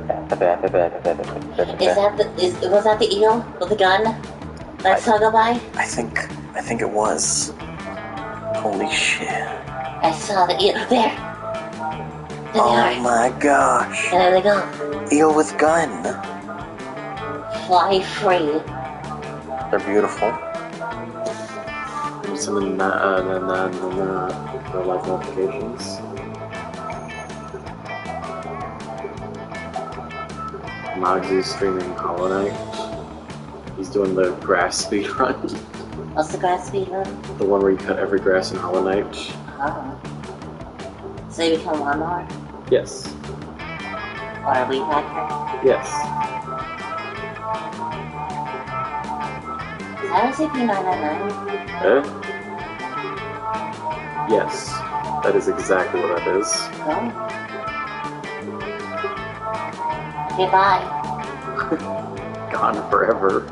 Was that the eel with the gun that Saga by? I think it was. Holy shit. I saw the eel. There! There they are. Oh my gosh. And there they go. Eel with gun. Fly free. They're beautiful. Some in life notifications. Mogsy's streaming Hollow Knight. He's doing the grass speed run. What's the grass speed run? The one where you cut every grass in Hollow Knight. Oh. So you become lawnmower? Yes. Or a weed whacker? Yes. Is that SCP-999? Yes. That is exactly what that is. Oh. Goodbye. Gone forever.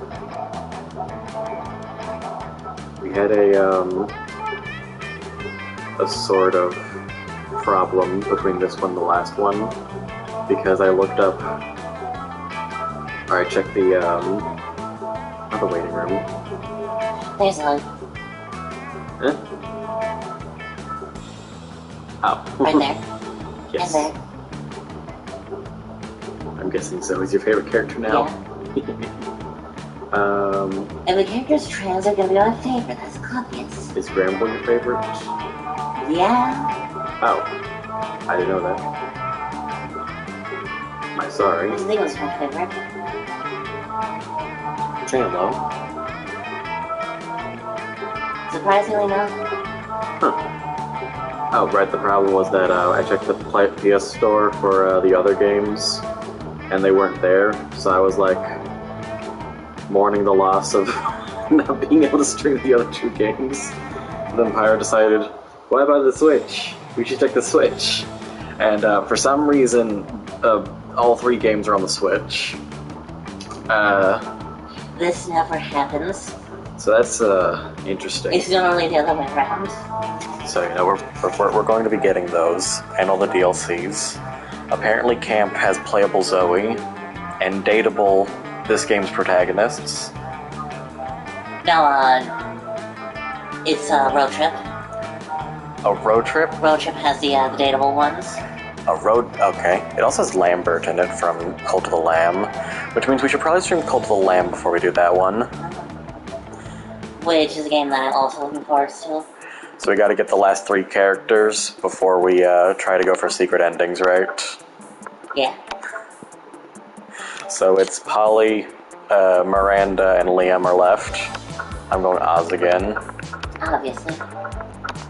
We had a sort of problem between this one and the last one because I looked up, or I checked the not the waiting room. There's one. Oh. Right there. Yes. And there. I'm guessing Zoe's your favorite character now. Yeah. And the characters trans are gonna be my favorite, that's obvious. Is Bramble your favorite? Yeah. Oh. I didn't know that. I'm sorry. I think it was my favorite. Hello. Surprisingly, no. Huh. Oh, right, the problem was that I checked the PS store for the other games, and they weren't there, so I was like, mourning the loss of not being able to stream the other two games. Then Pyro decided, why buy the Switch? We should check the Switch. And for some reason, all three games are on the Switch. This never happens. So that's interesting. It's normally the other way around. So, you know, we're going to be getting those, and all the DLCs. Apparently Camp has playable Zoe, and dateable this game's protagonists. No, it's Road Trip. A Road Trip? Road Trip has the dateable ones. Okay. It also has Lambert in it from Cult of the Lamb, which means we should probably stream Cult of the Lamb before we do that one. Which is a game that I'm also looking forward to. So we gotta get the last three characters before we try to go for secret endings, right? Yeah. So it's Polly, Miranda, and Liam are left. I'm going Oz again. Obviously.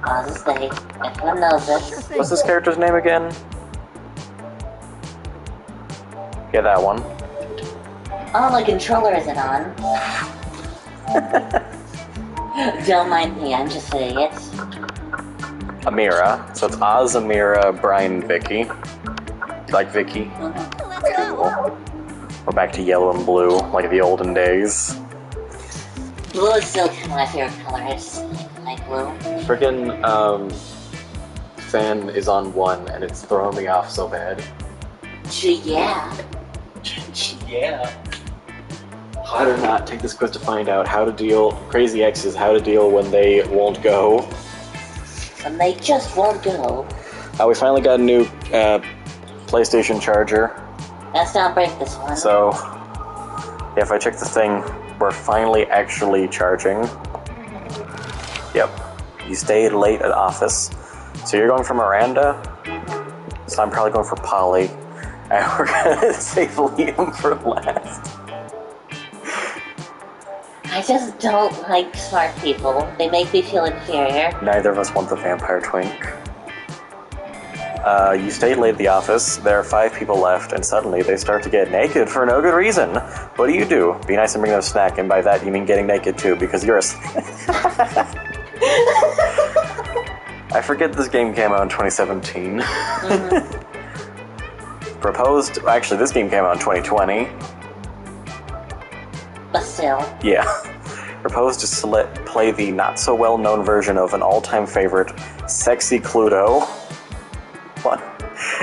Oz is they. Everyone knows it. What's this character's name again? Yeah, that one. Oh, my controller isn't on. Don't mind me, I'm just an idiot. Amira. So it's Oz, Amira, Brian, Vicky. Like Vicky? Mm-hmm. Cool. We're back to yellow and blue, like the olden days. Blue is still kind of my favorite color. I just like blue. Friggin' fan is on 1 and it's throwing me off so bad. Yeah. Yeah. Hot or not, take this quiz to find out how to deal, Crazy X's, how to deal when they won't go. And they just won't go. We finally got a new PlayStation charger. Let's not break this one. So, yeah, if I check the thing, we're finally actually charging. Yep. You stayed late at office. So you're going for Miranda? So I'm probably going for Polly. And we're gonna save Liam for last. I just don't like smart people. They make me feel inferior. Neither of us want the vampire twink. You stayed late at the office, there are 5 people left, and suddenly they start to get naked for no good reason. What do? Be nice and bring them a snack, and by that you mean getting naked too, because you're a... I forget this game came out in 2017. Mm-hmm. Proposed... Actually, this game came out in 2020. But still. Yeah. Proposed to play the not-so-well-known version of an all-time favorite, Sexy Cluedo. What?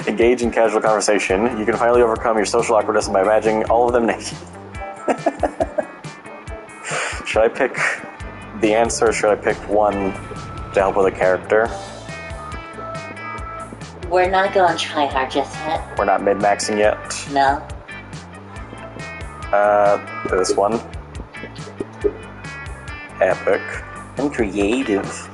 Engage in casual conversation. You can finally overcome your social awkwardness by imagining all of them naked. Should I pick the answer, or should I pick one to help with a character? We're not going to try hard just yet. We're not mid-maxing yet. No. This one. Epic. And creative.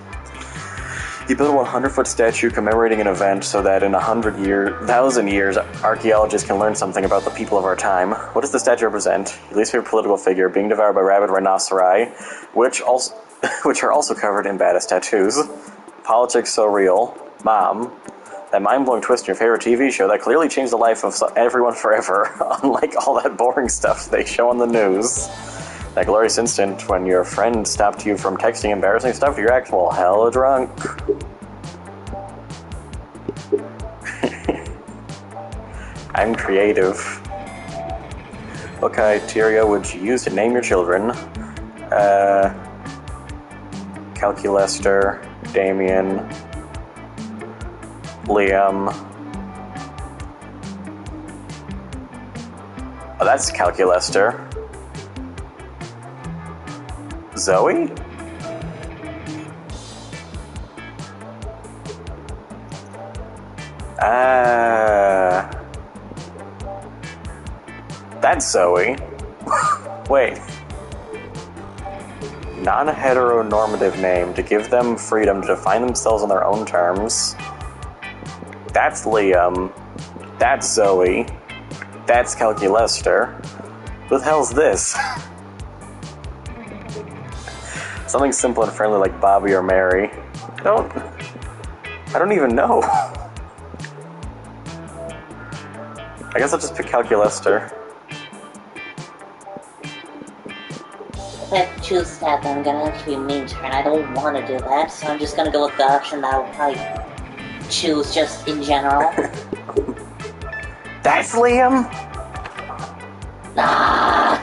You build a 100-foot statue commemorating an event so that in 1,000 years, archaeologists can learn something about the people of our time. What does the statue represent? Your least favorite political figure being devoured by rabid rhinoceri, which are also covered in badass tattoos. Politics so real. Mom. That mind-blowing twist in your favorite TV show that clearly changed the life of everyone forever, unlike all that boring stuff they show on the news. That glorious instant when your friend stopped you from texting embarrassing stuff to your ex while hella drunk. I'm creative. What criteria would you use to name your children? Calculester, Damien, Liam. Oh, that's Calculester. Zoe? That's Zoe. Wait. Non-heteronormative name to give them freedom to define themselves on their own terms. That's Liam. That's Zoe. That's Calculester. Who the hell's this? Something simple and friendly like Bobby or Mary. I don't even know. I guess I'll just pick Calculester. If I have to choose that, then I'm gonna have to be mean to her, and I don't want to do that, so I'm just gonna go with the option that I'll probably choose just in general. That's Liam? Ah!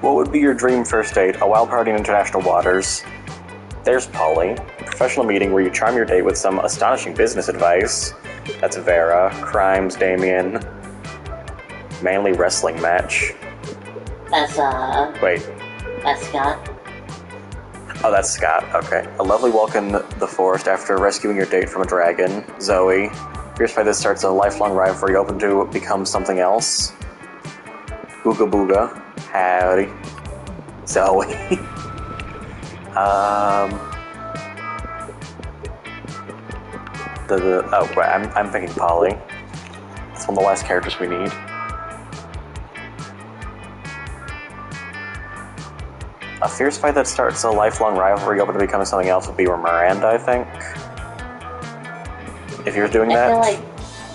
What would be your dream first date? A wild party in international waters. There's Polly. Professional meeting where you charm your date with some astonishing business advice. That's Vera. Crimes, Damien. Manly wrestling match. That's, Wait. that's Scott. Oh, that's Scott. Okay. A lovely walk in the forest after rescuing your date from a dragon. Zoe. Fierce by this starts a lifelong rivalry open to become something else. Booga Booga. Howdy. Zoe. Oh, wait, I'm thinking Polly. That's one of the last characters we need. A fierce fight that starts a lifelong rivalry open to becoming something else would be Miranda, I think. If you're doing that. I feel like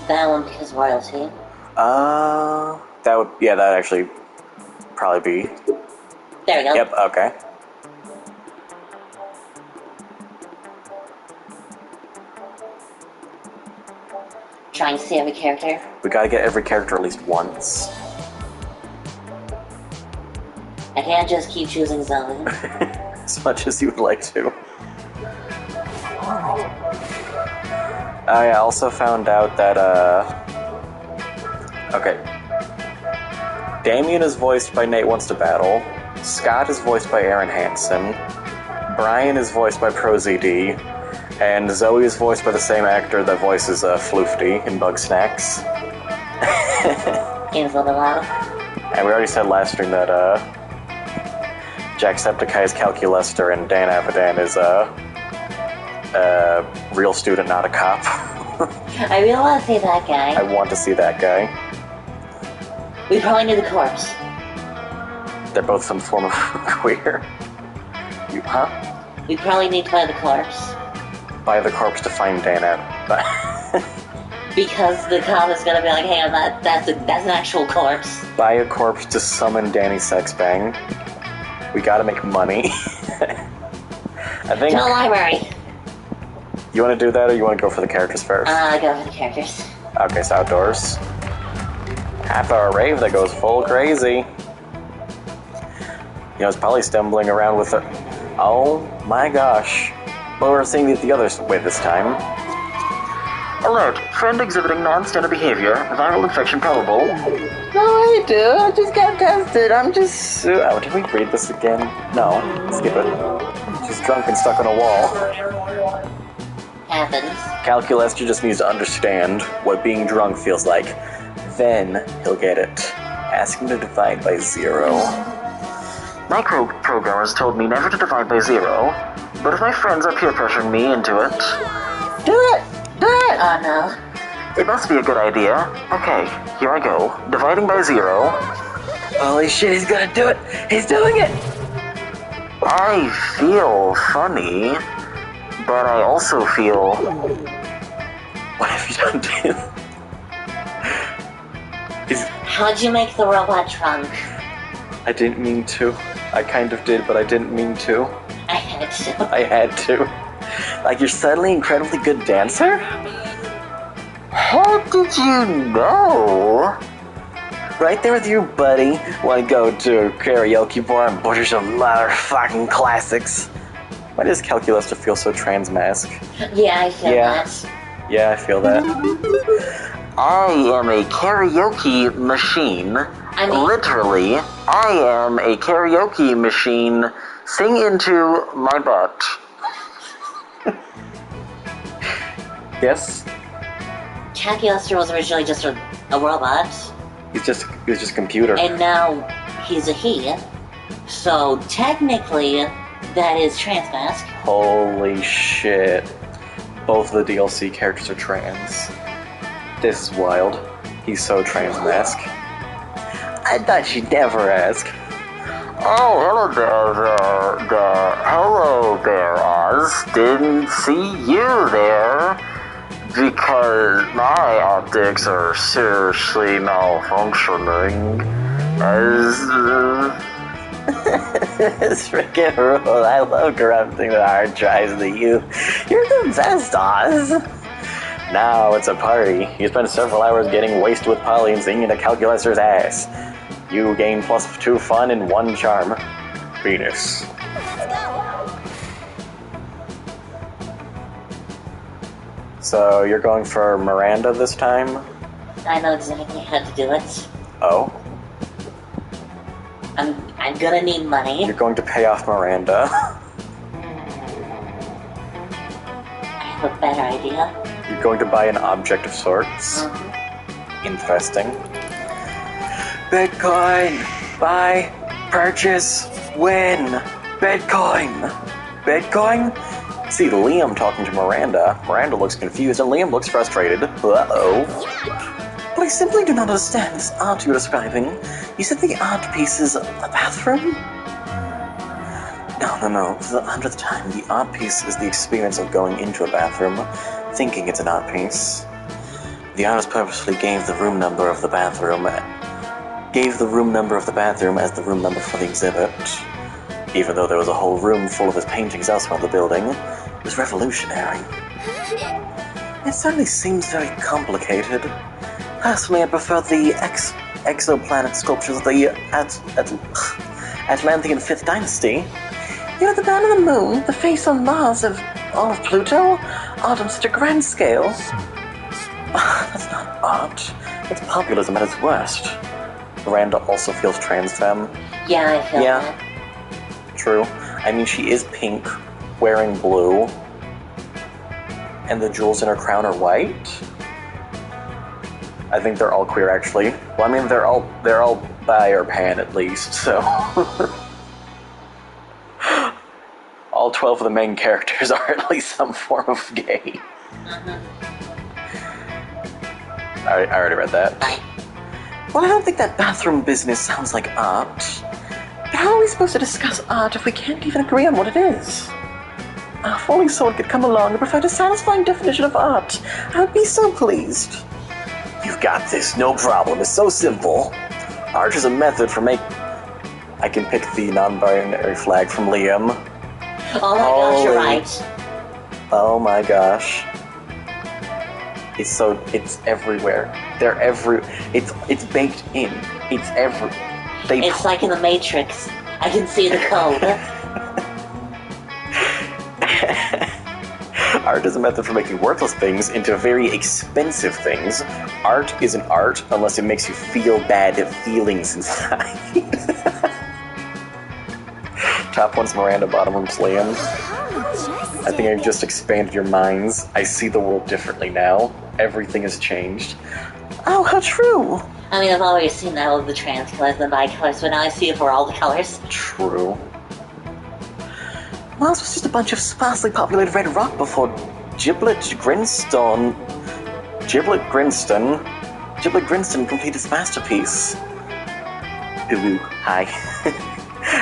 that one because royalty. That'd actually probably be. There we go. Yep, okay. Trying to see every character. We gotta get every character at least once. I can't just keep choosing Zoe. As much as you would like to. I also found out that, okay. Damien is voiced by Nate Wants to Battle. Scott is voiced by Aaron Hansen. Brian is voiced by ProZD. And Zoe is voiced by the same actor that voices Floofty in Bugsnax. And we already said last stream that Jacksepticeye is Calculester and Dan Avidan is a real student, not a cop. I really want to see that guy. I want to see that guy. We probably need the corpse. They're both some form of queer. Huh? We probably need to buy the corpse. Buy the corpse to find Dan Avidan. Because the cop is gonna be like, hey, that's an actual corpse. Buy a corpse to summon Danny Sexbang. We gotta make money. I think. To the library. You want to do that, or you want to go for the characters first? Go for the characters. Okay, so outdoors. Half-hour rave that goes full crazy. You know, it's probably stumbling around with it. Oh my gosh. Well, we're seeing the other way this time. Alert, friend exhibiting non-standard behavior, viral infection probable. No, I do. I just got tested. I'm just... Oh, did we read this again? No, skip it. She's drunk and stuck on a wall. Happens. Calculus just needs to understand what being drunk feels like. Then he'll get it. Ask him to divide by 0. Microprogrammers told me never to divide by 0, but if my friends are peer pressuring me into it... Do it! Do it! Oh no. It must be a good idea. Okay, here I go. Dividing by 0. Holy shit, he's gonna do it! He's doing it! I feel funny, but I also feel... What have you done to him? How'd you make the robot drunk? I didn't mean to. I kind of did, but I didn't mean to. I had to. I had to. Like, you're suddenly incredibly good dancer? How did you know? Right there with you, buddy. Wanna go to a karaoke bar and butcher some motherfucking classics? Why does Calculus feel so trans-mask? Yeah, I feel Yeah. that. Yeah, I feel that. I am a karaoke machine. I mean- Literally, I am a karaoke machine. Sing into my butt. Yes? Calculus was originally just a robot, He's just a computer. and now he's a he. So technically, that is trans mask. Holy shit. Both of the DLC characters are trans. This is wild. He's so trans-mask. I thought you'd never ask. Oh, hello there, hello there, Oz. Didn't see you there. Because my optics are seriously malfunctioning. It's freaking rule. I love corrupting the hard drives of the youth. You're the best, Oz. Now it's a party. You spend several hours getting wasted with Polly and singing to Calculus's ass. You gain +2 fun and 1 charm. Venus. So you're going for Miranda this time? I know exactly how to do it. Oh? I'm gonna need money. You're going to pay off Miranda. I have a better idea. You're going to buy an object of sorts. Interesting. Bitcoin! Buy, purchase, win! Bitcoin! Bitcoin? See Liam talking to Miranda. Miranda looks confused and Liam looks frustrated. Uh-oh. But I simply do not understand this art you're describing. You said the art piece is a bathroom? No. For the 100th time, the art piece is the experience of going into a bathroom, thinking it's an art piece. The artist purposely gave the room number of the bathroom as the room number for the exhibit. Even though there was a whole room full of his paintings elsewhere in the building, it was revolutionary. It certainly seems very complicated. Personally, I prefer the exoplanet sculptures of the Atlantean 5th Dynasty. You know, the man on the moon, the face on Mars of Pluto, art on such a grand scale. That's not art. It's populism at its worst. Miranda also feels trans femme. Yeah, I feel Yeah. that. True. I mean, she is pink, wearing blue, and the jewels in her crown are white. I think they're all queer, actually. Well, I mean, they're all bi or pan at least. So, all 12 of the main characters are at least some form of gay. I already read that. Well, I don't think that bathroom business sounds like art. But how are we supposed to discuss art if we can't even agree on what it is? If only someone could come along and provide a satisfying definition of art, I would be so pleased. You've got this, no problem. It's so simple. Art is a method for I can pick the non-binary flag from Liam. Oh my gosh, you're right. Oh my gosh. It's everywhere. It's baked in. It's like in the Matrix. I can see the code. Art is a method for making worthless things into very expensive things. Art isn't art unless it makes you feel bad feelings inside. Top one's Miranda, bottom one's Liam. I think I've just expanded your minds. I see the world differently now. Everything has changed. Oh, how true. I mean, I've always seen that with the trans colors and the bi-colors, but now I see it for all the colors. True. Mars was just a bunch of sparsely populated red rock before Giblet Grinston completed his masterpiece. Ooh, hi.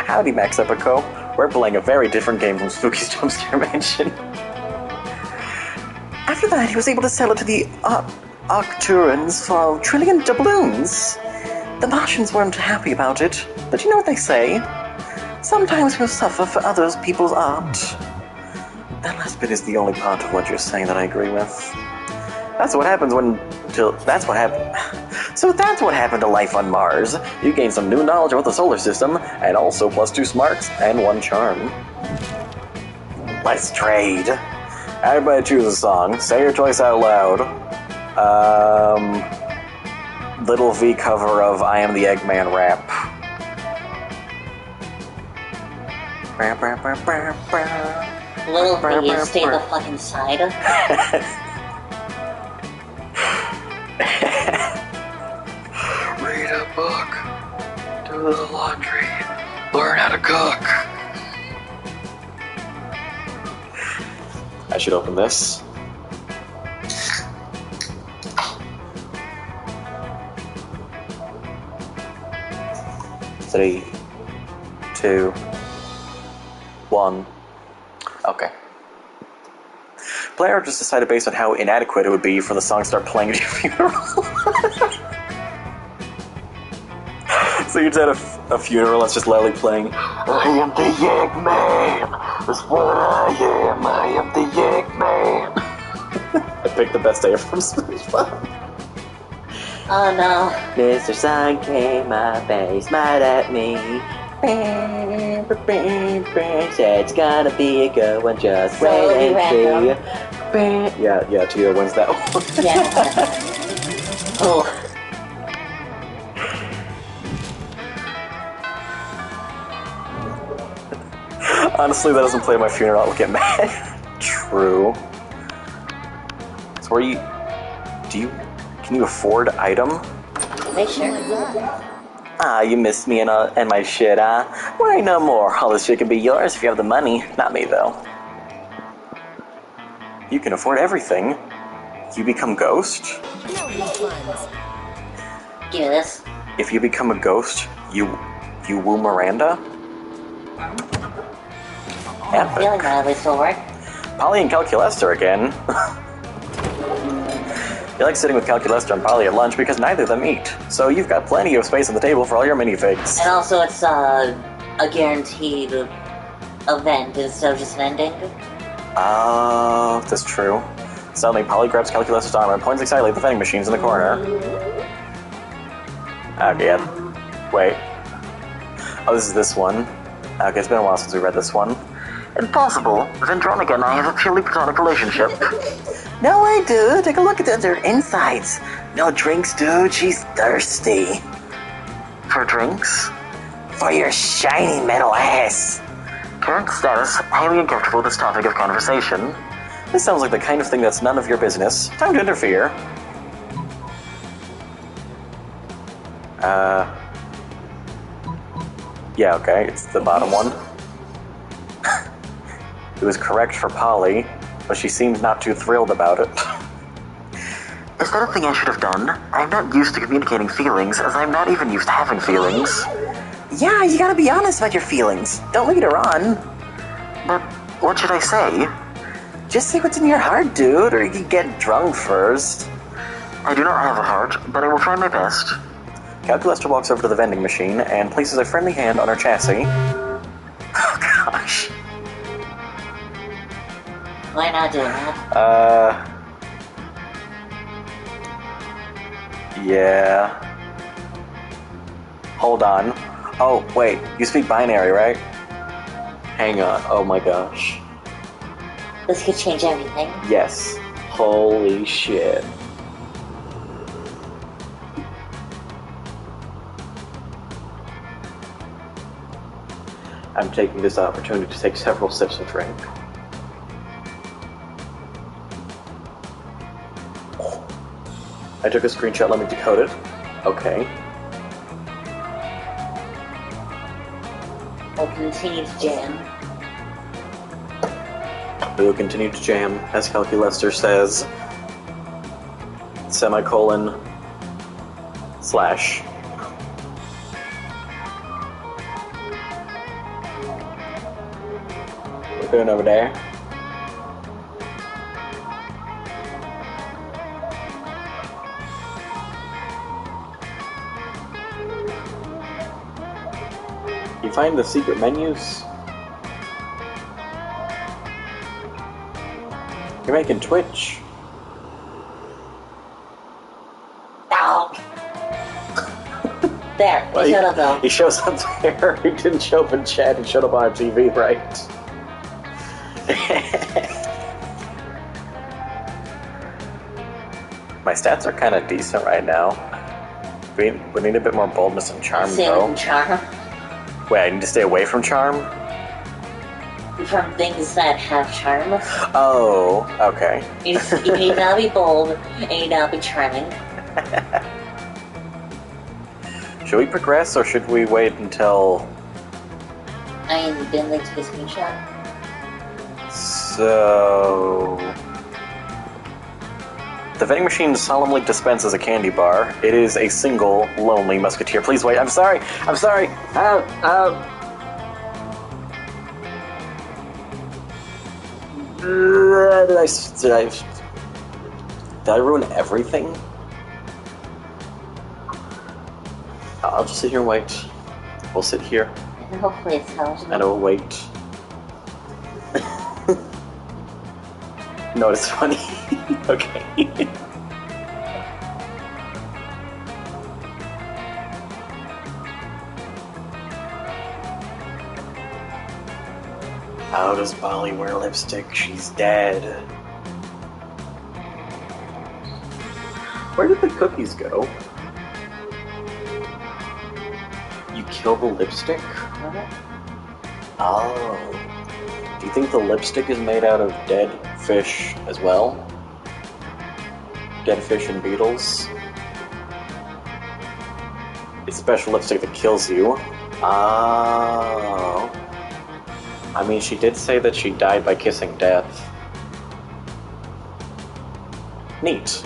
Howdy, Max Epico. We're playing a very different game from Spooky's Jumpscare Mansion. After that, he was able to sell it to the Arcturans for $1 trillion doubloons. The Martians weren't happy about it, but you know what they say? Sometimes we'll suffer for others people's art. That last bit is the only part of what you're saying that I agree with. That's what happens So that's what happened to life on Mars. You gain some new knowledge about the solar system, and also +2 smarts and 1 charm. Let's trade. Everybody choose a song. Say your choice out loud. Little V cover of I Am the Eggman rap. Little V, stay the fucking side. Read a book, do the laundry, learn how to cook. I should open this. Three, 2, 1. Okay. Player just decided based on how inadequate it would be for the song to start playing at your funeral. So you're at a funeral that's just loudly playing, I am the Eggman! That's what I am! I am the Eggman! I picked the best day from SpongeBob. Oh no. Mr. Sun came my face mad at me. Said it's gonna be a good one, just wait and see. Yeah, Tio wins that one. Yeah. Oh. Honestly, that doesn't play at my funeral, I'll get mad. True. So can you afford item? Make sure. Ah, you missed me and my shit, huh? Worry no more. All this shit can be yours if you have the money. Not me, though. You can afford everything. You become Ghost? Give me this. If you become a ghost, you woo Miranda? I'm feeling that at least will work. Polly and Calculester again. You like sitting with Calculester and Polly at lunch because neither of them eat. So you've got plenty of space on the table for all your minifigs. And also it's a guaranteed event instead of just an ending. Oh, that's true. Suddenly, Polly grabs Calculus's arm and points excitedly at the vending machines in the corner. Okay, wait. Oh, this is this one. Okay, it's been a while since we read this one. Impossible. Vendronica and I have a purely platonic relationship. No way, dude. Take a look at their insides. No drinks, dude. She's thirsty. For drinks? For your shiny metal ass. Current status, highly uncomfortable with this topic of conversation. This sounds like the kind of thing that's none of your business. Time to interfere. Yeah, okay, it's the bottom one. It was correct for Polly, but she seems not too thrilled about it. Is that a thing I should have done? I'm not used to communicating feelings, as I'm not even used to having feelings. Yeah, you gotta be honest about your feelings. Don't lead her on. But what should I say? Just say what's in your heart, dude, or you can get drunk first. I do not have a heart, but I will try my best. Calculester walks over to the vending machine and places a friendly hand on her chassis. Oh, gosh. Why not do that? Yeah. Hold on. Oh, wait, you speak binary, right? Hang on, oh my gosh. This could change everything. Yes. Holy shit. I'm taking this opportunity to take several sips of drink. I took a screenshot, let me decode it. Okay. We'll continue to jam. We will continue to jam, as Kelky Lester says. Semicolon. Slash. What we're doing over there? You find the secret menus? You're making Twitch. Ow! There, Well, he showed up though. He shows up there. He didn't show up in chat. He showed up on our TV, right? My stats are kind of decent right now. We need a bit more boldness and charm, Stay away though. from charm. Wait, I need to stay away from charm? From things that have charm. Oh, okay. You need not be bold, and you need not be charming. Should we progress, or should we wait until... I didn't like to get a screenshot. So... The vending machine solemnly dispenses a candy bar. It is a single, lonely musketeer. Please wait. I'm sorry. I'm sorry. Did I ruin everything? I'll just sit here and wait. We'll sit here And hopefully it's intelligent. and we'll wait. No, it's funny. Okay. How does Molly wear lipstick? She's dead. Where did the cookies go? You kill the lipstick? Oh. Do you think the lipstick is made out of dead fish as well? Dead fish and beetles? It's special lipstick that kills you. Oh. I mean, she did say that she died by kissing death. Neat.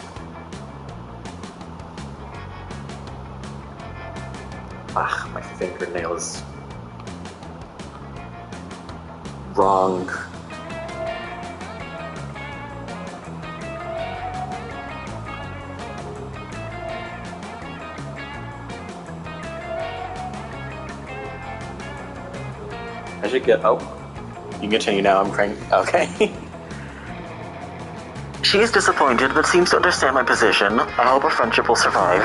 Ah, my fingernail is wrong. I should get. Oh, you can continue now. I'm crank. Okay. She is disappointed, but seems to understand my position. I hope our friendship will survive.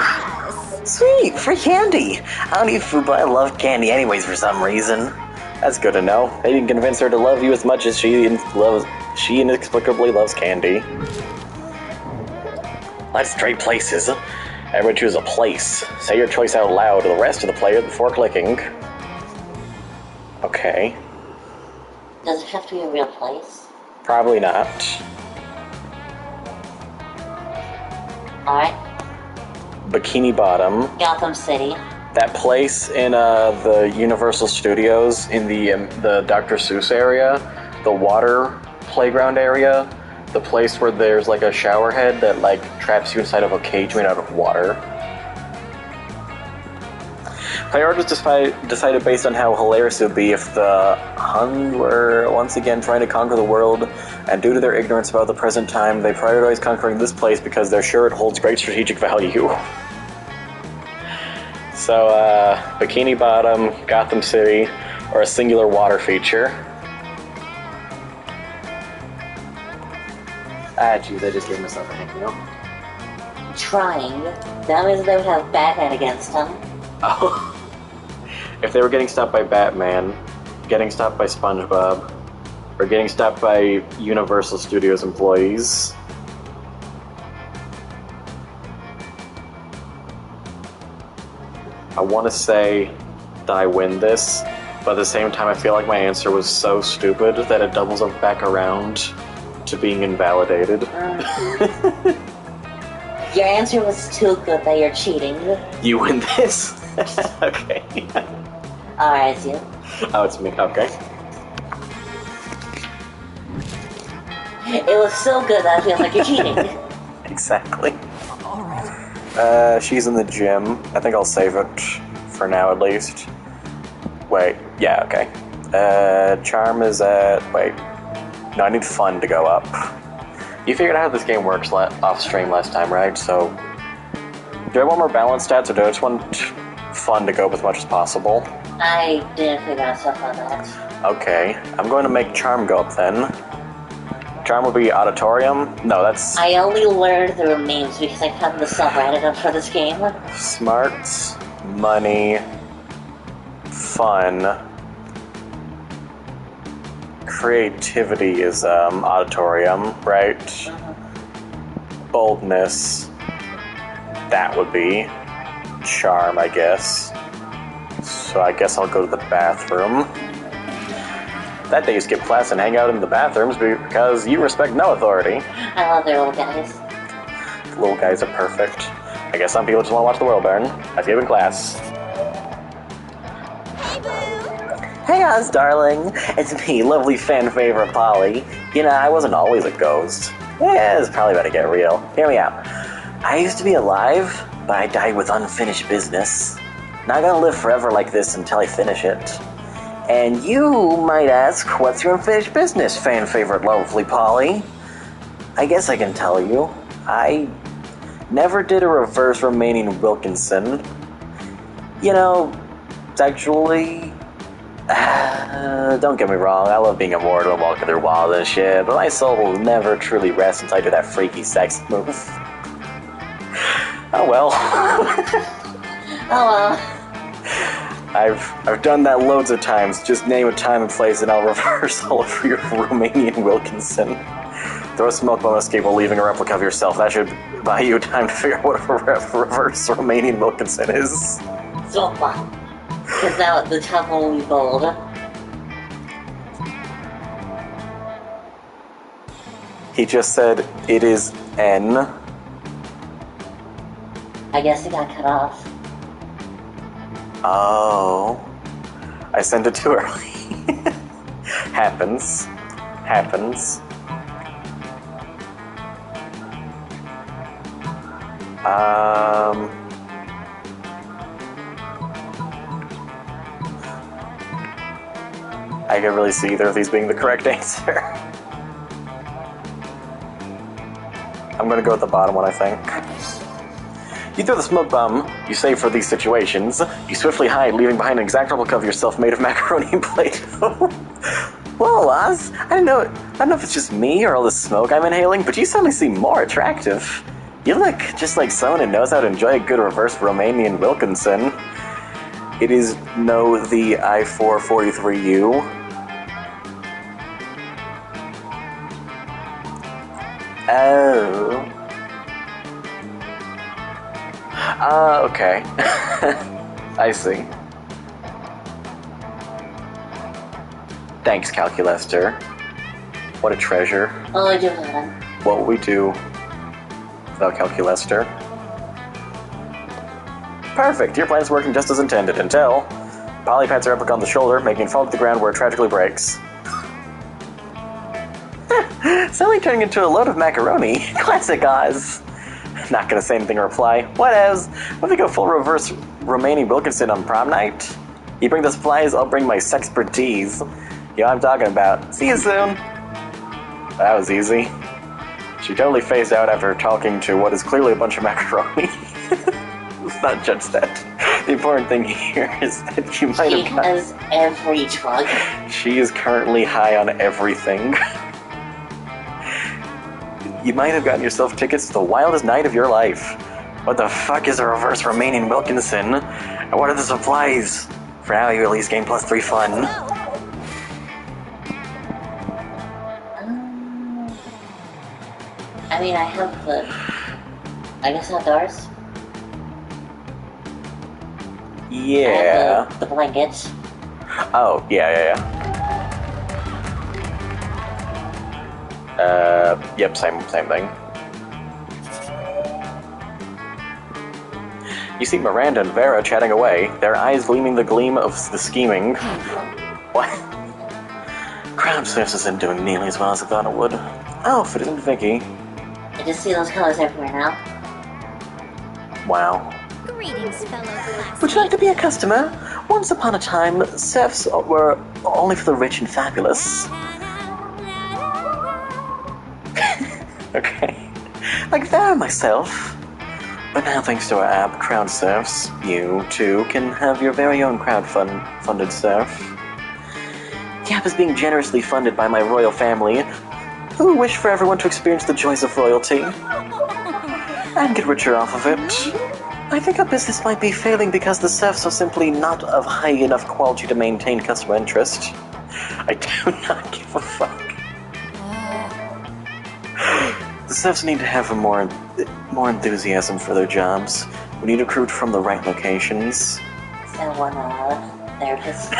Sweet, free candy. I don't eat food, but I love candy anyways for some reason. That's good to know. They didn't convince her to love you as much as she inexplicably loves candy. Let's trade places. Everyone choose a place. Say your choice out loud to the rest of the players before clicking. Okay. Does it have to be a real place? Probably not. Alright. Bikini Bottom. Gotham City. That place in the Universal Studios in the Dr. Seuss area, the water playground area, the place where there's like a shower head that like traps you inside of a cage made out of water. Priority was decided based on how hilarious it would be if the Hun were once again trying to conquer the world, and due to their ignorance about the present time, they prioritized conquering this place because they're sure it holds great strategic value. So, Bikini Bottom, Gotham City, or a singular water feature. Ah, geez, I just gave myself a hint, you know? Trying. That means they would have Batman against them. Oh. If they were getting stopped by Batman, getting stopped by SpongeBob, We're getting stopped by Universal Studios employees. I want to say that I win this, but at the same time I feel like my answer was so stupid that it doubles up back around to being invalidated. Your answer was too good that you're cheating. You win this? Okay. Alright, it's you. Oh, it's me. Okay. It was so good that I feel like you're cheating. Exactly. She's in the gym. I think I'll save it for now at least. Wait, yeah, okay. Charm is at... wait. No, I need fun to go up. You figured out how this game works off stream last time, right? So, do I want more balanced stats or do I just want fun to go up as much as possible? I didn't figure out stuff on that. Okay, I'm going to make Charm go up then. Charm will be Auditorium? No, that's... I only learned the names because I found the subreddit up for this game. Smarts, money, fun. Creativity is Auditorium, right? Boldness, that would be Charm, I guess. So I guess I'll go to the bathroom. That day you skip class and hang out in the bathrooms because you respect no authority. I love their little guys. The little guys are perfect. I guess some people just want to watch the world burn. I skip in class. Hey Oz, darling. It's me, lovely fan favorite Polly. You know, I wasn't always a ghost. Yeah, it's probably about to get real. Hear me out. I used to be alive, but I died with unfinished business. Not gonna live forever like this until I finish it. And you might ask, what's your unfinished business, fan favorite lovely Polly? I guess I can tell you. I never did a reverse remaining Wilkinson. You know, sexually... don't get me wrong, I love being immortal and walking through walls and shit, but my soul will never truly rest until I do that freaky sex move. Oh well. Oh well. I've done that loads of times. Just name a time and place and I'll reverse all of your Romanian Wilkinson. Throw a smoke bomb escape while leaving a replica of yourself. That should buy you time to figure out what a reverse Romanian Wilkinson is. So fun. Because now the top one will be bold. He just said, it is N. I guess it got cut off. Oh. I sent it too early. Happens. Happens. I can really see either of these being the correct answer. I'm gonna go with the bottom one, I think. You throw the smoke bomb you save for these situations. You swiftly hide, leaving behind an exact replica of yourself made of macaroni and Play-Doh. Whoa, Oz, I don't know if it's just me or all the smoke I'm inhaling, but you suddenly seem more attractive. You look just like someone who knows how to enjoy a good reverse Romanian Wilkinson. It is no the I-443U. Oh. Okay. I see. Thanks, Calculester. What a treasure. Oh, I do that. What would we do without Calculester? Perfect! Your plan's working just as intended until Polly pats her replica on the shoulder, making it fall to the ground where it tragically breaks. Suddenly turning into a load of macaroni. Classic Oz. Not gonna say anything in reply. Whatevs. What if we go full reverse Romanian Wilkinson on prom night? You bring the supplies, I'll bring my sexpertise. You know what I'm talking about. See you soon. That was easy. She totally phased out after talking to what is clearly a bunch of macaroni. Let's not judge that. The important thing here is that you might have gotten... She has every drug. She is currently high on everything. You might have gotten yourself tickets to the wildest night of your life. What the fuck is a reverse Romanian Wilkinson? And what are the supplies? For now, you at least gain +3 fun. I mean, I have the... I guess outdoors. I Yeah. have the blankets. Oh, yeah. Yep, same thing. You see Miranda and Vera chatting away, their eyes gleaming the gleam of the scheming. What? Crowd service isn't doing nearly as well as I thought it would. Alfred and Vicky. I just see those colors everywhere now. Wow. Greetings, fellow classmates. Would you like to be a customer? Once upon a time, serfs were only for the rich and fabulous. Okay. Like Vera and myself. But now, thanks to our app, Crowd Serfs, you, too, can have your very own crowd-funded serf. The app is being generously funded by my royal family, who wish for everyone to experience the joys of royalty and get richer off of it. I think our business might be failing because the serfs are simply not of high enough quality to maintain customer interest. I do not give a fuck. The serfs need to have more enthusiasm for their jobs. We need to recruit from the right locations. Is that one, therapist?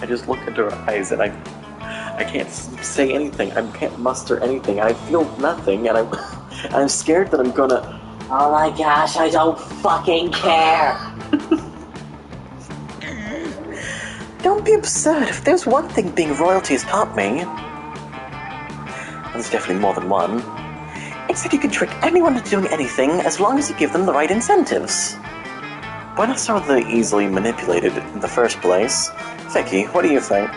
I just look into her eyes and I can't say anything. I can't muster anything. I feel nothing, and I'm scared that I'm gonna. Oh my gosh, I don't fucking care! Don't be absurd. If there's one thing being royalty has taught me, and there's definitely more than one, it's that you can trick anyone into doing anything as long as you give them the right incentives. Why not start with the easily manipulated in the first place? Vicky, what do you think?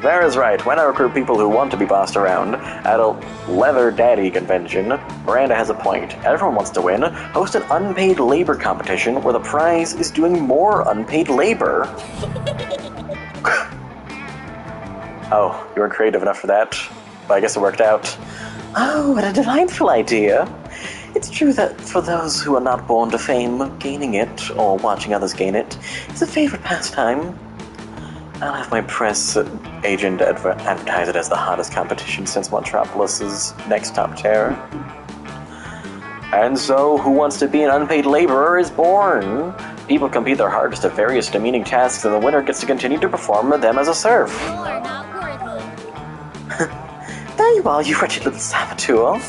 Vera's right. Why not recruit people who want to be bossed around? At a leather daddy convention, Miranda has a point. Everyone wants to win. Host an unpaid labor competition where the prize is doing more unpaid labor. Oh, you weren't creative enough for that? But I guess it worked out. Oh, what a delightful idea. It's true that for those who are not born to fame, gaining it, or watching others gain it, is a favorite pastime. I'll have my press agent advertise it as the hottest competition since Metropolis's next top tier. And so, who wants to be an unpaid laborer is born. People compete their hardest at various demeaning tasks, and the winner gets to continue to perform them as a serf. You're not worthy. There you are, you wretched little saboteur.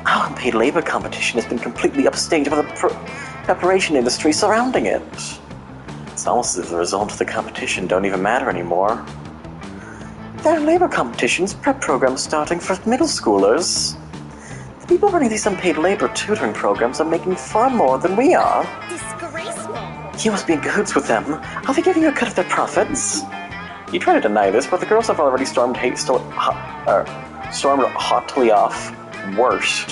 Our unpaid labor competition has been completely upstaged by the preparation industry surrounding it. It's almost as if the results of the competition don't even matter anymore. There are labor competitions, prep programs starting for middle schoolers. The people running these unpaid labor tutoring programs are making far more than we are. Disgraceful. You must be in cahoots with them. Are they giving you a cut of their profits? You try to deny this, but the girls have already stormed hotly off. Worst.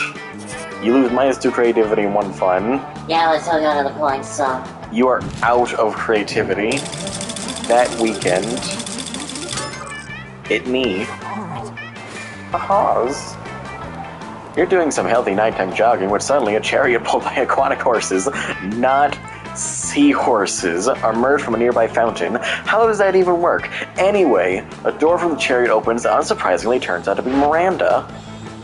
You lose -2 creativity and 1 fun. Yeah, let's all go to the points, so... You are out of creativity. That weekend. Hit me. Ahas. You're doing some healthy nighttime jogging when suddenly a chariot pulled by aquatic horses, not seahorses, emerged from a nearby fountain. How does that even work? Anyway, a door from the chariot opens and unsurprisingly turns out to be Miranda.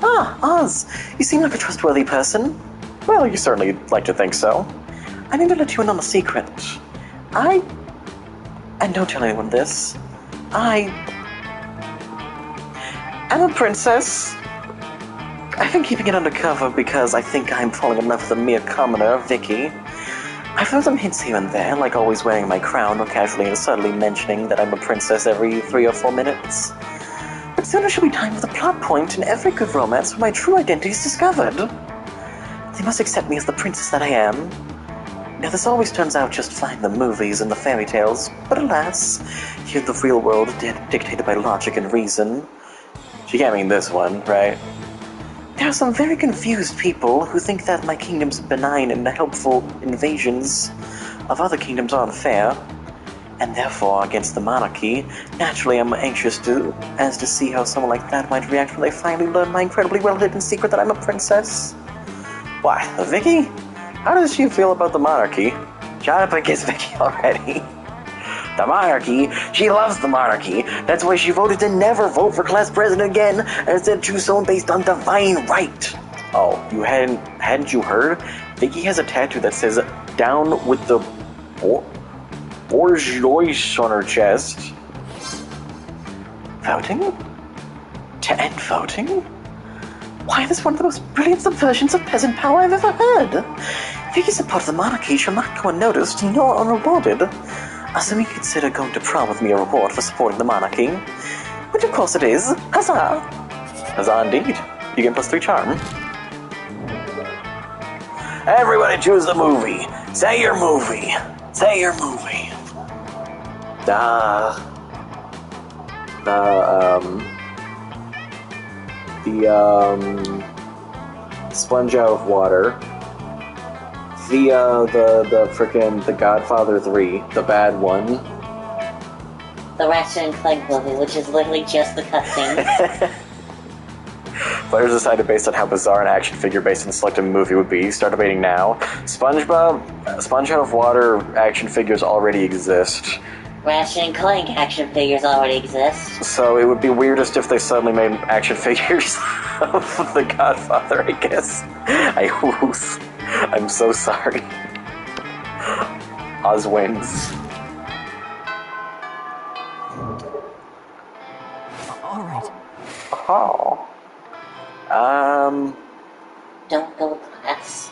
Ah, Oz, you seem like a trustworthy person. Well, you certainly like to think so. I need to let you in on a secret. And don't tell anyone this, I am a princess. I've been keeping it undercover because I think I'm falling in love with a mere commoner, Vicky. I've heard some hints here and there, like always wearing my crown or casually and subtly mentioning that I'm a princess every 3 or 4 minutes. But soon it shall be time for the plot point in every good romance where my true identity is discovered. They must accept me as the princess that I am. Now, this always turns out just fine in the movies and the fairy tales, but alas, here in the real world, dictated by logic and reason. She can't mean this one, right? There are some very confused people who think that my kingdom's benign and helpful invasions of other kingdoms are unfair, and therefore against the monarchy. Naturally, I'm anxious to see how someone like that might react when they finally learn my incredibly well-hidden secret that I'm a princess. Why, Vicky? How does she feel about the monarchy? Shut up and kiss Vicky already. The monarchy? She loves the monarchy. That's why she voted to never vote for class president again, and instead choose someone based on divine right. Oh, hadn't you heard? Vicky has a tattoo that says "Down with the bourgeois" on her chest. Voting? To end voting? Why, this is one of the most brilliant subversions of peasant power I've ever heard. Vicky supports the monarchy shall not go unnoticed nor unrewarded. Assuming you consider going to prom with me a reward for supporting the monarchy, which of course it is. Huzzah! Huzzah indeed. You gain +3 charm. Everybody choose the movie. Say your movie. Say your movie. The Sponge Out of Water. The frickin' The Godfather 3, the bad one. The Ratchet and Clank movie, which is literally just the cutscenes. Players decided based on how bizarre an action figure based on selected movie would be. Start debating now. Sponge Out of Water action figures already exist. Ratchet and Clank action figures already exist. So it would be weirdest if they suddenly made action figures of The Godfather, I guess. I'm so sorry. Oz wins. Alright. Oh. Don't go with class.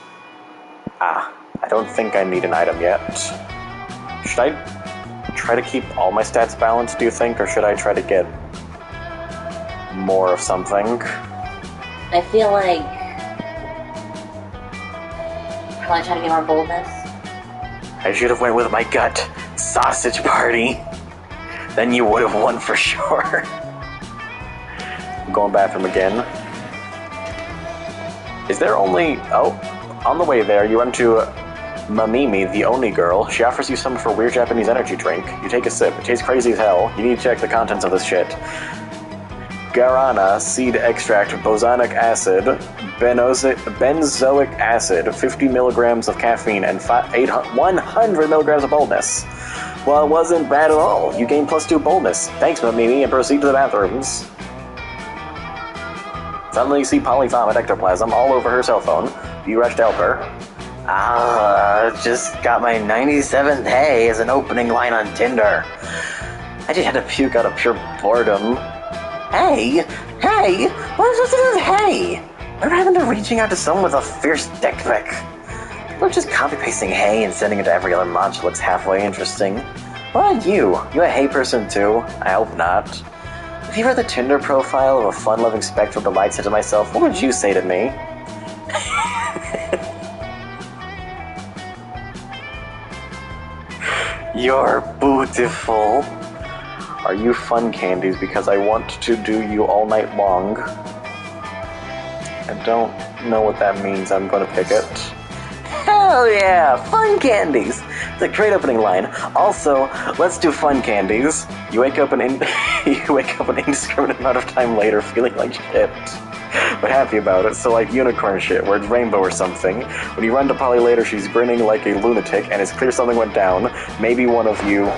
I don't think I need an item yet. Should I try to keep all my stats balanced, do you think, or should I try to get more of something? I feel like... probably try to get more boldness. I should have went with my gut. Sausage party. Then you would have won for sure. I'm going bathroom again. Is there only... Oh, on the way there, you run to Mamimi, the Oni girl. She offers you some for a weird Japanese energy drink. You take a sip. It tastes crazy as hell. You need to check the contents of this shit. Guarana, seed extract, bosonic acid, benzoic acid, 50 milligrams of caffeine, and 100 milligrams of boldness. Well, it wasn't bad at all. You gain +2 boldness. Thanks, Mamimi, and proceed to the bathrooms. Suddenly you see Polly vomit ectoplasm all over her cell phone. You rush to help her. Just got my 97th hey as an opening line on Tinder. I just had to puke out of pure boredom. Hey? Hey? What am I supposed to do with hey? What happened to reaching out to someone with a fierce dick pic? People are just copy-pasting hey and sending it to every other mod that looks halfway interesting. What about you? You a hey person too? I hope not. If you read the Tinder profile of a fun-loving spectral delight said to myself, what would you say to me? You're beautiful. Are you fun candies? Because I want to do you all night long. I don't know what that means. I'm going to pick it. Hell yeah! Fun candies! It's a great opening line. Also, let's do fun candies. You wake up an indiscriminate amount of time later feeling like shit. But happy about it, so like unicorn shit, where it's rainbow or something. When you run to Polly later, she's grinning like a lunatic, and it's clear something went down. Maybe one of you...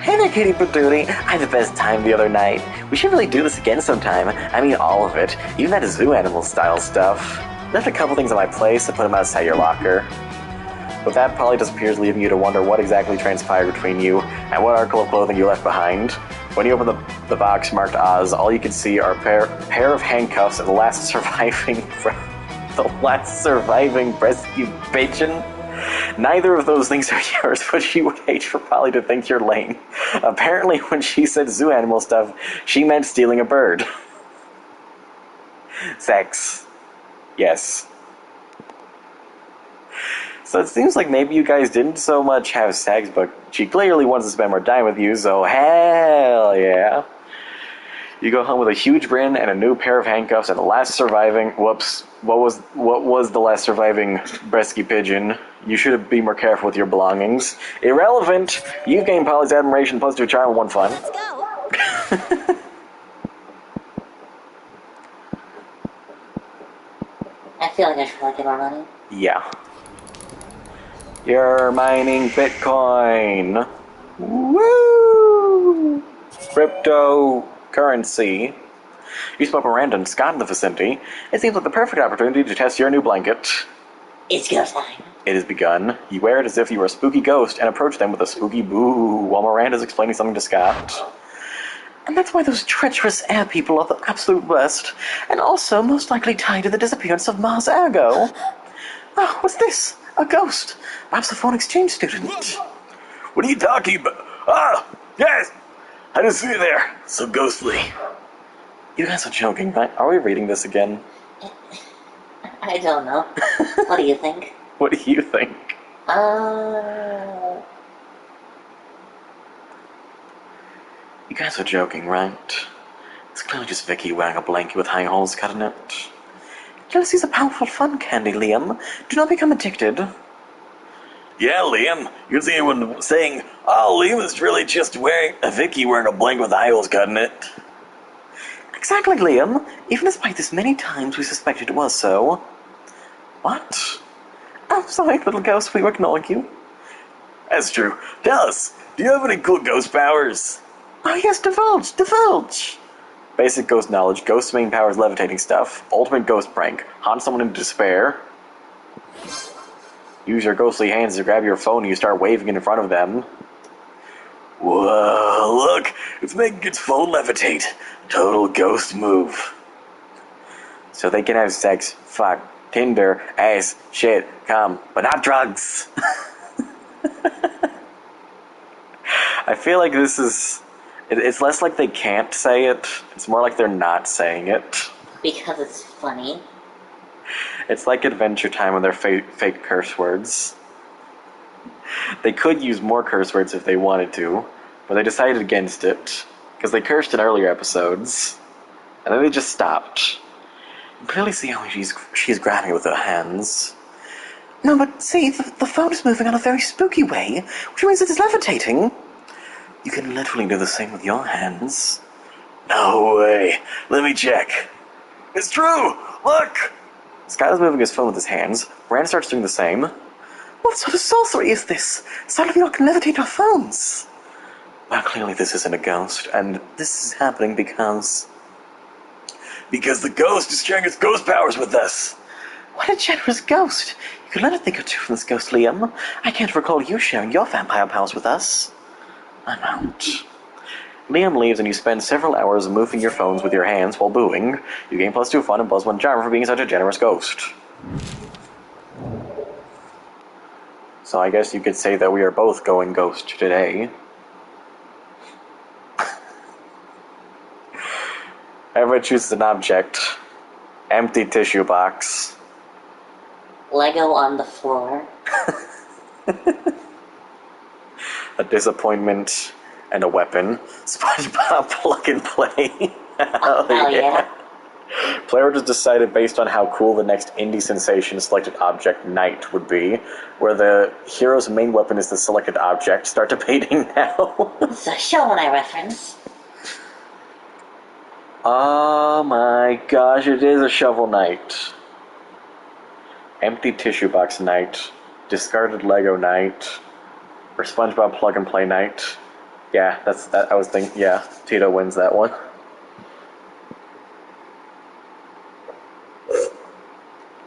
Hey there, Kitty Patootie. I had the best time the other night. We should really do this again sometime. I mean all of it. Even that zoo animal style stuff. Left a couple things on my place to put them outside your locker. With that, Polly disappears, leaving you to wonder what exactly transpired between you and what article of clothing you left behind. When you open the box marked Oz, all you can see are a pair of handcuffs and the last surviving rescue pigeon. Neither of those things are yours, but she would hate for Polly to think you're lame. Apparently, when she said zoo animal stuff, she meant stealing a bird. Sex. Yes. So it seems like maybe you guys didn't so much have sex, but she clearly wants to spend more time with you, so hell yeah. You go home with a huge grin and a new pair of handcuffs and the last surviving... Whoops. What was the last surviving rescue pigeon? You should be more careful with your belongings. Irrelevant! You've gained Polly's admiration +2 charm and 1 fun. Let's go. I feel like I should probably get more money. Yeah. You're mining Bitcoin. Woo! Cryptocurrency. You spot Miranda and Scott in the vicinity. It seems like the perfect opportunity to test your new blanket. It's go time. It has begun. You wear it as if you were a spooky ghost and approach them with a spooky boo while Miranda's explaining something to Scott. And that's why those treacherous air people are the absolute worst, and also most likely tied to the disappearance of Mars Ergo. Oh, what's this? A ghost. Perhaps a foreign exchange student. What are you talking about? Ah, yes! I didn't see you there. So ghostly. You guys are joking, right? Are we reading this again? I don't know. What do you think? What do you think? You guys are joking, right? It's clearly just Vicky wearing a blanket with high holes cut in it. Jealousy is a powerful fun candy, Liam. Do not become addicted. Yeah, Liam. You can see anyone saying, oh, Liam is really just wearing a Vicky wearing a blanket with high holes cut in it. Exactly, Liam. Even despite this many times we suspected it was so. What? I'm sorry, little ghost, we were ignoring you. That's true. Tell us, do you have any cool ghost powers? Oh yes, divulge! Basic ghost knowledge, ghost's main power is levitating stuff, ultimate ghost prank, haunt someone into despair. Use your ghostly hands to grab your phone and you start waving it in front of them. Whoa, look, it's making its phone levitate. Total ghost move. So they can have sex, fuck, Tinder, ass, shit, cum, but not drugs. I feel like this is... It's less like they can't say it, it's more like they're not saying it. Because it's funny. It's like Adventure Time with their fake curse words. They could use more curse words if they wanted to, but they decided against it, because they cursed in earlier episodes, and then they just stopped. You can clearly see how she's grabbing it with her hands. No, but see, the phone is moving in a very spooky way, which means it is levitating. You can literally do the same with your hands. No way. Let me check. It's true! Look! Scott is moving his phone with his hands. Brand starts doing the same. What sort of sorcery is this? Suddenly we can levitate our phones. Well, clearly this isn't a ghost, and this is happening because the ghost is sharing its ghost powers with us. What a generous ghost! You could learn a thing or two from this ghost, Liam. I can't recall you sharing your vampire powers with us. I'm out. Liam leaves and you spend several hours moving your phones with your hands while booing. You gain +2 fun and +1 charm for being such a generous ghost. So I guess you could say that we are both going ghost today. Everyone chooses an object. Empty tissue box. Lego on the floor. A disappointment and a weapon. SpongeBob plug and play. Hell yeah. Player was decided based on how cool the next indie sensation selected object Knight would be, where the hero's main weapon is the selected object. Start debating now. It's a Shovel Knight reference. Oh my gosh, it is a Shovel Knight. Empty tissue box Knight. Discarded Lego Knight. Or SpongeBob plug and play Knight. Yeah, that's that. I was thinking. Yeah, Tito wins that one.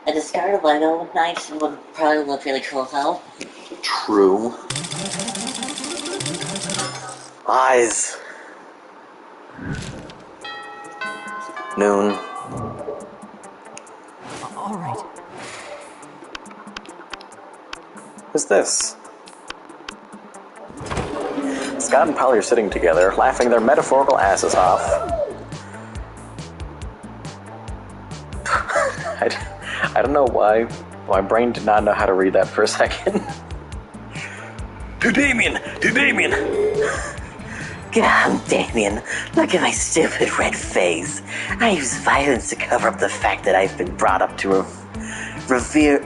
A discarded Lego Knight would probably look really cool though. True. Eyes. Noon. All right. Who's this? Scott and Polly are sitting together, laughing their metaphorical asses off. I don't know why. My brain did not know how to read that for a second. To Damien! To Damien! God, Damien, look at my stupid red face. I use violence to cover up the fact that I've been brought up to revere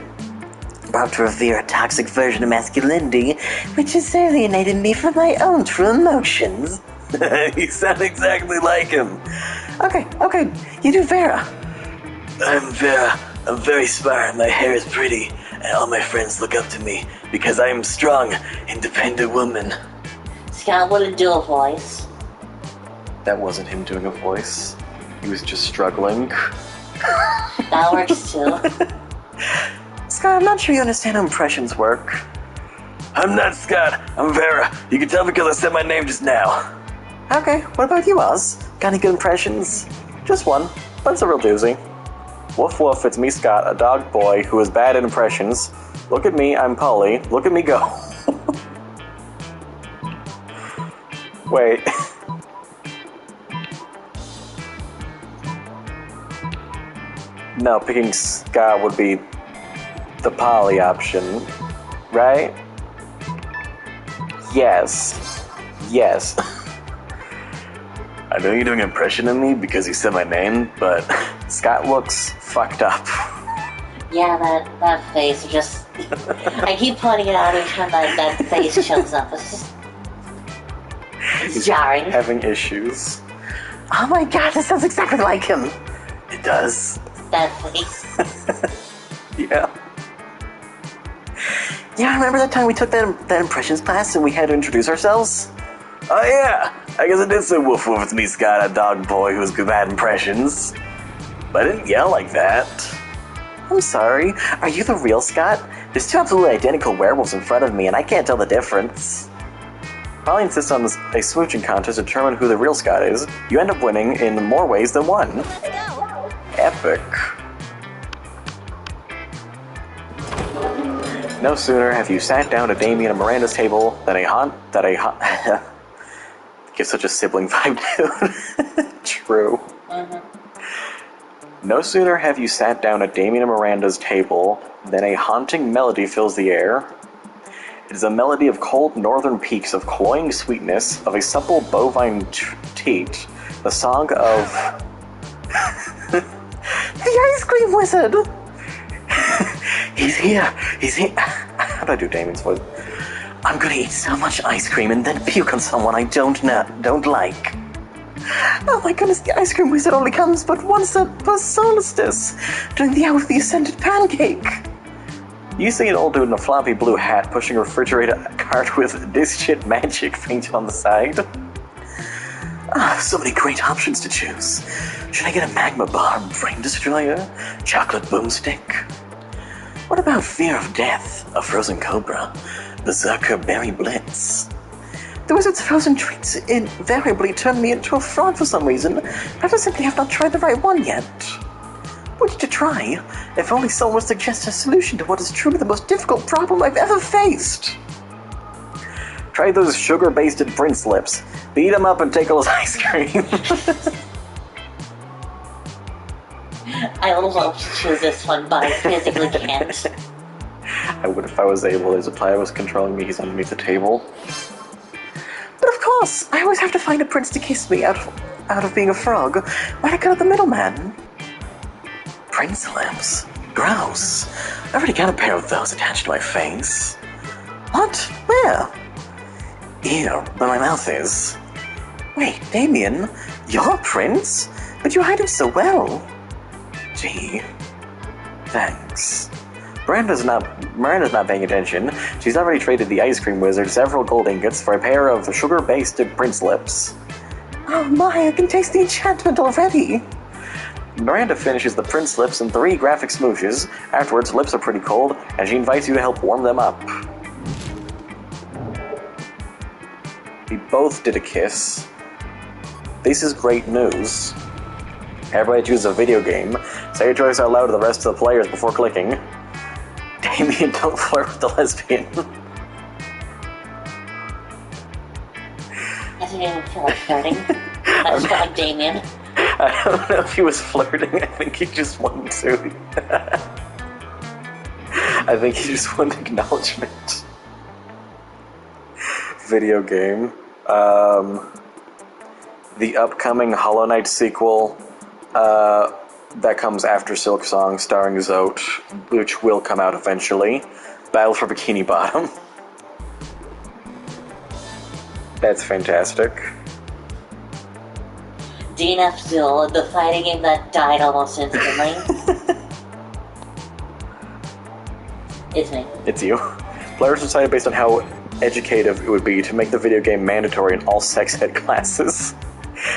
a toxic version of masculinity, which has alienated me from my own true emotions. You sound exactly like him. Okay, you do Vera. I'm Vera. I'm very smart. My hair is pretty, and all my friends look up to me because I am a strong, independent woman. Scott wouldn't do a voice. That wasn't him doing a voice. He was just struggling. That works too. Scott, I'm not sure you understand how impressions work. I'm not Scott. I'm Vera. You can tell because I said my name just now. Okay, what about you, Oz? Got any good impressions? Just one, but it's a real doozy. Woof woof, it's me, Scott, a dog boy who is bad at impressions. Look at me, I'm Polly. Look at me go. Wait. No, picking Scott would be the Polly option, right? Yes. Yes. I know you're doing an impression of me because you said my name, but Scott looks fucked up. Yeah, that face just... I keep pointing it out every time that face shows up. It's just... It's jarring. Having issues. Oh my god, this sounds exactly like him. it does. That face. Yeah. Yeah, remember that time we took that impressions class and we had to introduce ourselves? Oh yeah, I guess I did say woof woof, it's me, Scott, a dog boy who's good at impressions. But I didn't yell like that. I'm sorry, are you the real Scott? There's two absolutely identical werewolves in front of me and I can't tell the difference. Polly insists on a smooching contest to determine who the real Scott is. You end up winning in more ways than one. Let's go. Epic. No sooner have you sat down at Damien and Miranda's table than gives such a sibling vibe, dude. True. No sooner have you sat down at Damien and Miranda's table than a haunting melody fills the air. It is a melody of cold northern peaks, of cloying sweetness, of a supple bovine teat, the song of... The ice cream wizard! He's here! He's here! How do I do Damien's voice? I'm gonna eat so much ice cream and then puke on someone I don't like. Oh my goodness, the ice cream wizard only comes but once per solstice, during the hour of the ascended pancake. You see an old dude in a floppy blue hat pushing a refrigerator cart with "This shit magic" painted on the side. Ah, so many great options to choose. Should I get a magma bar, brain destroyer, chocolate boomstick? What about fear of death, a frozen cobra, berserker berry blitz? The wizard's frozen treats invariably turn me into a fraud for some reason, but I simply have not tried the right one yet. What to try? If only someone would suggest a solution to what is truly the most difficult problem I've ever faced. Try those sugar-basted Prince lips. Beat him up and take all his ice cream. I would love to choose this one, but I physically can't. I would if I was able. There's a player was controlling me. He's underneath the table. But of course, I always have to find a prince to kiss me out of being a frog. Why'd I cut out the middleman? Prince lips? Gross. I already got a pair of those attached to my face. What? Where? Here, where my mouth is. Wait, Damien, you're a prince? But you hide him so well. Gee, thanks. Miranda's not paying attention. She's already traded the ice cream wizard several gold ingots for a pair of sugar-based Prince lips. Oh my, I can taste the enchantment already. Miranda finishes the Prince lips in 3 graphic smooches. Afterwards, lips are pretty cold, and she invites you to help warm them up. We both did a kiss. This is great news. Everybody chooses a video game. Say your choice out loud to the rest of the players before clicking. Damien, don't flirt with the lesbian. I didn't even feel like flirting. I just felt like Damien. I don't know if he was flirting. I think he just wanted to. I think he just wanted acknowledgement. Video game. The upcoming Hollow Knight sequel that comes after Silk Song starring Zote, which will come out eventually. Battle for Bikini Bottom. That's fantastic. DNF Duel, the fighting game that died almost instantly. It's me. It's you. Players decided based on how educative it would be to make the video game mandatory in all sex ed classes.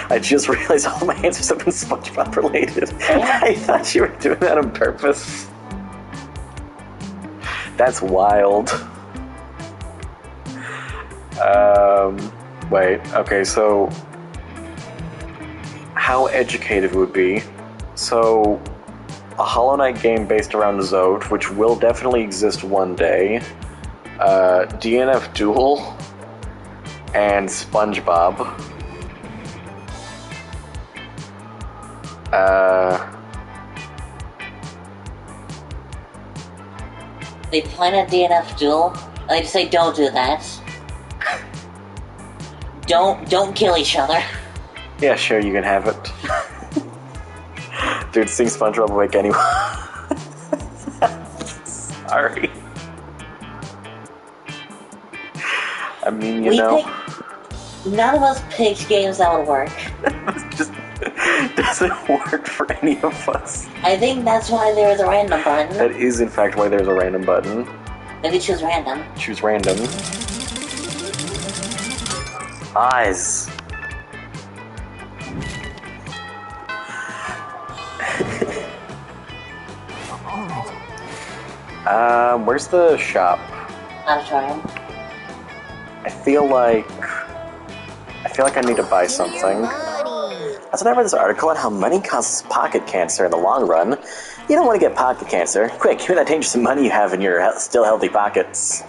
I just realized all my answers have been SpongeBob related. I thought you were doing that on purpose. That's wild. Wait, okay, so how educative it would be. So, a Hollow Knight game based around Zode, which will definitely exist one day. DNF Duel and SpongeBob. They point at DNF Duel. I like to say, don't do that. Don't kill each other. Yeah, sure, you can have it. Dude, seeing SpongeBob awake anyway. Sorry. I mean, you know. None of us picked games that would work. It just doesn't work for any of us. I think that's why there is a random button. That is, in fact, why there's a random button. Maybe choose random. Choose random. Eyes. Where's the shop? Auditorium. I feel like I need to buy something. As I read this article on how money causes pocket cancer in the long run, you don't want to get pocket cancer. Quick, give me that dangerous money you have in your still healthy pockets.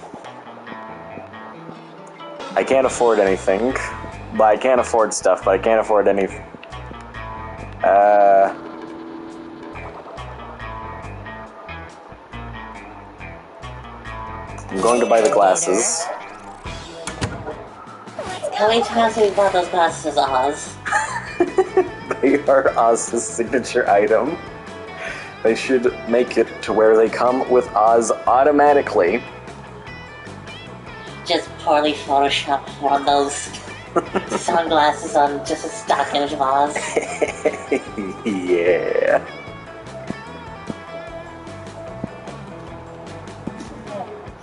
I can't afford anything. But I can't afford stuff, but I can't afford anything. I'm going to buy the glasses. How many times have we bought those glasses, Oz? They are Oz's signature item. They should make it to where they come with Oz automatically. Just poorly photoshopped one of those sunglasses on just a stock image of Oz. Yeah.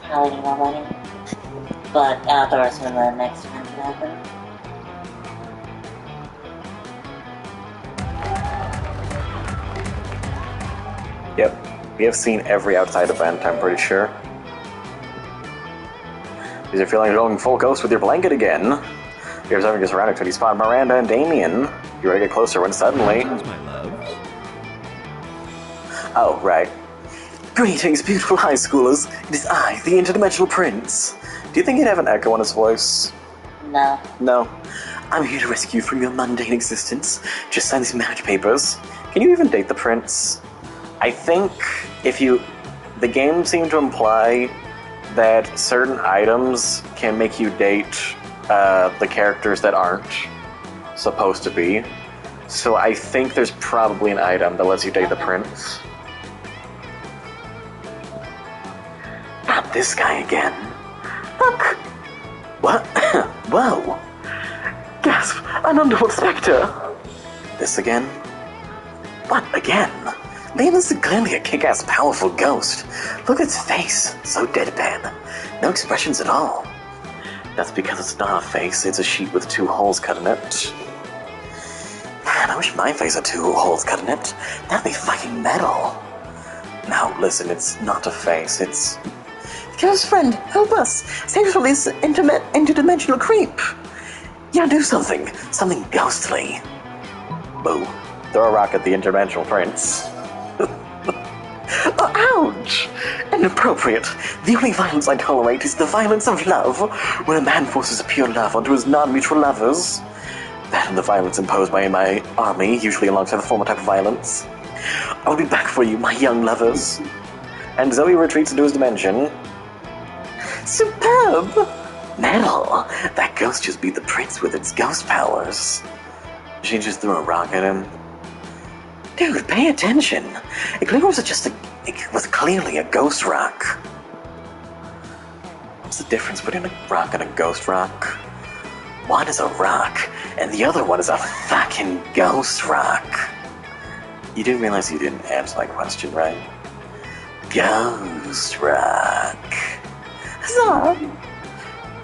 Probably need more money. But outdoors when the next one can happen. Yep. We have seen every outside event, I'm pretty sure. Is it feeling like going full ghost with your blanket again? You're observing your surroundings when you spot Miranda and Damien. You ready to get closer when suddenly... Oh, right. Greetings, beautiful high schoolers. It is I, the interdimensional prince. Do you think he'd have an echo on his voice? No. No. I'm here to rescue you from your mundane existence. Just sign these marriage papers. Can you even date the prince? I think if you... The game seemed to imply that certain items can make you date the characters that aren't supposed to be. So I think there's probably an item that lets you date the prince. Not this guy again. Look! What? Whoa! Gasp! An underworld spectre! This again? What again? Lena's clearly a kick-ass powerful ghost. Look at its face. So deadpan. No expressions at all. That's because it's not a face, it's a sheet with 2 holes cut in it. Man, I wish my face had 2 holes cut in it. That'd be fucking metal. Now, listen, it's not a face, it's... Ghost friend, help us! Save us from this interdimensional creep! Yeah, do something. Something ghostly. Boo. Throw a rock at the interdimensional prince. Oh, ouch! Inappropriate. The only violence I tolerate is the violence of love, when a man forces a pure love onto his non-mutual lovers. That and the violence imposed by my army, usually alongside the former type of violence. I'll be back for you, my young lovers. And Zoe retreats into his dimension. Superb! Metal! That ghost just beat the prince with its ghost powers. She just threw a rock at him. Dude, pay attention. It was clearly a ghost rock. What's the difference between a rock and a ghost rock? One is a rock, and the other one is a fucking ghost rock. You didn't realize you didn't answer my question, right? Ghost rock. Huzzah!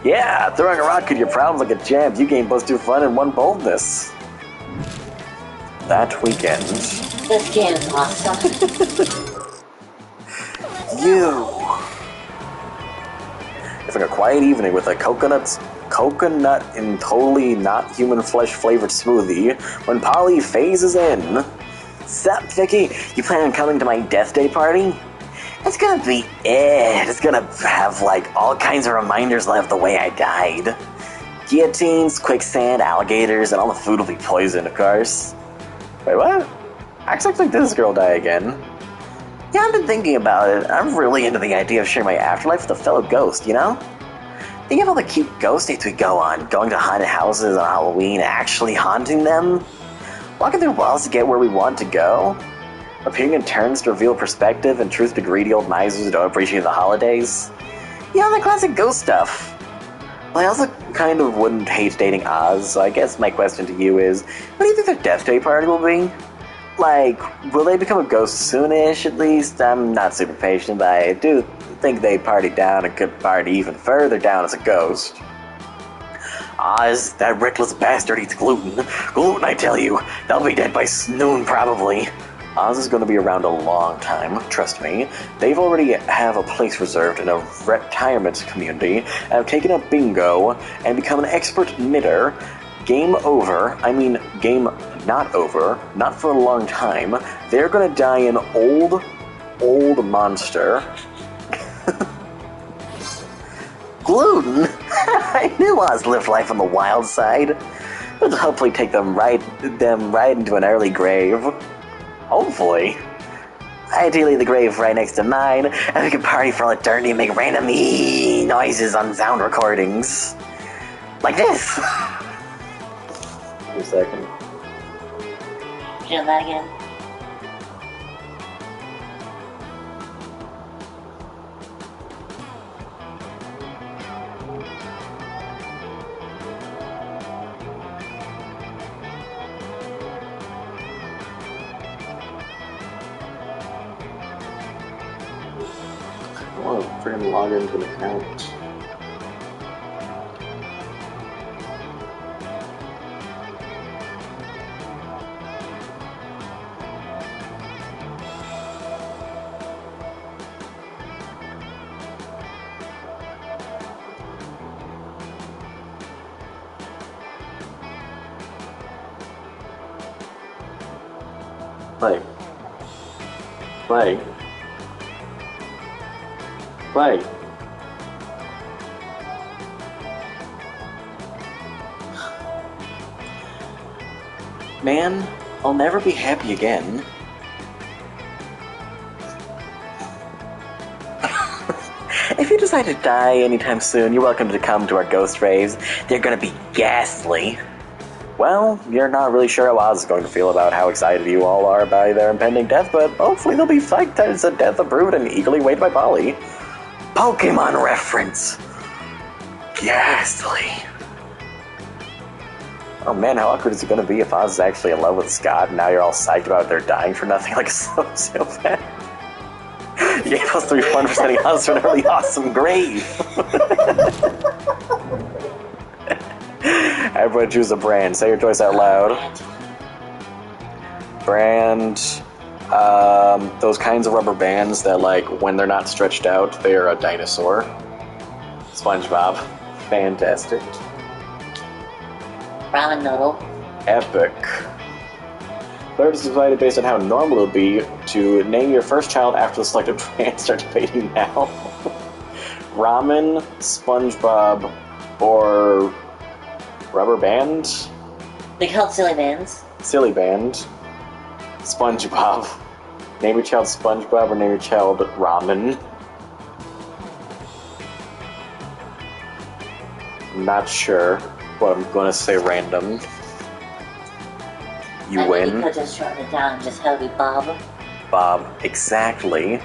Yeah, throwing a rock at your problems like a champ. You gained both 2 fun and 1 boldness. That weekend. This game is awesome. You. Having a quiet evening with a coconut and totally not human flesh flavored smoothie when Polly phases in. Sup, Vicky? You plan on coming to my death day party? It's gonna be it. It's gonna have like all kinds of reminders of the way I died. Guillotines, quicksand, alligators, and all the food will be poisoned, of course. Wait, what? I expect this girl die again. Yeah, I've been thinking about it. I'm really into the idea of sharing my afterlife with a fellow ghost, you know? Think of all the cute ghost dates we go on, going to haunted houses on Halloween, actually haunting them, walking through walls to get where we want to go, appearing in turns to reveal perspective and truth to greedy old misers who don't appreciate the holidays. You know, the classic ghost stuff. Well, I also kind of wouldn't hate dating Oz, so I guess my question to you is, what do you think their death day party will be? Like, will they become a ghost soonish, at least? I'm not super patient, but I do think they party down and could party even further down as a ghost. Oz, that reckless bastard eats gluten. Gluten, I tell you, they'll be dead by noon, probably. Oz is going to be around a long time, trust me. They've already have a place reserved in a retirement community, and have taken up bingo, and become an expert knitter. Game over, I mean game not over, not for a long time. They're going to die an old monster. Gluten? I knew Oz lived life on the wild side. It'll hopefully take them right into an early grave. Hopefully. Ideally the grave right next to mine, and we can party for all eternity and make random noises on sound recordings. Like this. Wait a second. Do that again. I want to freaking log into an account. Play. Man, I'll never be happy again. If you decide to die anytime soon, you're welcome to come to our ghost raves. They're gonna be ghastly. Well, you're not really sure how Oz is going to feel about how excited you all are by their impending death, but hopefully they'll be psyched that it's the death of Brood and eagerly waited by Polly. Pokemon reference! Ghastly. Oh man, how awkward is it going to be if Oz is actually in love with Scott and now you're all psyched about their dying for nothing like a sociopath? You gave us 3 fun for setting Oz to an early awesome grave. Everyone choose a brand. Say your choice out loud. Brand. Those kinds of rubber bands that, like, when they're not stretched out, they're a dinosaur. SpongeBob. Fantastic. Ramen noodle. Epic. Third is divided based on how normal it would be to name your first child after the selected brand. Start debating now. Ramen, SpongeBob, or rubber band? They call it silly bands. Silly band. SpongeBob. Name your child SpongeBob or name your child Ramen. Not sure, but I'm gonna say random. You I win. You could just shorten it down and just have it be Bob. Bob, exactly.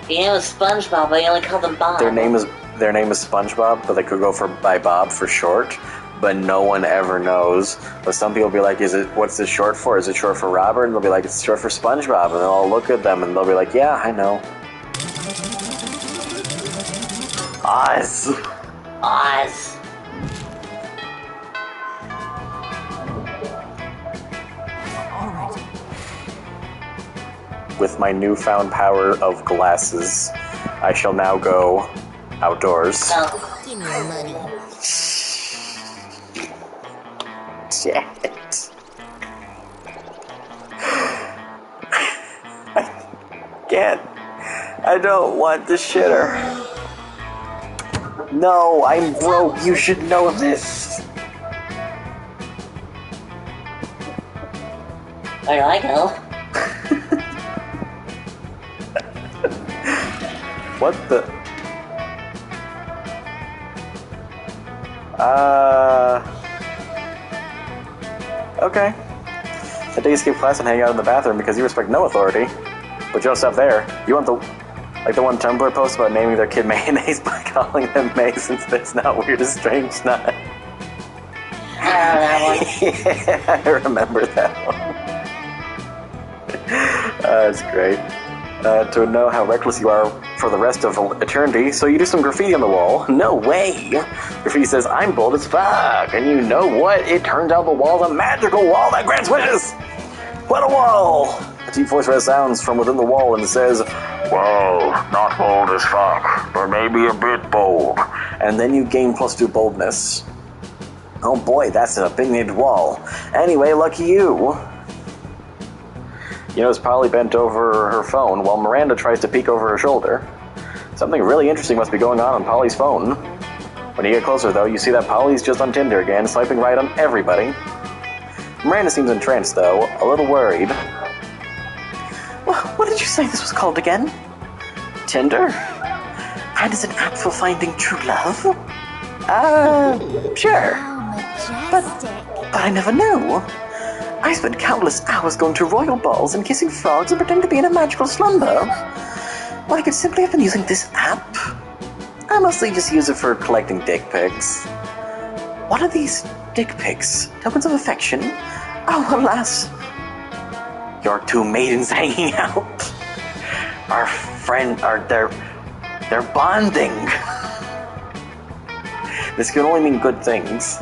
You know SpongeBob, but you only call them Bob. Their name is SpongeBob, but they could go by Bob for short. But no one ever knows. But some people be like, what's this short for? Is it short for Robert? And they'll be like, it's short for SpongeBob. And they'll all look at them and they'll be like, yeah, I know. Oz. Oz. With my newfound power of glasses, I shall now go outdoors. Oh, Give me money. Damn it. I can't. I don't want the shitter. No, I'm broke. You should know this. where do I go? What the? Okay. I think you skip class and hang out in the bathroom because you respect no authority. But you don't stop there. You want the... Like the one Tumblr post about naming their kid mayonnaise by calling them May since that's not weird as strange not. I don't know that one. Yeah, I remember that one. That's great. To know how reckless you are for the rest of eternity, so you do some graffiti on the wall. No way! Graffiti says, I'm bold as fuck, and you know what? It turns out the wall's a magical wall that grants wishes! What a wall! A deep voice resounds from within the wall and says, whoa, not bold as fuck, but maybe a bit bold. And then you gain +2 boldness. Oh boy, that's an opinionated wall. Anyway, lucky you. You know, it's probably bent over her phone while Miranda tries to peek over her shoulder. Something really interesting must be going on Polly's phone. When you get closer, though, you see that Polly's just on Tinder again, swiping right on everybody. Miranda seems entranced, though, a little worried. What did you say this was called again? Tinder? And is an app for finding true love? Sure. How But majestic. I never knew. I spent countless hours going to royal balls and kissing frogs and pretending to be in a magical slumber. Well, I could simply have been using this app. I mostly just use it for collecting dick pics. What are these dick pics? Tokens of affection? Oh, alas. Your two maidens hanging out. They're bonding. This can only mean good things.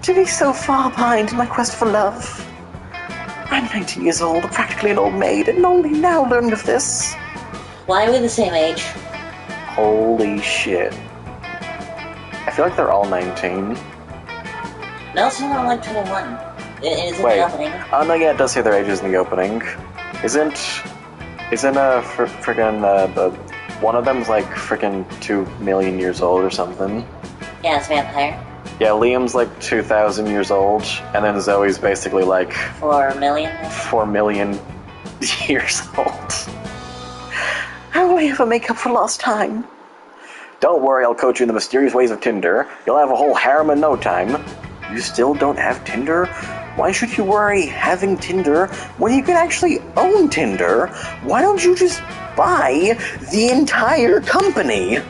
To be so far behind in my quest for love. I'm 19 years old, practically an old maid, and only now learned of this. Why are we the same age? Holy shit. I feel like they're all 19. No, some are like 21. It is in Wait. the opening. Oh no, yeah, it does say their ages in the opening. Isn't one of them's like frickin' 2 million years old or something? Yeah, it's vampire. Yeah, Liam's like 2,000 years old, and then Zoe's basically like 4 million? 4 million years old. How will I ever make up for lost time? Don't worry, I'll coach you in the mysterious ways of Tinder. You'll have a whole harem in no time. You still don't have Tinder? Why should you worry having Tinder when you can actually own Tinder? Why don't you just buy the entire company?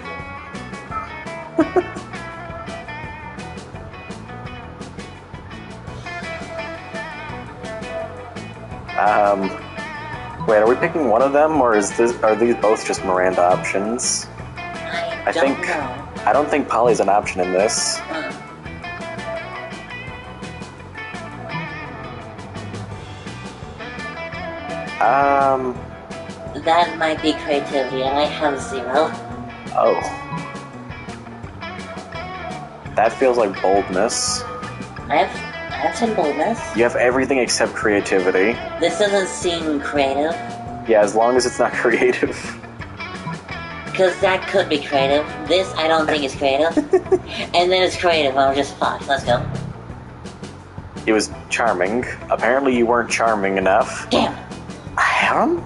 Wait, are we picking one of them, or are these both just Miranda options? I don't know. I don't think Polly's an option in this. That might be creativity, and I have 0. Oh. That feels like boldness. I have some boldness. You have everything except creativity. This doesn't seem creative, Yeah, as long as it's not creative. because that could be creative. This, I don't think is creative. And then it's creative, I'm just fucked. Let's go. It was charming. Apparently you weren't charming enough. Damn. A harem?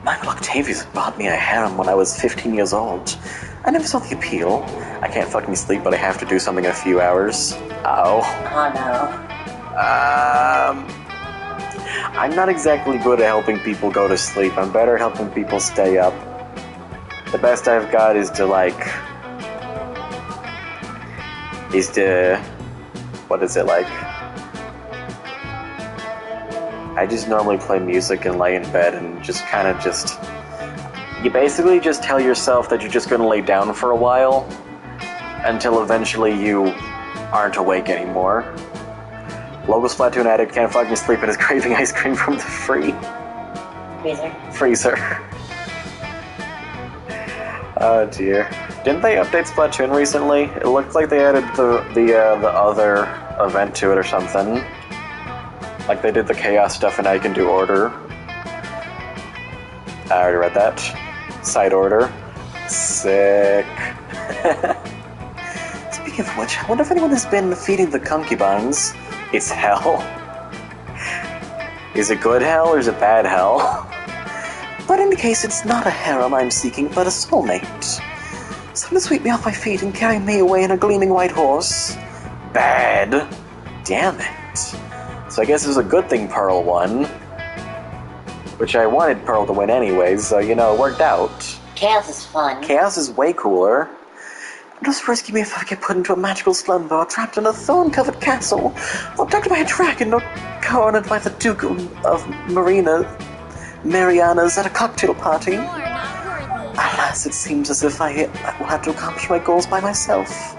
Michael Octavius bought me a harem when I was 15 years old. I never saw the appeal. I can't fucking sleep, but I have to do something in a few hours. Ow. Oh no. I'm not exactly good at helping people go to sleep. I'm better at helping people stay up. The best I've got is to what is it like? I just normally play music and lay in bed and you basically just tell yourself that you're just gonna lay down for a while, until eventually you aren't awake anymore. Local Splatoon addict can't fucking sleep and is craving ice cream from the freezer. Oh dear. Didn't they update Splatoon recently? It looked like they added the other event to it or something. Like they did the chaos stuff and now you can do order. I already read that. Side order. Sick. Speaking of which, I wonder if anyone has been feeding the concubines. It's hell. Is it good hell or is it bad hell? But in the case, it's not a harem I'm seeking, but a soulmate. Someone to sweep me off my feet and carry me away in a gleaming white horse. Bad. Damn it. So I guess it was a good thing Pearl won. Which I wanted Pearl to win anyways, so, you know, it worked out. Chaos is fun. Chaos is way cooler. Just rescue me if I get put into a magical slumber, or trapped in a thorn-covered castle, or abducted by a dragon, or cornered by the Duke of Mariana's at a cocktail party. You're not worthy. Alas, it seems as if I will have to accomplish my goals by myself.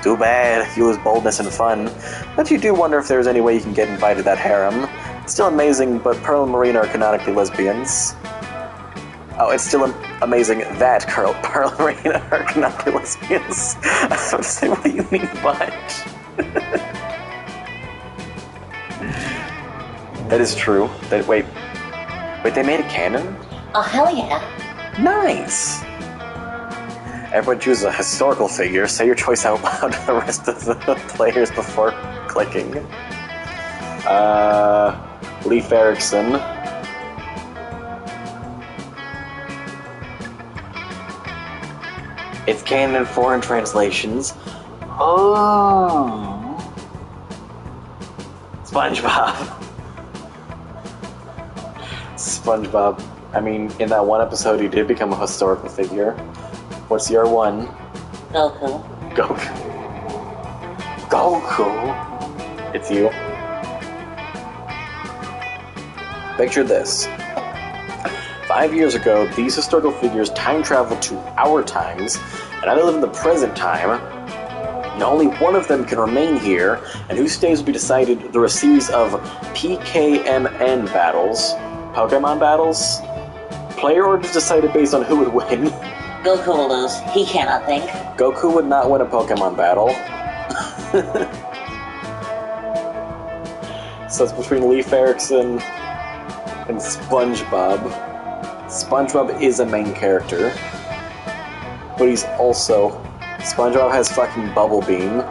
Too bad, you lose boldness and fun. But you do wonder if there's any way you can get invited to that harem. It's still amazing, but Pearl and Marina are canonically lesbians. Oh, it's still amazing that Pearl and Marina are canonically lesbians. I was about to say, what do you mean, but? That is true. Wait, they made it canon? Oh, hell yeah. Nice! Everyone chooses a historical figure. Say your choice out loud to the rest of the players before clicking. Leif Erikson. It's canon in foreign translations. Oh. SpongeBob. I mean, in that one episode, he did become a historical figure. What's your one? Goku. Goku. It's you. Picture this. 5 years ago, these historical figures time traveled to our times, and now they live in the present time. And only one of them can remain here, and who stays will be decided through a series of PKMN battles. Pokemon battles? Player order is decided based on who would win. Goku will lose. He cannot think. Goku would not win a Pokemon battle. So it's between Leif Erikson and SpongeBob. SpongeBob is a main character, but he's also... SpongeBob has fucking Bubble Beam.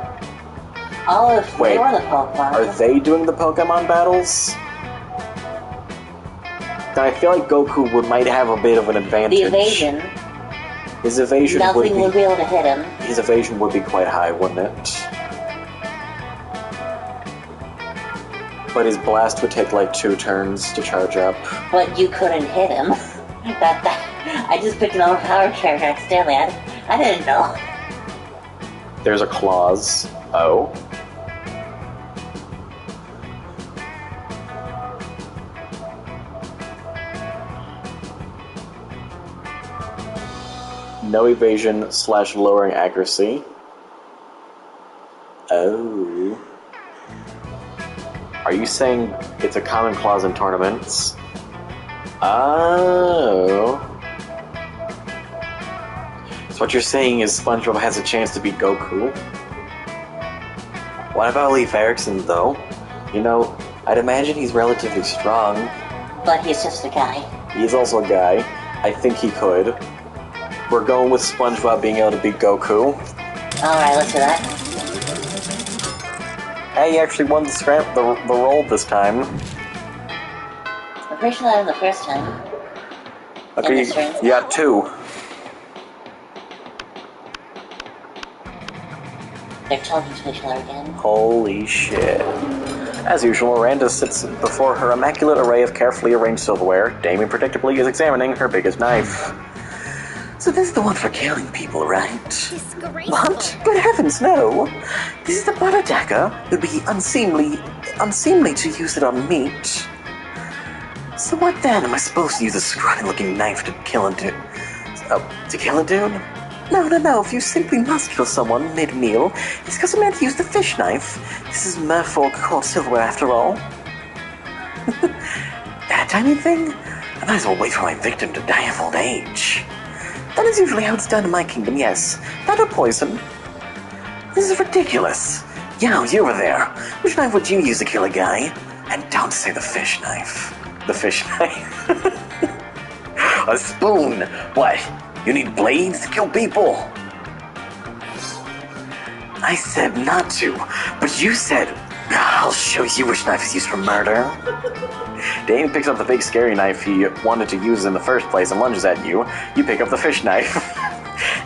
Oh, if Wait, they were the Pokemon. Are they doing the Pokemon battles? Then I feel like Goku might have a bit of an advantage. The evasion. His evasion Nothing would be able to hit him. His evasion would be quite high, wouldn't it? But his blast would take like 2 turns to charge up. But you couldn't hit him. I just picked an overpowered character accidentally. I didn't know. There's a clause. Oh. No evasion / lowering accuracy. Oh. Are you saying it's a common clause in tournaments? Oh. So what you're saying is SpongeBob has a chance to beat Goku? What about Leif Erikson, though? You know, I'd imagine he's relatively strong. But he's just a guy. He's also a guy. I think he could. We're going with SpongeBob being able to beat Goku. Alright, let's do that. Hey, he actually won the roll this time. I'm pretty sure that was the first time. Okay, you got 2. They're talking to each other again. Holy shit. As usual, Miranda sits before her immaculate array of carefully arranged silverware. Damien predictably is examining her biggest knife. So this is the one for killing people, right? Disgraceful. What? Good heavens, no! This is the butter dagger. It would be unseemly to use it on meat. So what then? Am I supposed to use a scrawny-looking knife to kill a dude? To kill a dude? No. If you simply must kill someone mid-meal, it's customary to use the fish knife. This is merfolk court silverware, after all. That tiny thing? I might as well wait for my victim to die of old age. That is usually how it's done in my kingdom, yes. That or poison. This is ridiculous. You over there. Which knife would you use to kill a guy? And don't say the fish knife. The fish knife. A spoon. What? You need blades to kill people? I said not to, but you said, I'll show you which knife is used for murder. Dane picks up the big scary knife he wanted to use in the first place and lunges at you. You pick up the fish knife.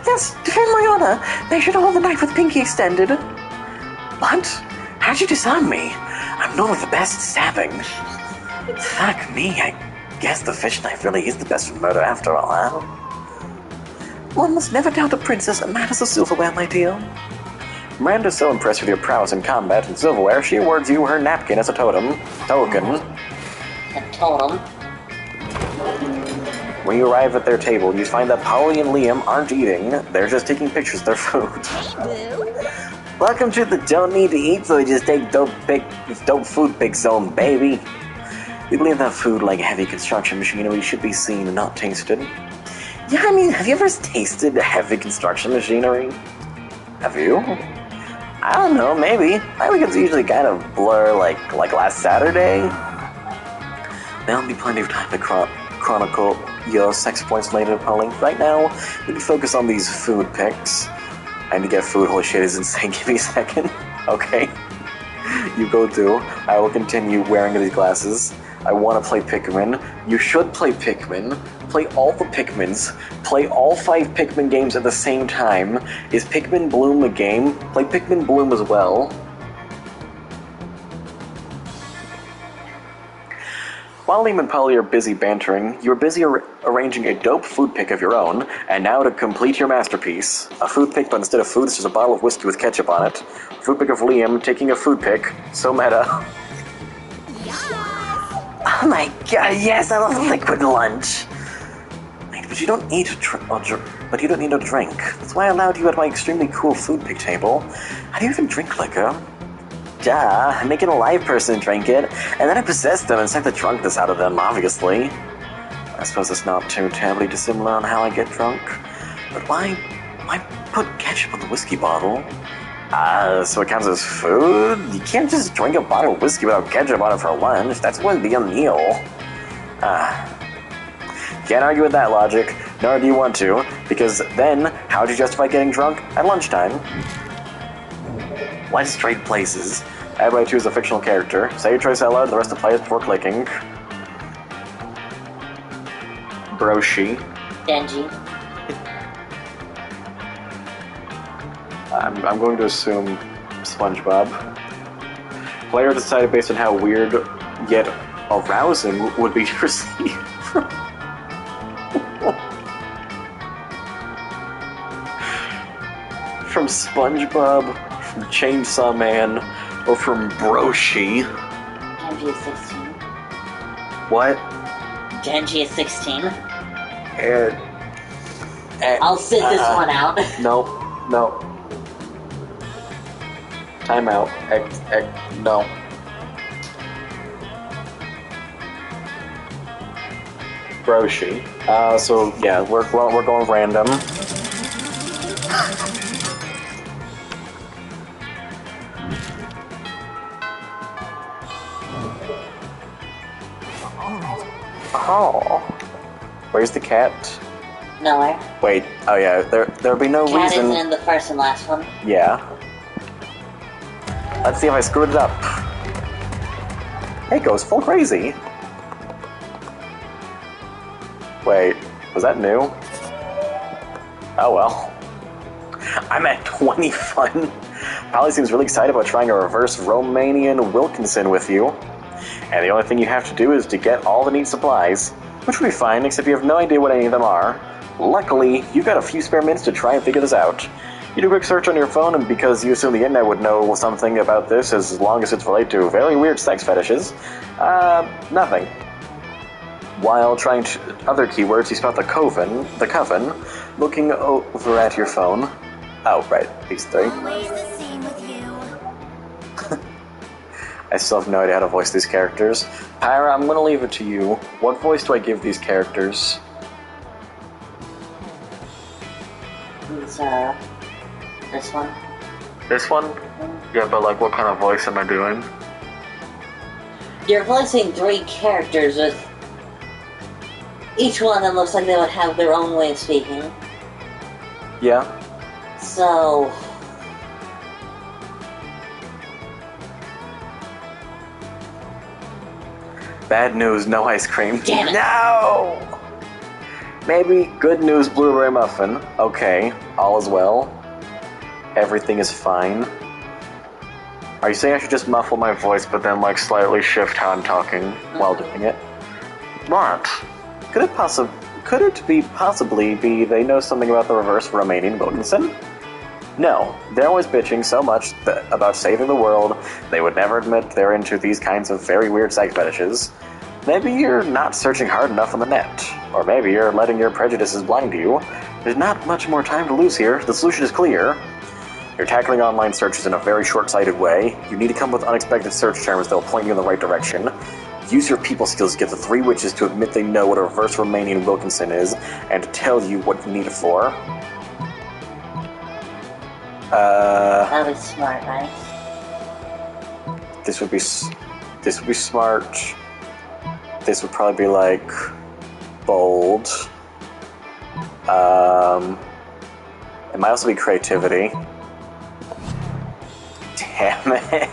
Yes, defend my honor. They should hold the knife with pinky extended. What? How'd you disarm me? I'm known with the best at stabbing. Fuck me, I guess the fish knife really is the best for murder after all, huh? One must never doubt a princess in matters of silverware, my dear. Miranda's so impressed with your prowess in combat and silverware, she awards you her napkin as a token. A totem. When you arrive at their table, you find that Polly and Liam aren't eating, they're just taking pictures of their food. Welcome to the don't need to eat, so we just take dope food pic zone, baby. We believe that food, like heavy construction machinery, should be seen and not tasted. Yeah, I mean, have you ever tasted heavy construction machinery? Have you? I don't know, maybe. My weekends usually kind of blur like last Saturday. There'll be plenty of time to chronicle your sex points later, Polly. Right now, we can focus on these food pics. I need to get food, holy shit, is insane. Give me a second. Okay. You go do. I will continue wearing these glasses. I want to play Pikmin. You should play Pikmin. Play all the Pikmins. Play all 5 Pikmin games at the same time. Is Pikmin Bloom a game? Play Pikmin Bloom as well. While Liam and Polly are busy bantering, you're busy arranging a dope food pic of your own, and now to complete your masterpiece. A food pic, but instead of food, it's just a bottle of whiskey with ketchup on it. Food pic of Liam taking a food pic. So meta. Oh my god, yes, I love liquid lunch. Wait, but you don't need to but you don't need a drink. That's why I allowed you at my extremely cool food pic table. How do you even drink liquor? Duh, I make an alive person drink it, and then I possess them and suck the drunkness out of them, obviously. I suppose it's not too terribly dissimilar on how I get drunk. But why put ketchup on the whiskey bottle? So it counts as food? You can't just drink a bottle of whiskey without ketchup on it for lunch. That wouldn't be a meal. Can't argue with that logic, nor do you want to, because then, how would you justify getting drunk at lunchtime? Let's trade places. Everybody choose a fictional character. Say your choice out loud, the rest of the players before clicking. Broshi. Denji. I'm going to assume SpongeBob. Player decided based on how weird yet arousing would be to receive. From SpongeBob, from Chainsaw Man, or from Broshi. Denji is 16. What? Denji is 16. I'll sit this one out. No. Time out. No. Broshi. So yeah, we're going random. Oh. Where's the cat? Nowhere. Wait, oh yeah, there'll be no Cat reason. isn't in the first and last one. Yeah. Let's see if I screwed it up. It goes full crazy. Wait, was that new? Oh well. I'm at 20 fun. Polly seems really excited about trying a reverse Romanian Wilkinson with you. And the only thing you have to do is to get all the neat supplies, which will be fine, except you have no idea what any of them are. Luckily, you've got a few spare minutes to try and figure this out. You do a quick search on your phone, and because you assume the internet would know something about this as long as it's related to very weird sex fetishes, nothing. While trying other keywords, you spot the coven, looking over at your phone. Oh, right, these three. Always the same with you. I still have no idea how to voice these characters. Pyra, I'm gonna leave it to you. What voice do I give these characters? It's, this one. This one? Yeah, but like, what kind of voice am I doing? You're voicing 3 characters with each one that looks like they would have their own way of speaking. Yeah? So... Bad news, no ice cream. Damn it. No! Maybe good news, blueberry muffin. Okay, all is well. Everything is fine. Are you saying I should just muffle my voice but then like slightly shift how I'm talking while doing it? What? Could it possibly be they know something about the reverse Romanian Wilkinson? No, they're always bitching so much about saving the world, they would never admit they're into these kinds of very weird sex fetishes. Maybe you're not searching hard enough on the net. Or maybe you're letting your prejudices blind you. There's not much more time to lose here. The solution is clear. You're tackling online searches in a very short-sighted way. You need to come up with unexpected search terms that will point you in the right direction. Use your people skills to get the 3 witches to admit they know what a reverse Romanian Wilkinson is, and to tell you what you need it for. That was smart, right? This would be smart. This would probably be like bold. It might also be creativity. Damn it.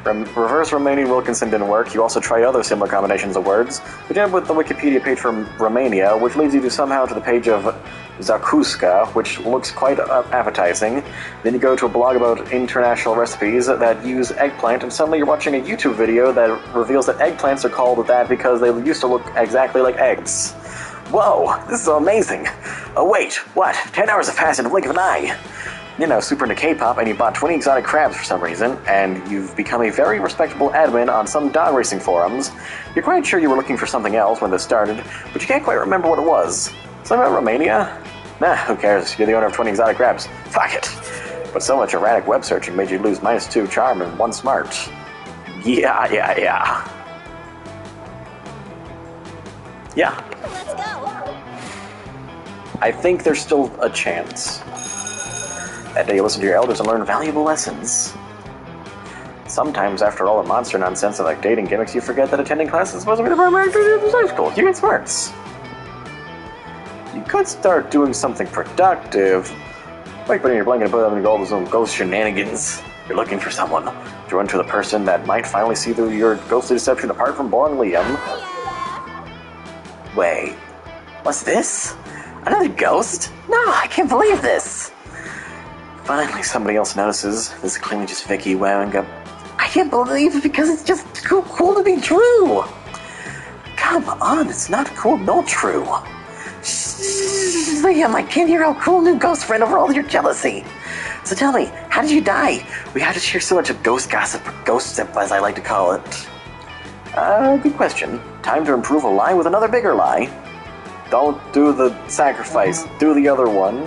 Reverse Romanian Wilkinson didn't work. You also try other similar combinations of words. We did with the Wikipedia page from Romania, which leads you to somehow to the page of Zakuska, which looks quite appetizing. Then you go to a blog about international recipes that use eggplant, and suddenly you're watching a YouTube video that reveals that eggplants are called that because they used to look exactly like eggs. Whoa, this is amazing. Oh wait, what? 10 hours have passed in the blink of an eye. You know, super into K-pop, and you bought 20 exotic crabs for some reason, and you've become a very respectable admin on some dog racing forums. You're quite sure you were looking for something else when this started, but you can't quite remember what it was. Something about Romania? Nah, who cares? You're the owner of 20 exotic crabs. Fuck it! But so much erratic web searching made you lose -2 charm and 1 smart. Yeah. Yeah. Let's go. I think there's still a chance. That day you listen to your elders and learn valuable lessons. Sometimes, after all the monster nonsense of like dating gimmicks, you forget that attending class is supposed to be the primary activity of the high school. You get smarts. You could start doing something productive, like putting your blanket and put them in all those ghost shenanigans. You're looking for someone to run to the person that might finally see through your ghostly deception apart from boring Liam. Wait, what's this? Another ghost? No, I can't believe this. Finally, somebody else notices. This is clearly just Vicky wearing a... I can't believe it because it's just too cool to be true. Come on, it's not cool nor true. Liam, I can't hear our cool new ghost friend over all your jealousy. So tell me, how did you die? We had to share so much of ghost gossip, or ghost sip as I like to call it. Good question. Time to improve a lie with another bigger lie. Don't do the sacrifice, do the other one.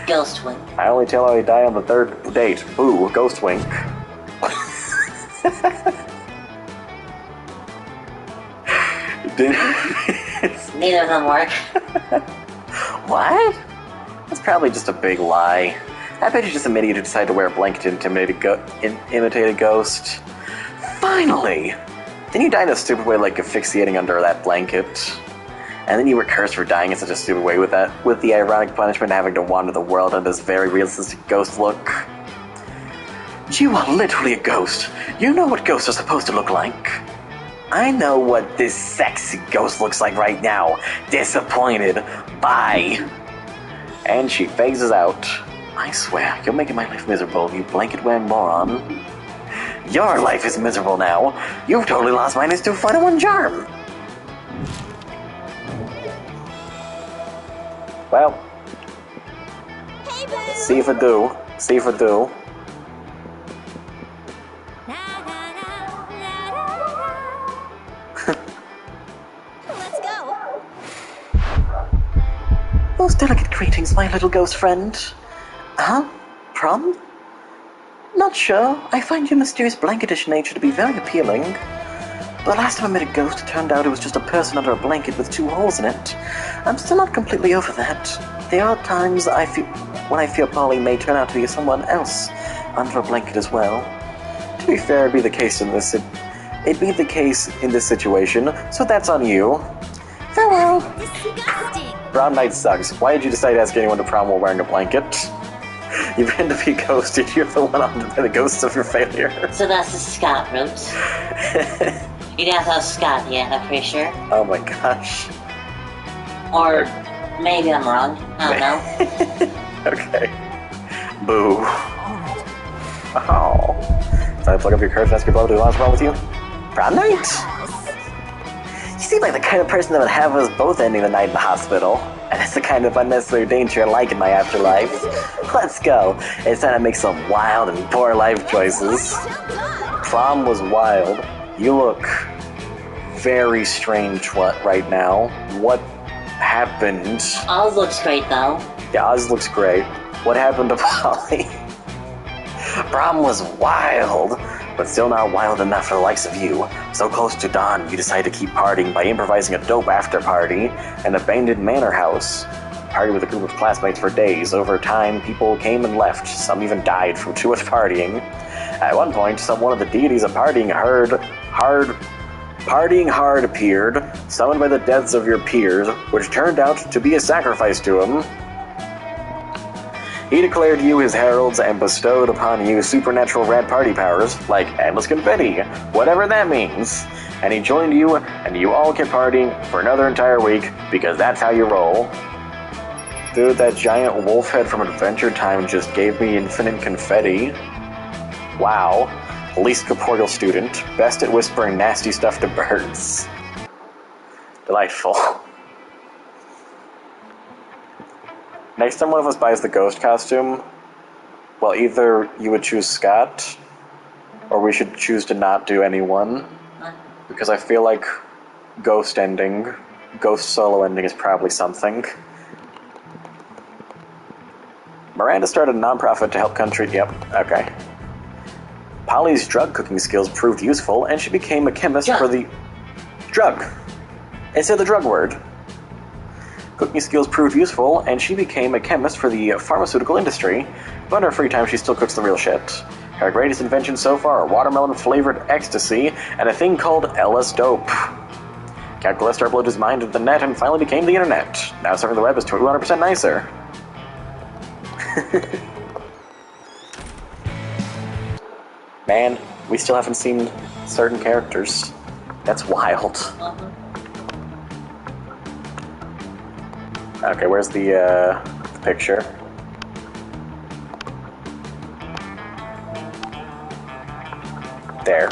Ghost wink. I only tell how he died on the 3rd date. Boo, ghost wink. Neither of them work. What? That's probably just a big lie. I bet you're just an idiot who decided to wear a blanket to imitate a ghost. Finally! Then you die in a stupid way like asphyxiating under that blanket. And then you were cursed for dying in such a stupid way with the ironic punishment of having to wander the world in this very realistic ghost look. You are literally a ghost. You know what ghosts are supposed to look like. I know what this sexy ghost looks like right now. Disappointed. Bye. And she phases out. I swear, you're making my life miserable, you blanket-wearing moron. Your life is miserable now. You've totally lost -2 fun and 1 charm. Well, Hey, boo. see if I do. See if I do. Na, na, na, na, na, na. Let's go. little ghost friend? Huh? Prom? Not sure. I find your mysterious blanketish nature to be very appealing. But last time I met a ghost, it turned out it was just a person under a blanket with 2 holes in it. I'm still not completely over that. There are times when I fear Polly may turn out to be someone else under a blanket as well. To be fair, it'd be the case in this situation, so that's on you. Farewell. Disgusting! Prom night sucks. Why did you decide to ask anyone to prom while wearing a blanket? You've been to be ghosted. You're the one haunted by the ghosts of your failure. So that's the Scott route. You'd have to have Scott, yeah, I'm pretty sure. Oh my gosh. Or maybe I'm wrong. I don't know. Okay. Boo. Oh. So I plug up your courage and ask your blow to what's wrong with you? Prom night? You seem like the kind of person that would have us both ending the night in the hospital. And that's the kind of unnecessary danger I like in my afterlife. Let's go. It's time to make some wild and poor life choices. Prom was wild. You look very strange right now. What happened? Oz looks great, though. Yeah, Oz looks great. What happened to Polly? Prom was wild, but still not wild enough for the likes of you. So close to dawn, you decide to keep partying by improvising a dope after party in an abandoned manor house. Party with a group of classmates for days. Over time, people came and left. Some even died from too much partying. At one point, one of the deities of partying hard appeared, summoned by the deaths of your peers, which turned out to be a sacrifice to him. He declared you his heralds and bestowed upon you supernatural rad party powers, like endless confetti, whatever that means. And he joined you, and you all kept partying for another entire week, because that's how you roll. Dude, that giant wolf head from Adventure Time just gave me infinite confetti. Wow. Least corporeal student, best at whispering nasty stuff to birds. Delightful. Next time one of us buys the ghost costume, well, either you would choose Scott, or we should choose to not do anyone. Because I feel like ghost solo ending is probably something. Miranda started a nonprofit to help country. Yep, okay. Polly's drug cooking skills proved useful, and she became a chemist for the... Drug. It said the drug word. Cooking skills proved useful, and she became a chemist for the pharmaceutical industry. But in her free time, she still cooks the real shit. Her greatest inventions so far are watermelon-flavored ecstasy and a thing called LS Dope. Calculus uploaded his mind to the net and finally became the internet. Now surfing the web is 200% nicer. Man, we still haven't seen certain characters. That's wild. Okay, where's the picture? There.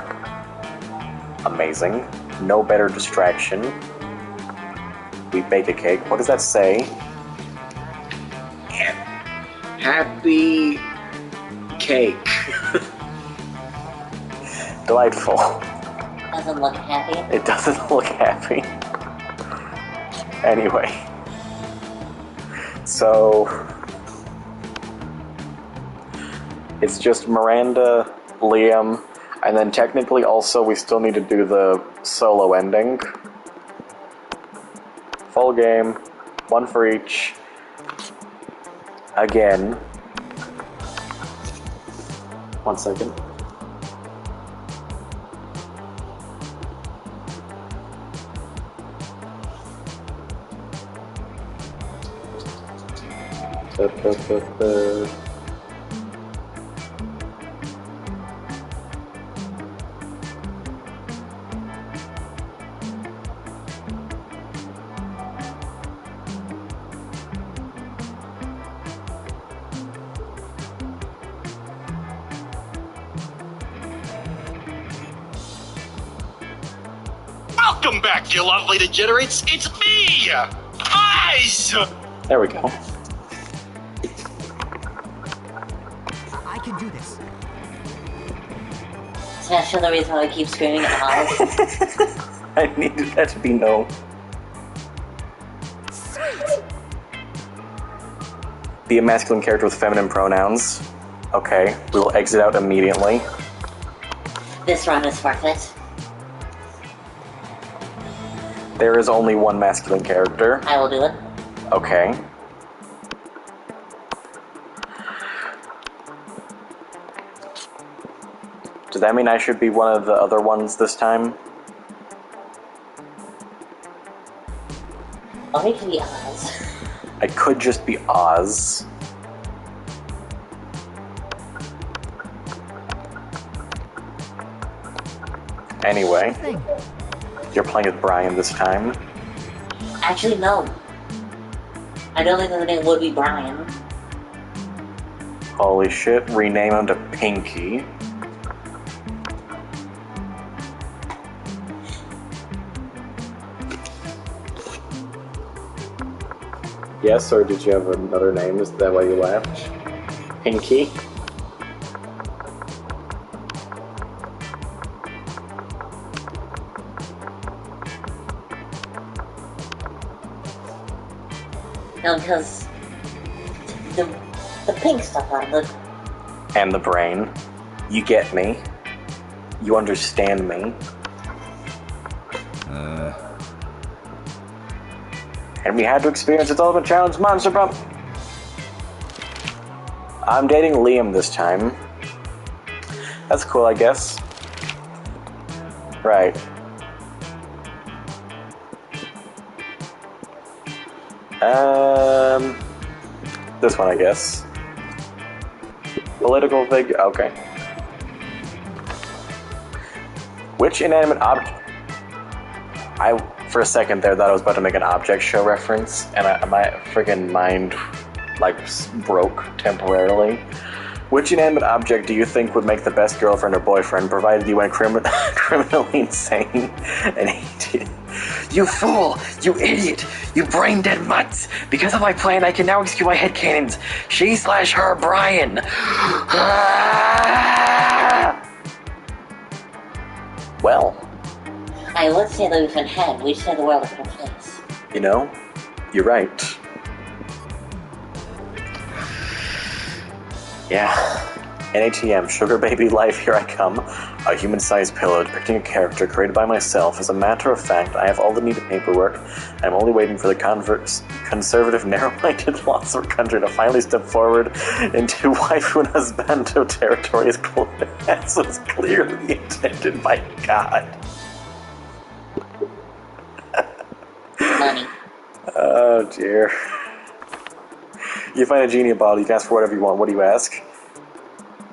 Amazing. No better distraction. We bake a cake. What does that say? Happy cake. Delightful. Doesn't look happy. It doesn't look happy. Anyway. So... it's just Miranda, Liam, and then technically also we still need to do the solo ending. Full game. One for each. Again. 1 second. Welcome back, you lovely degenerates. It's me, Eyes. There we go. I can do this. So that's the reason why I keep screaming at Oz. I needed that to be known. Sweet. Be a masculine character with feminine pronouns. Okay, we will exit out immediately. This run is worth it. There is only one masculine character. I will do it. Okay. Does that mean I should be one of the other ones this time? Or it could be Oz. I could just be Oz. Anyway, you're playing with Brian this time. Actually, no. I don't think the name would be Brian. Holy shit, rename him to Pinky. Yes, or did you have another name? Is that why you laughed? Pinky? No, because the pink stuff on the... And the brain. You get me. You understand me. And we had to experience its ultimate challenge, Monster Pump. I'm dating Liam this time. That's cool, I guess. Right. This one, I guess. Political figure. Okay. Which inanimate object? For a second there, thought I was about to make an object show reference, and my friggin' mind, like, broke temporarily. Which inanimate object do you think would make the best girlfriend or boyfriend, provided you went criminally insane and hated? You fool! You idiot! You brain-dead mutts! Because of my plan, I can now execute my headcanons. She/her Brian! Well, I would say that we've been had. We've said the world a better place. you know, you're right. Yeah. NATM, Sugar Baby Life, here I come. A human-sized pillow depicting a character created by myself. As a matter of fact, I have all the needed paperwork. I'm only waiting for the conservative, narrow-minded laws of our country to finally step forward into waifu and husbando territory as was clearly intended by God. Money. Oh, dear. You find a genie bottle, you can ask for whatever you want. What do you ask?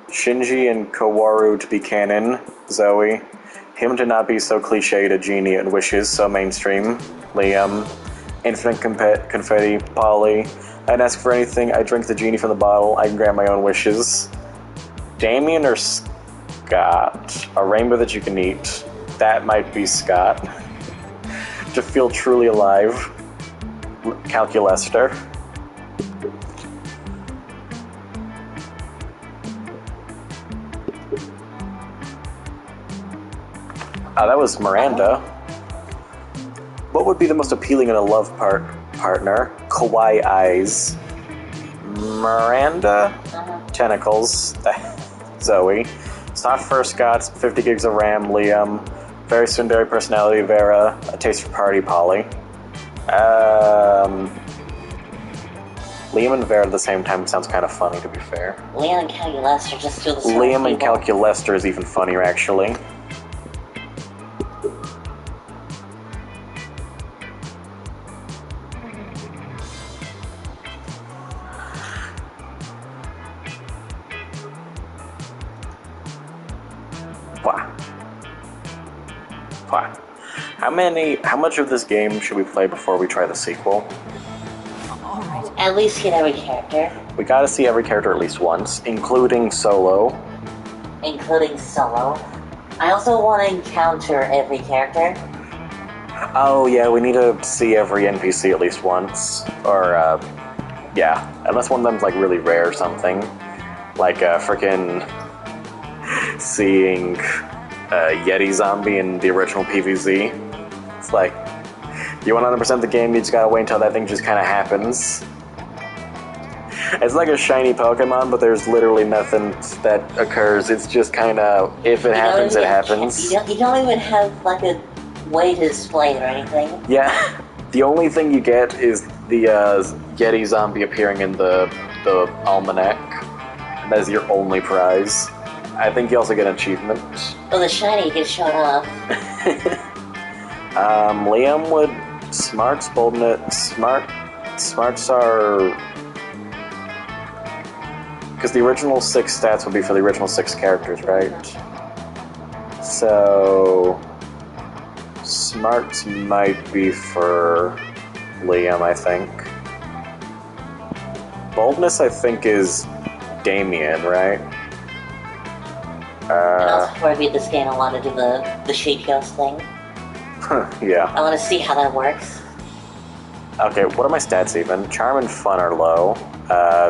Shinji and Kaworu to be canon. Zoe. Him to not be so cliched, a genie, and wishes so mainstream. Liam. Infinite confetti. Polly. I didn't ask for anything. I drink the genie from the bottle. I can grant my own wishes. Damien or Scott? A rainbow that you can eat. That might be Scott. To feel truly alive. Calculester. That was Miranda. What would be the most appealing in a love partner? Kawaii eyes. Miranda? Tentacles. Zoe. Soft fur Scott, 50 gigs of RAM, Liam. Very tsundere personality, Vera. A taste for party, Polly. Liam and Vera at the same time sounds kind of funny, to be fair. Liam and Kelly Lester just do the same. Liam and Calculester is even funnier, actually. How much of this game should we play before we try the sequel? All right. At least get every character. We gotta see every character at least once, including Solo. Including Solo. I also want to encounter every character. Oh yeah, we need to see every NPC at least once. Or, yeah. Unless one of them's like really rare or something. Like, frickin' seeing Yeti Zombie in the original PvZ. It's like, you want 100% the game, you just gotta wait until that thing just kinda happens. It's like a shiny Pokemon, but there's literally nothing that occurs. It's just kind of, if it happens, it happens. You don't even have like a way to display it or anything. Yeah, the only thing you get is the Yeti zombie appearing in the almanac. And that is your only prize. I think you also get an achievement. Well, the shiny gets shown off. Liam would smarts, boldness, smarts are, because the original 6 stats would be for the original 6 characters, right? So smarts might be for Liam, I think. Boldness, I think, is Damien, right? And also, before I beat this game, I want to do the sheep house thing. Yeah. I want to see how that works. Okay, what are my stats even? Charm and fun are low.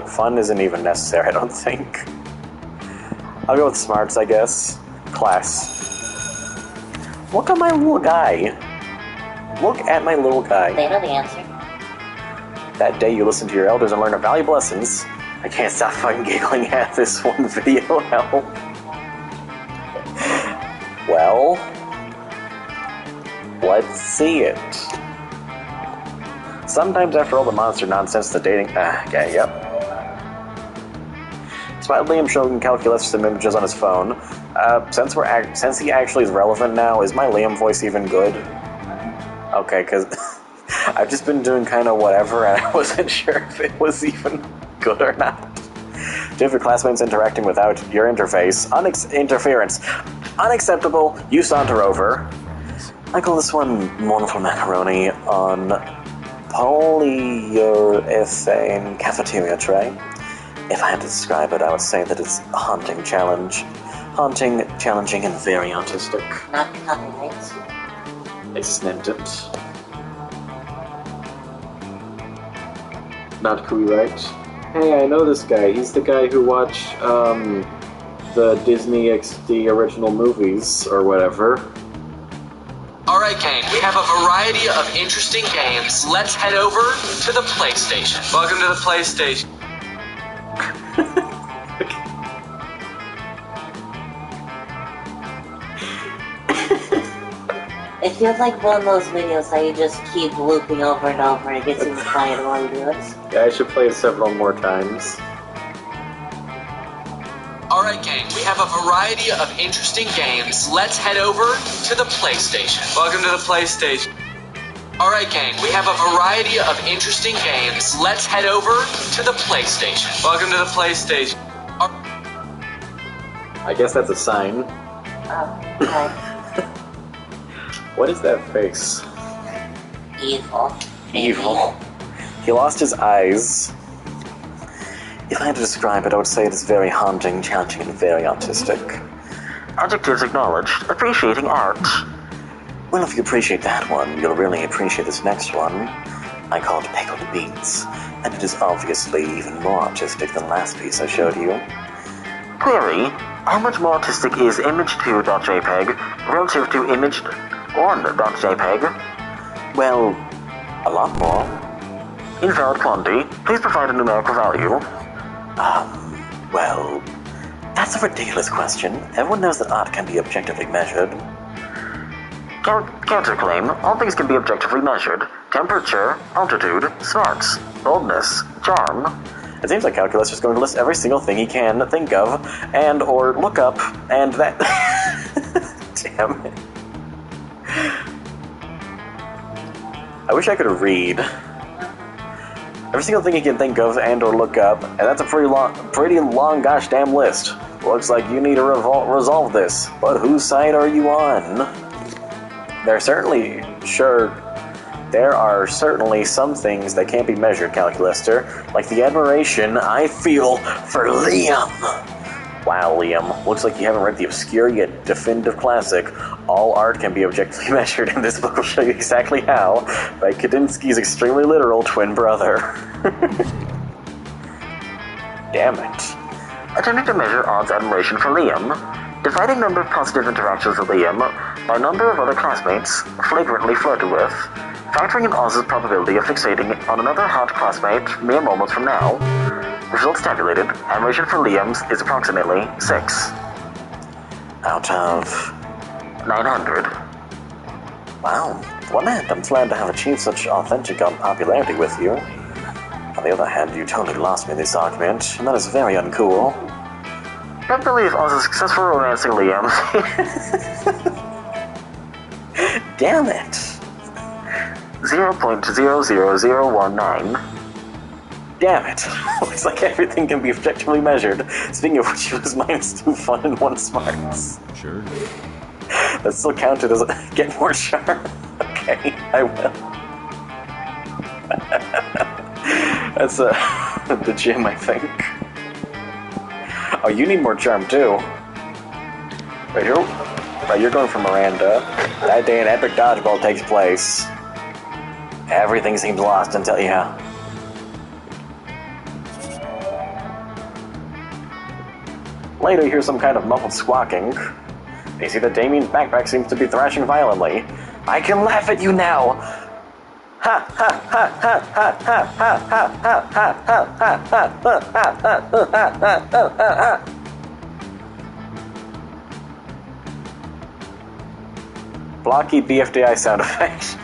Fun isn't even necessary, I don't think. I'll go with smarts, I guess. Class. Look at my little guy. Look at my little guy. They know the answer. That day you listen to your elders and learn valuable lessons. I can't stop fucking giggling at this one video now. Well, let's see it. Sometimes after all the monster nonsense, the dating... okay, yep. Despite Liam showing calculus some images on his phone, since he actually is relevant now, is my Liam voice even good? Okay, because I've just been doing kind of whatever, and I wasn't sure if it was even good or not. Two of your classmates interacting without your interface. Interference. Unacceptable. You saunter over. I call this one mournful macaroni on polyurethane cafeteria tray. If I had to describe it, I would say that it's a haunting challenge. Haunting, challenging, and very autistic. Not copyrights. Isn't it? Not copyright. Hey, I know this guy. He's the guy who watched the Disney XD original movies or whatever. Alright gang, we have a variety of interesting games. Let's head over to the PlayStation. Welcome to the PlayStation. It feels like one of those videos that you just keep looping over and over and it gets even quieter while you do it. Yeah, I should play it several more times. Alright gang, we have a variety of interesting games. Let's head over to the PlayStation. Welcome to the PlayStation. Alright gang, we have a variety of interesting games. Let's head over to the PlayStation. Welcome to the PlayStation. I guess that's a sign. Oh, okay. What is that face? Evil. Evil. He lost his eyes. If I had to describe it, I would say it is very haunting, challenging, and very autistic. Adjectives acknowledged. Appreciating art. Well, if you appreciate that one, you'll really appreciate this next one. I call it Pickled Beans, and it is obviously even more artistic than the last piece I showed you. Query. How much more artistic is image2.jpg relative to image1.jpg? Well, a lot more. Invalid quantity. Please provide a numerical value. Well, that's a ridiculous question. Everyone knows that art can be objectively measured. Counterclaim. All things can be objectively measured. Temperature, altitude, smarts, boldness, charm. It seems like Calculus is going to list every single thing he can think of, and or look up, and that... Damn it. I wish I could read. Every single thing he can think of and or look up, and that's a pretty long gosh damn list. Looks like you need to resolve this, but whose side are you on? There are certainly some things that can't be measured, Calculaster, like the admiration I feel for Liam. Wow, Liam, looks like you haven't read the obscure yet definitive classic, All Art Can Be Objectively Measured, and this book will show you exactly how, by Kandinsky's extremely literal twin brother. Damn it. Attempting to measure Odd's admiration for Liam. Dividing number of positive interactions with Liam by number of other classmates flagrantly flirted with. Factoring in Oz's probability of fixating on another hot classmate mere moments from now. Results tabulated. Admiration for Liam's is approximately 6. Out of 900. wow. On one hand, I'm glad to have achieved such authentic unpopularity with you. On the other hand, you totally lost me in this argument, and that is very uncool. I believe I was successful romancing Liam. Damn it! 0.00019. Damn it! Looks like everything can be objectively measured. Speaking of which, it was -2 fun and 1 smarts. Sure. That's still counted as a get more charm. Okay, I will. That's the gym, I think. Oh, you need more charm too. Right here. Right, you're going for Miranda. That day an epic dodgeball takes place. Everything seems lost until Later, you hear some kind of muffled squawking. You see that Damien's backpack seems to be thrashing violently. I can laugh at you now! Ha ha ha ha ha ha ha ha ha ha ha ha ha. Blocky BFDI sound effect.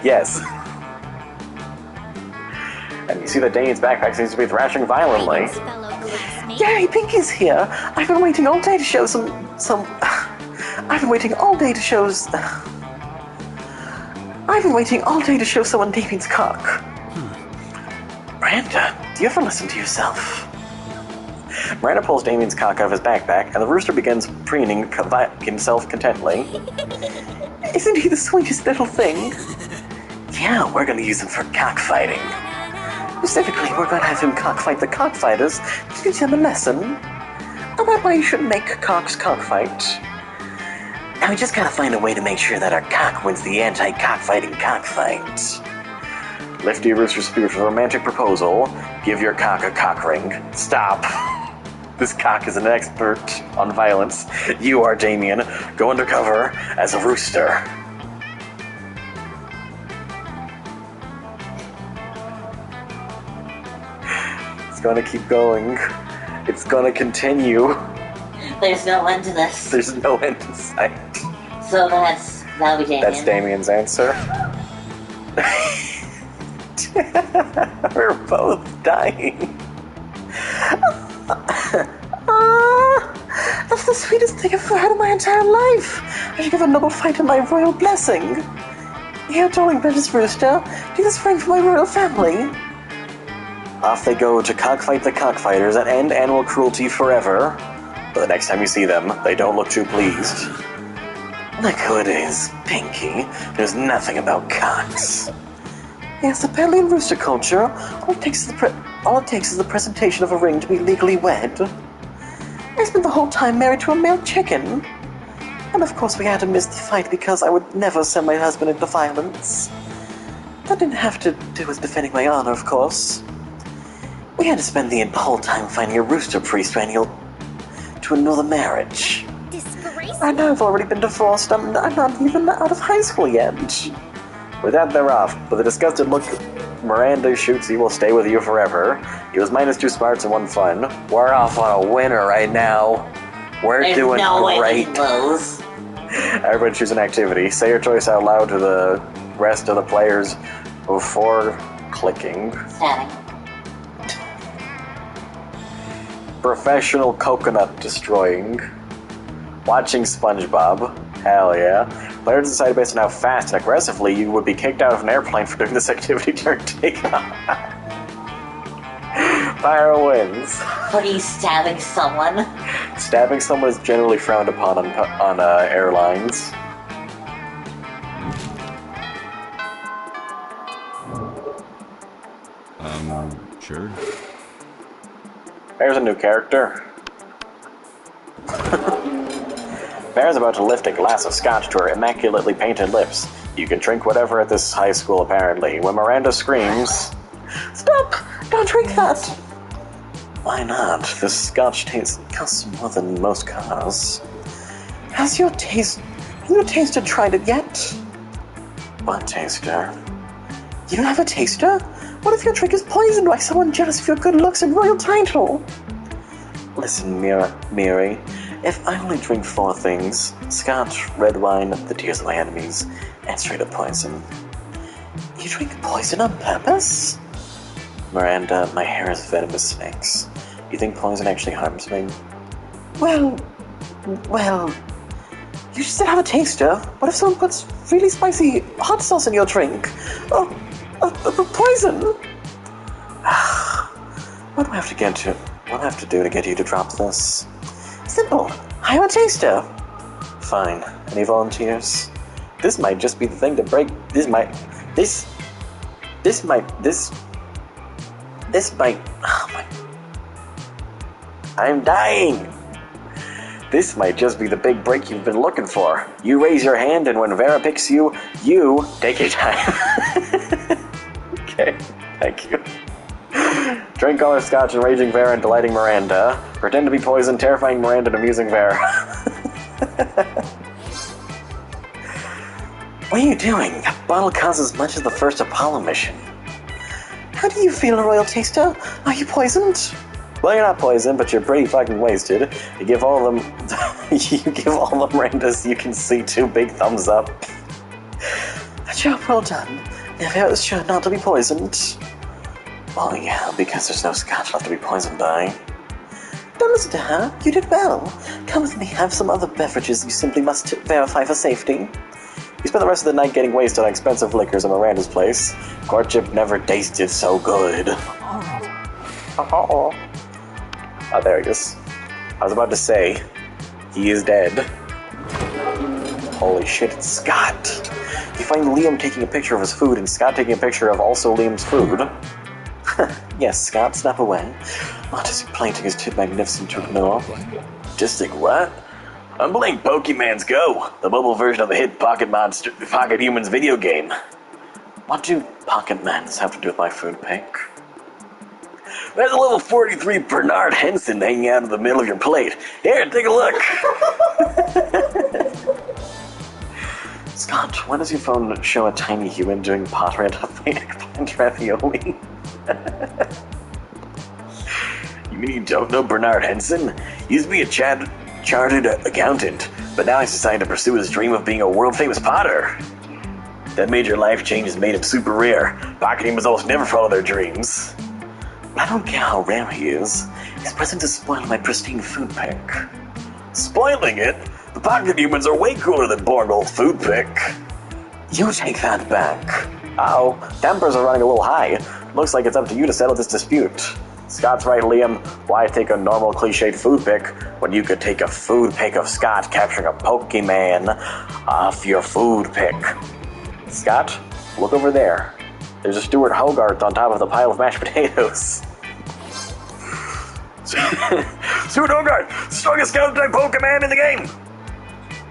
Yes. And you see that Damien's backpack seems to be thrashing violently. Yay, Pinky's here! I've been waiting all day to show I've been waiting all day to show someone Damien's cock. Miranda, do you ever listen to yourself? Miranda pulls Damien's cock out of his backpack, and the rooster begins preening himself contently. Isn't he the sweetest little thing? Yeah, we're gonna use him for cockfighting. Specifically, we're gonna have him cockfight the cockfighters to teach them a lesson about why you shouldn't make cocks cockfight. Now we just gotta find a way to make sure that our cock wins the anti-cockfighting cockfight. Lift your rooster spirit with a romantic proposal. Give your cock a cock ring. Stop. This cock is an expert on violence. You are Damien. Go undercover as a rooster. It's gonna keep going. It's gonna continue. There's no end to this. There's no end in sight. So that'll be Damien. That's Damien's answer. We're both dying. That's the sweetest thing I've ever had in my entire life. I should give a noble fight in my royal blessing. Here, darling British Rooster, do this ring for my royal family. Off they go to cockfight the cockfighters and end animal cruelty forever. But the next time you see them, they don't look too pleased. Look who it is, Pinky. There's nothing about cocks. Yes, apparently in rooster culture, all it takes is the presentation of a ring to be legally wed. I spent the whole time married to a male chicken. And of course we had to miss the fight because I would never send my husband into violence. That didn't have to do with defending my honor, of course. We had to spend the whole time finding a rooster priest to annul the marriage. I know I've already been divorced. I'm not even out of high school yet. With that, they're off. With a disgusted look, Miranda shoots he will stay with you forever. He was -2 smarts and 1 fun. We're off on a winner right now. We're There's doing no way we great. can lose. Everyone choose an activity. Say your choice out loud to the rest of the players before clicking. Setting. Professional coconut destroying. Watching SpongeBob. Hell yeah. Players decide based on how fast and aggressively you would be kicked out of an airplane for doing this activity during takeoff. Fire wins. What are you stabbing someone? Stabbing someone is generally frowned upon on airlines. Sure. There's a new character. Bear's about to lift a glass of scotch to her immaculately painted lips. You can drink whatever at this high school, apparently. When Miranda screams, "Stop! Don't drink that!" Why not? This scotch costs more than most cars. Have you tried it yet? What taster? You don't have a taster? What if your drink is poisoned by someone jealous of your good looks and royal title? Listen, Miri, if I only drink 4 things, scotch, red wine, the tears of my enemies, and straight up poison. You drink poison on purpose? Miranda, my hair is venomous snakes. You think poison actually harms me? Well, you just have a taster. What if someone puts really spicy hot sauce in your drink? Oh, poison! What do I have to get to? What do I have to do to get you to drop this? Simple. Hire a taster. Fine. Any volunteers? This might just be the thing to break. This might. Oh my. I'm dying! This might just be the big break you've been looking for. You raise your hand, and when Vera picks you, you take your time. Okay, thank you. Drink all her scotch, enraging Vera and delighting Miranda. Pretend to be poisoned, terrifying Miranda and amusing Vera. What are you doing? That bottle costs as much as the first Apollo mission. How do you feel, Royal Taster? Are you poisoned? Well, you're not poisoned, but you're pretty fucking wasted. You give all of them... you give all the Mirandas you can see 2 big thumbs up. A job well done. Never was sure not to be poisoned. Oh yeah, because there's no scotch left to be poisoned by. Don't listen to her. You did well. Come with me, have some other beverages you simply must verify for safety. You spent the rest of the night getting wasted on expensive liquors at Miranda's place. Courtship never tasted so good. Alright. Oh, there he is. I was about to say, he is dead. Holy shit, it's Scott. You find Liam taking a picture of his food and Scott taking a picture of also Liam's food. Yes, Scott, snap away. Autistic planting is too magnificent to ignore. Autistic what? I'm playing Pokemon's Go, the mobile version of the hit Pocket Humans video game. What do Pocket Mans have to do with my food pick? There's a level 43 Bernard Henson hanging out in the middle of your plate. Here, take a look. Scott, why does your phone show a tiny human doing pottery at a eggplant ravioli? You mean you don't know Bernard Henson? He used to be a chartered accountant, but now he's decided to pursue his dream of being a world-famous potter. That major life change has made him super rare. Pocket humans almost never follow their dreams. I don't care how rare he is. His presence has spoiled my pristine food pick. Spoiling it? The pocket humans are way cooler than boring old food pick. You take that back. Uh-oh, tempers are running a little high. Looks like it's up to you to settle this dispute. Scott's right, Liam. Why take a normal cliched food pick when you could take a food pick of Scott capturing a Pokemon off your food pick? Scott, look over there. There's a Stuart Hogarth on top of the pile of mashed potatoes. Stuart Hogarth, strongest accountant Pokemon in the game!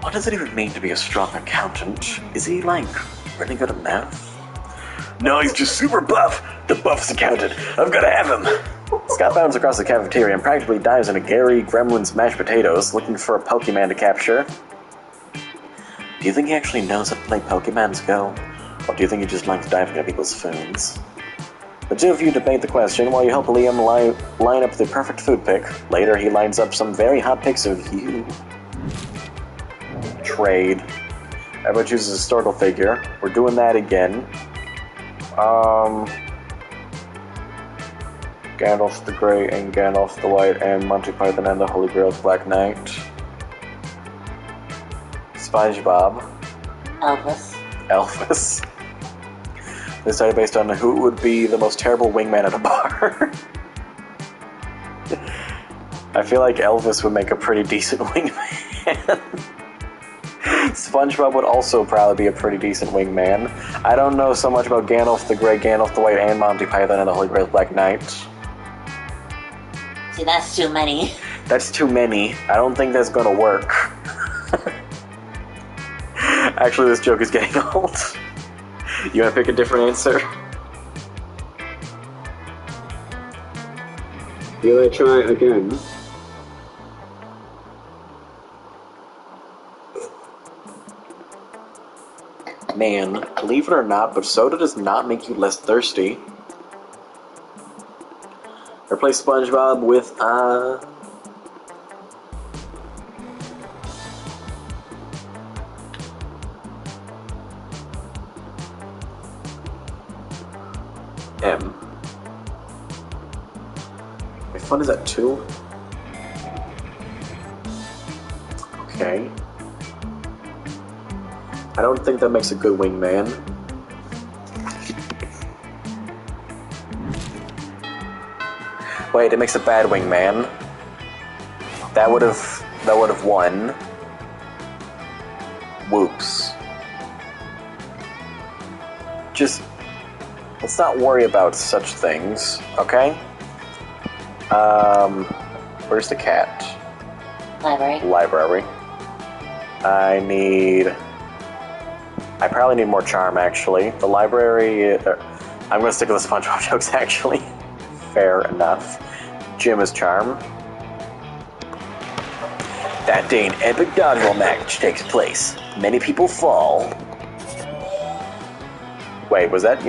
What does it even mean to be a strong accountant? Is he, like, really good at math? No, he's just super buff. The buffest accountant. I've got to have him. Scott bounds across the cafeteria and practically dives into Gary Gremlin's mashed potatoes, looking for a Pokemon to capture. Do you think he actually knows how to play Pokemon's Go? Or do you think he just likes diving into people's foods? The two of you debate the question while you help Liam line up the perfect food pick. Later, he lines up some very hot pics of you. Trade. Everyone chooses a historical figure. We're doing that again. Gandalf the Grey and Gandalf the White and Monty Python and the Holy Grail's Black Knight. SpongeBob. Elvis. They decided based on who would be the most terrible wingman at a bar. I feel like Elvis would make a pretty decent wingman. SpongeBob would also probably be a pretty decent wingman. I don't know so much about Gandalf the Grey, Gandalf the White, and Monty Python and the Holy Grail's Black Knight. See, that's too many. That's too many. I don't think that's gonna work. Actually, this joke is getting old. You wanna pick a different answer? You wanna try again? Man, believe it or not, but soda does not make you less thirsty. Replace SpongeBob with, M. My fun is at 2? Okay. I don't think that makes a good wingman. Wait, it makes a bad wingman. That would have won. Whoops. Just let's not worry about such things, okay? Where's the cat? Library. I probably need more charm, actually. The library... I'm gonna stick with the SpongeBob jokes, actually. Fair enough. Jim is charm. That day an epic dodgeball match takes place. Many people fall. Wait, was that...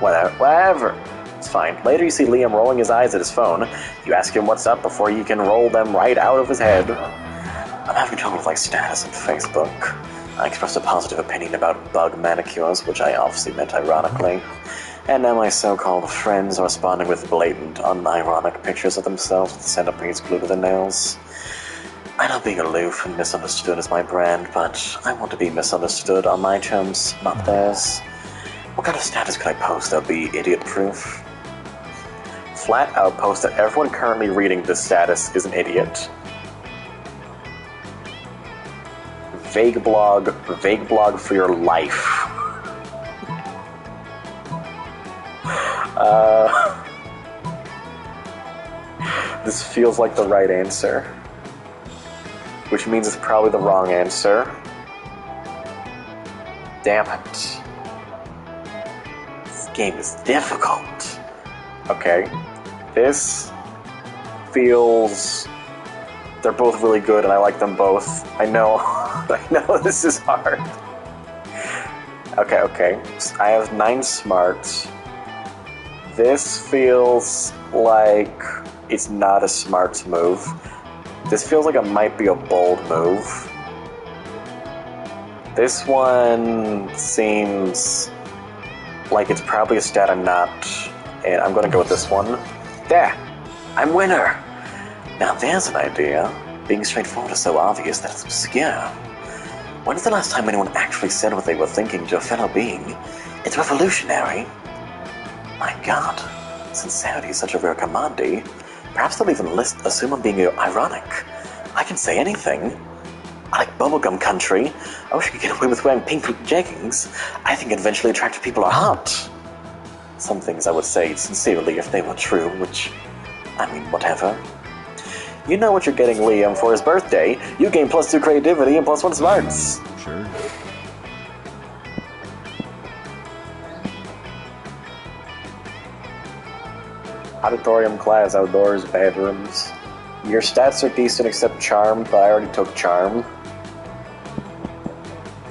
whatever. It's fine. Later you see Liam rolling his eyes at his phone. You ask him what's up before you can roll them right out of his head. I'm having trouble with my status on Facebook. I expressed a positive opinion about bug manicures, which I obviously meant ironically. And now my so-called friends are responding with blatant, unironic pictures of themselves with centipedes glued to their nails. I know being aloof and misunderstood is my brand, but I want to be misunderstood on my terms, not theirs. What kind of status could I post that would be idiot-proof? Flat out post that everyone currently reading this status is an idiot. Vague blog for your life. This feels like the right answer. Which means it's probably the wrong answer. Damn it. This game is difficult. Okay. This feels... They're both really good and I like them both. I know. I know this is hard. Okay. I have 9 smarts. This feels like it's not a smart move. This feels like it might be a bold move. This one seems like it's probably a stat I'm not, and I'm gonna go with this one. There! I'm winner! Now there's an idea. Being straightforward is so obvious that it's obscure. When is the last time anyone actually said what they were thinking to a fellow being? It's revolutionary. My god, sincerity is such a rare commodity. Perhaps they'll even assume I'm being ironic. I can say anything. I like bubblegum country. I wish I could get away with wearing pink jeggings. I think eventually attractive people are hot. Some things I would say sincerely if they were true, which, I mean, whatever. You know what you're getting Liam for his birthday. You gain +2 creativity and +1 smarts. Sure. Auditorium class, outdoors, bedrooms. Your stats are decent except charm, but I already took charm.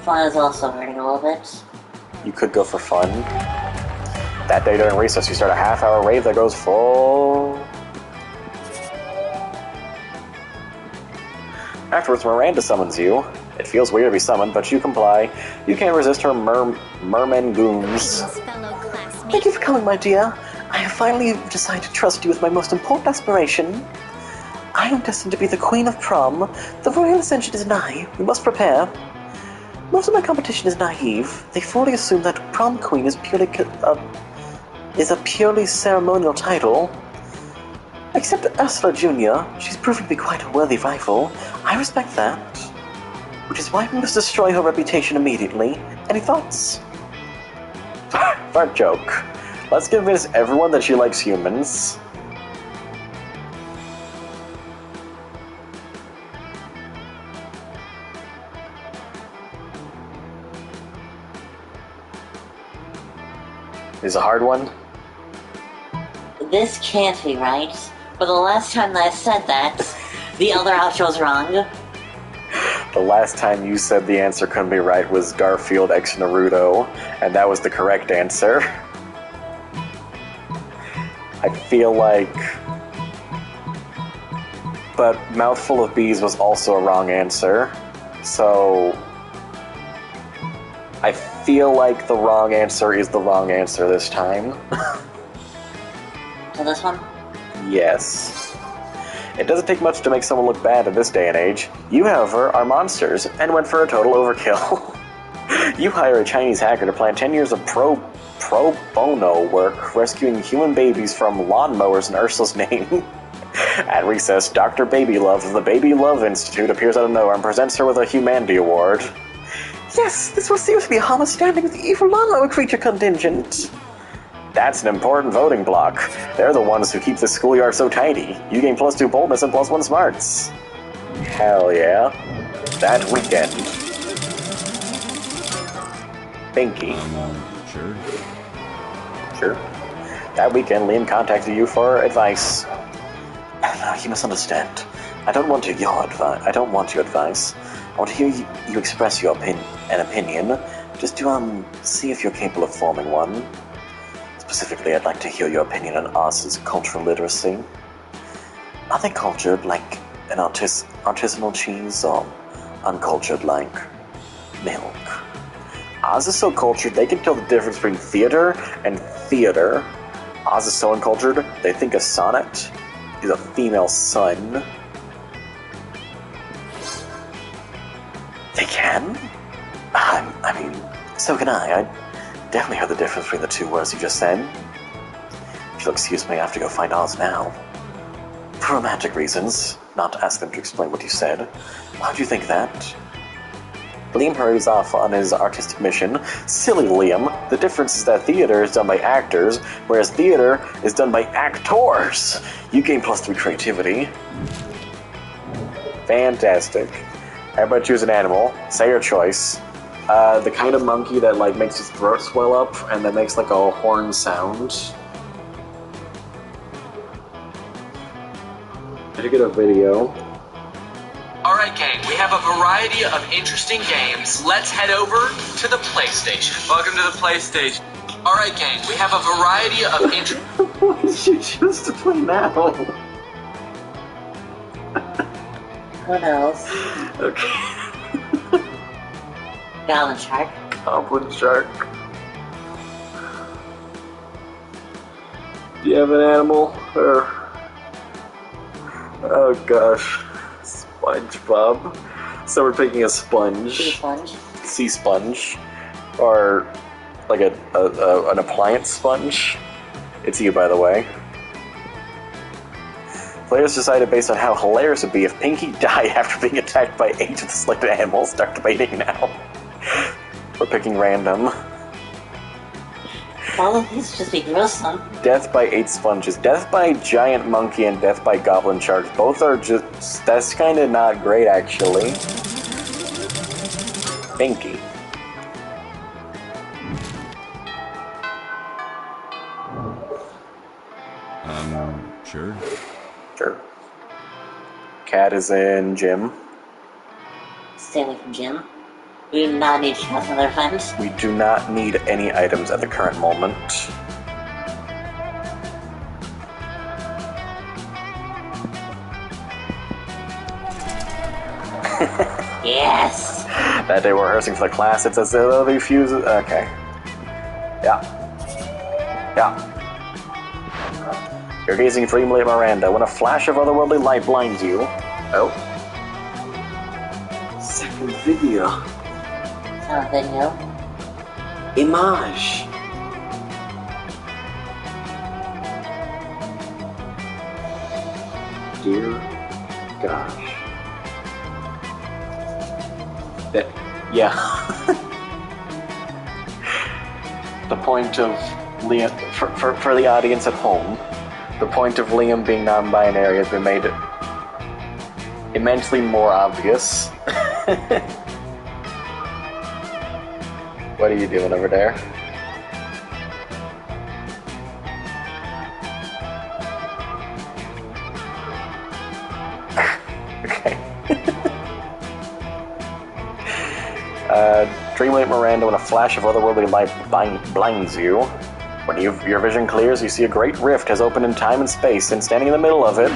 Fun is also hurting a little bit. You could go for fun. That day during recess, you start a half-hour rave that goes full. Afterwards, Miranda summons you. It feels weird to be summoned, but you comply. You can't resist her merman goons. Thank you for coming, my dear. I have finally decided to trust you with my most important aspiration. I am destined to be the Queen of Prom. The royal ascension is nigh. We must prepare. Most of my competition is naive. They fully assume that Prom Queen is a purely ceremonial title. Except Ursula Jr., she's proven to be quite a worthy rival. I respect that. Which is why we must destroy her reputation immediately. Any thoughts? Fart joke. Let's convince everyone that she likes humans. Is a hard one? This can't be right, but the last time that I said that, the other outro's wrong. The last time you said the answer couldn't be right was Garfield x Naruto, and that was the correct answer. I feel like but mouthful of bees was also a wrong answer. So I feel like the wrong answer is the wrong answer this time. So this one? Yes. It doesn't take much to make someone look bad in this day and age. You, however, are monsters, and went for a total overkill. You hire a Chinese hacker to plan 10 years of pro bono work rescuing human babies from lawnmowers in Ursula's name. At recess, Dr. Babylove of the Baby Love Institute appears out of nowhere and presents her with a Humanity Award. Yes, this will seriously be a homage standing with the evil lawnmower creature contingent. That's an important voting block. They're the ones who keep the schoolyard so tidy. You gain +2 boldness and +1 smarts. Hell yeah. That weekend. Pinky. Sure. Sure. That weekend, Liam contacted you for advice. You must understand. I don't want your advice. I want to hear you express your opinion, just to see if you're capable of forming one. Specifically, I'd like to hear your opinion on Oz's cultural literacy. Are they cultured like an artisanal cheese, or uncultured like milk? Oz is so cultured, they can tell the difference between theater and theater. Oz is so uncultured, they think a sonnet is a female son. They can? I mean, so can I. I definitely heard the difference between the two words you just said. If you'll excuse me, I have to go find Oz now. For romantic reasons, not to ask them to explain what you said. How'd you think that? Liam hurries off on his artistic mission. Silly Liam. The difference is that theater is done by actors, whereas theater is done by actors. You gain +3 creativity. Fantastic. How about choose an animal? Say your choice. The kind of monkey that like makes his throat swell up and then makes like a horn sound. Did you get a video? Alright gang, we have a variety of interesting games. Let's head over to the PlayStation. Welcome to the PlayStation. Alright gang, we have a variety of Why did you choose to play now? Who knows? Okay. Goblin Shark. Goblin Shark. Do you have an animal? Or... Oh gosh. SpongeBob. So we're picking a sponge. Sea sponge. Sea sponge. Or like an appliance sponge. It's you, by the way. Players decided based on how hilarious it would be if Pinky died after being attacked by 8 of the selected animals. Start debating now. We're picking random. All of these just be gruesome. Death by 8 sponges. Death by giant monkey and death by goblin sharks. Both are just... That's kind of not great, actually. Pinky. Sure. Sure. Cat is in gym. Stay away from Jim. We do not need to trust another friend. We do not need any items at the current moment. Yes! That day we're rehearsing for the class, it's as though they fuse... Okay. Yeah. Yeah. You're gazing dreamily at Miranda when a flash of otherworldly light blinds you. Oh. Second video. It's not a video. Image. Dear gosh. That, yeah. The point of Liam, for the audience at home, the point of Liam being non-binary has been made immensely more obvious. What are you doing over there? Okay. Dreamlate Miranda when a flash of otherworldly light blinds you. When your vision clears, you see a great rift has opened in time and space, and standing in the middle of it...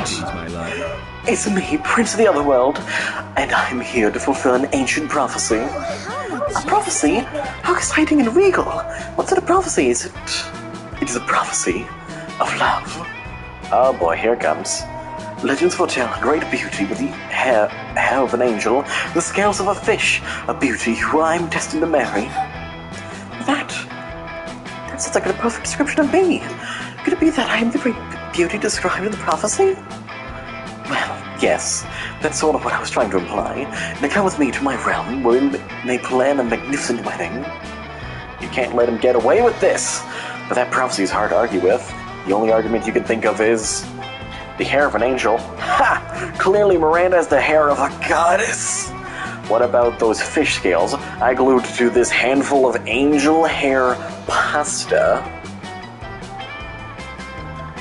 It's me, Prince of the Otherworld, and I'm here to fulfill an ancient prophecy. A prophecy? How exciting and regal! What sort of prophecy is it? It is a prophecy of love. Oh boy, here it comes. Legends foretell great beauty with the hair of an angel, the scales of a fish, a beauty who I'm destined to marry. That sounds like a perfect description of me. Could it be that I am the great beauty described in the prophecy? Well, yes, that's sort of what I was trying to imply. Now come with me to my realm, where we may plan a magnificent wedding. You can't let him get away with this! But that prophecy is hard to argue with. The only argument you can think of is the hair of an angel. Ha! Clearly Miranda has the hair of a goddess! What about those fish scales I glued to this handful of angel hair pasta?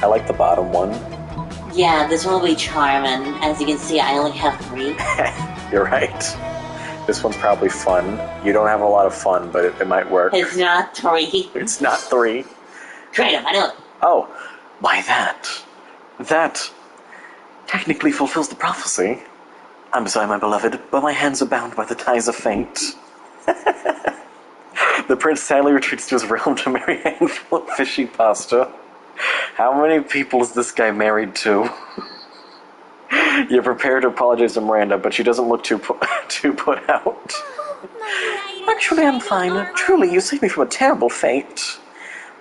I like the bottom one. Yeah, this one will be charming. As you can see, I only have 3. You're right. This one's probably fun. You don't have a lot of fun, but it might work. It's not 3. It's not 3. Creative, I know it. Oh, by that technically fulfills the prophecy. I'm sorry, my beloved, but my hands are bound by the ties of fate. The prince sadly retreats to his realm to marry a handful of fishy pasta. How many people is this guy married to? You're prepared to apologize to Miranda, but she doesn't look too put out. Actually, I'm fine. Truly, you saved me from a terrible fate.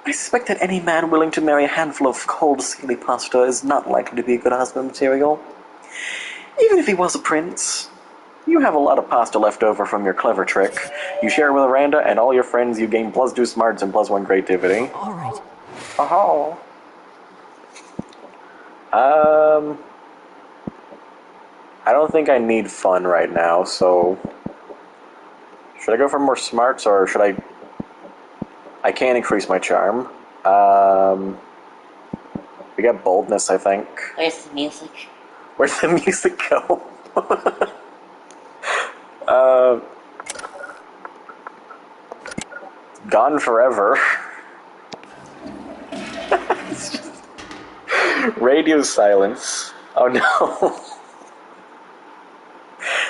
I suspect that any man willing to marry a handful of cold, scaly pasta is not likely to be a good husband material. Even if he was a prince. You have a lot of pasta left over from your clever trick. You share it with Miranda and all your friends, you gain +2 smarts and +1 creativity. All right. Oh. I don't think I need fun right now, so should I go for more smarts or should I can increase my charm. We got boldness, I think. Where's the music? Where'd the music go? Gone forever. It's just radio silence. Oh no.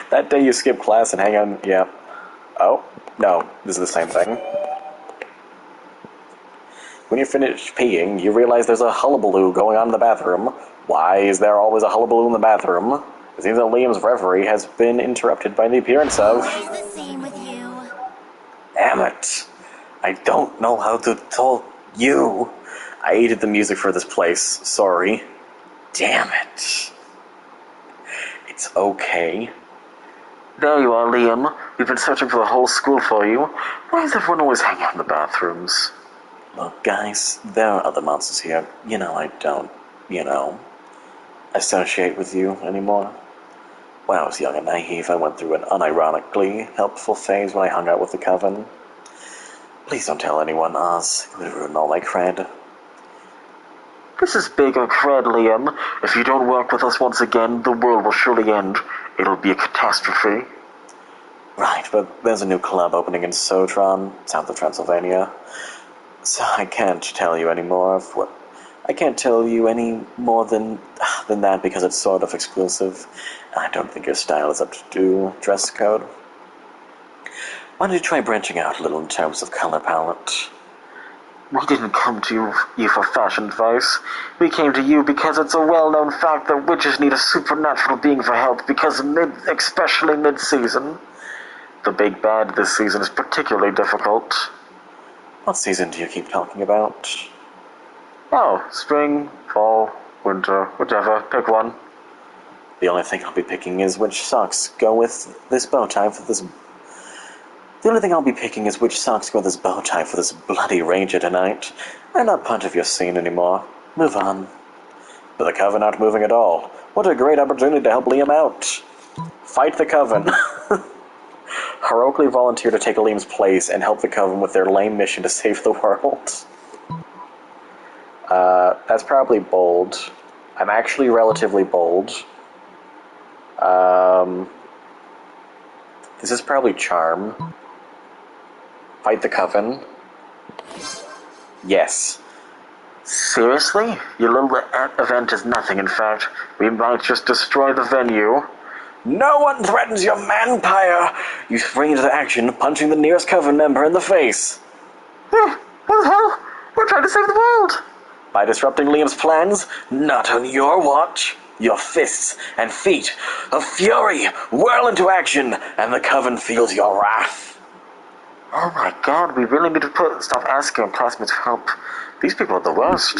That day you skip class and hang on. Yeah. Oh, no. This is the same thing. When you finish peeing, you realize there's a hullabaloo going on in the bathroom. Why is there always a hullabaloo in the bathroom? It seems that Liam's reverie has been interrupted by the appearance of... Always the same with you. Damn it. I don't know how to tell you. I hated the music for this place. Sorry. Damn it. It's okay. There you are, Liam. We've been searching for the whole school for you. Why does everyone always hang out in the bathrooms? Look, guys, there are other monsters here. I don't, associate with you anymore. When I was young and naive, I went through an unironically helpful phase when I hung out with the Coven. Please don't tell anyone, Oz. It would ruin all my cred. This is bigger cred, Liam. If you don't work with us once again, the world will surely end. It'll be a catastrophe. Right, but there's a new club opening in Sotron, south of Transylvania. So I can't tell you any more of what... I can't tell you any more than that because it's sort of exclusive. I don't think your style is up to dress code. Why don't you try branching out a little in terms of color palette? We didn't come to you for fashion advice. We came to you because it's a well-known fact that witches need a supernatural being for help because especially mid-season. The big bad this season is particularly difficult. What season do you keep talking about? Oh, spring, fall, winter, whatever. Pick one. The only thing I'll be picking is which socks go with this bow tie for this... The only thing I'll be picking is which socks go with this bow tie for this bloody ranger tonight. I'm not part of your scene anymore. Move on. But the Coven aren't moving at all. What a great opportunity to help Liam out. Fight the Coven. Heroically volunteer to take Liam's place and help the Coven with their lame mission to save the world. That's probably bold. I'm actually relatively bold. This is probably charm. Fight the Coven. Yes. Seriously? Your little event is nothing, in fact. We might just destroy the venue. No one threatens your manpire! You spring into action, punching the nearest coven member in the face. What the hell? We're trying to save the world! By disrupting Liam's plans, not on your watch. Your fists and feet of fury whirl into action, and the coven feels your wrath. Oh my god, we really need to stop asking our classmates for help. These people are the worst.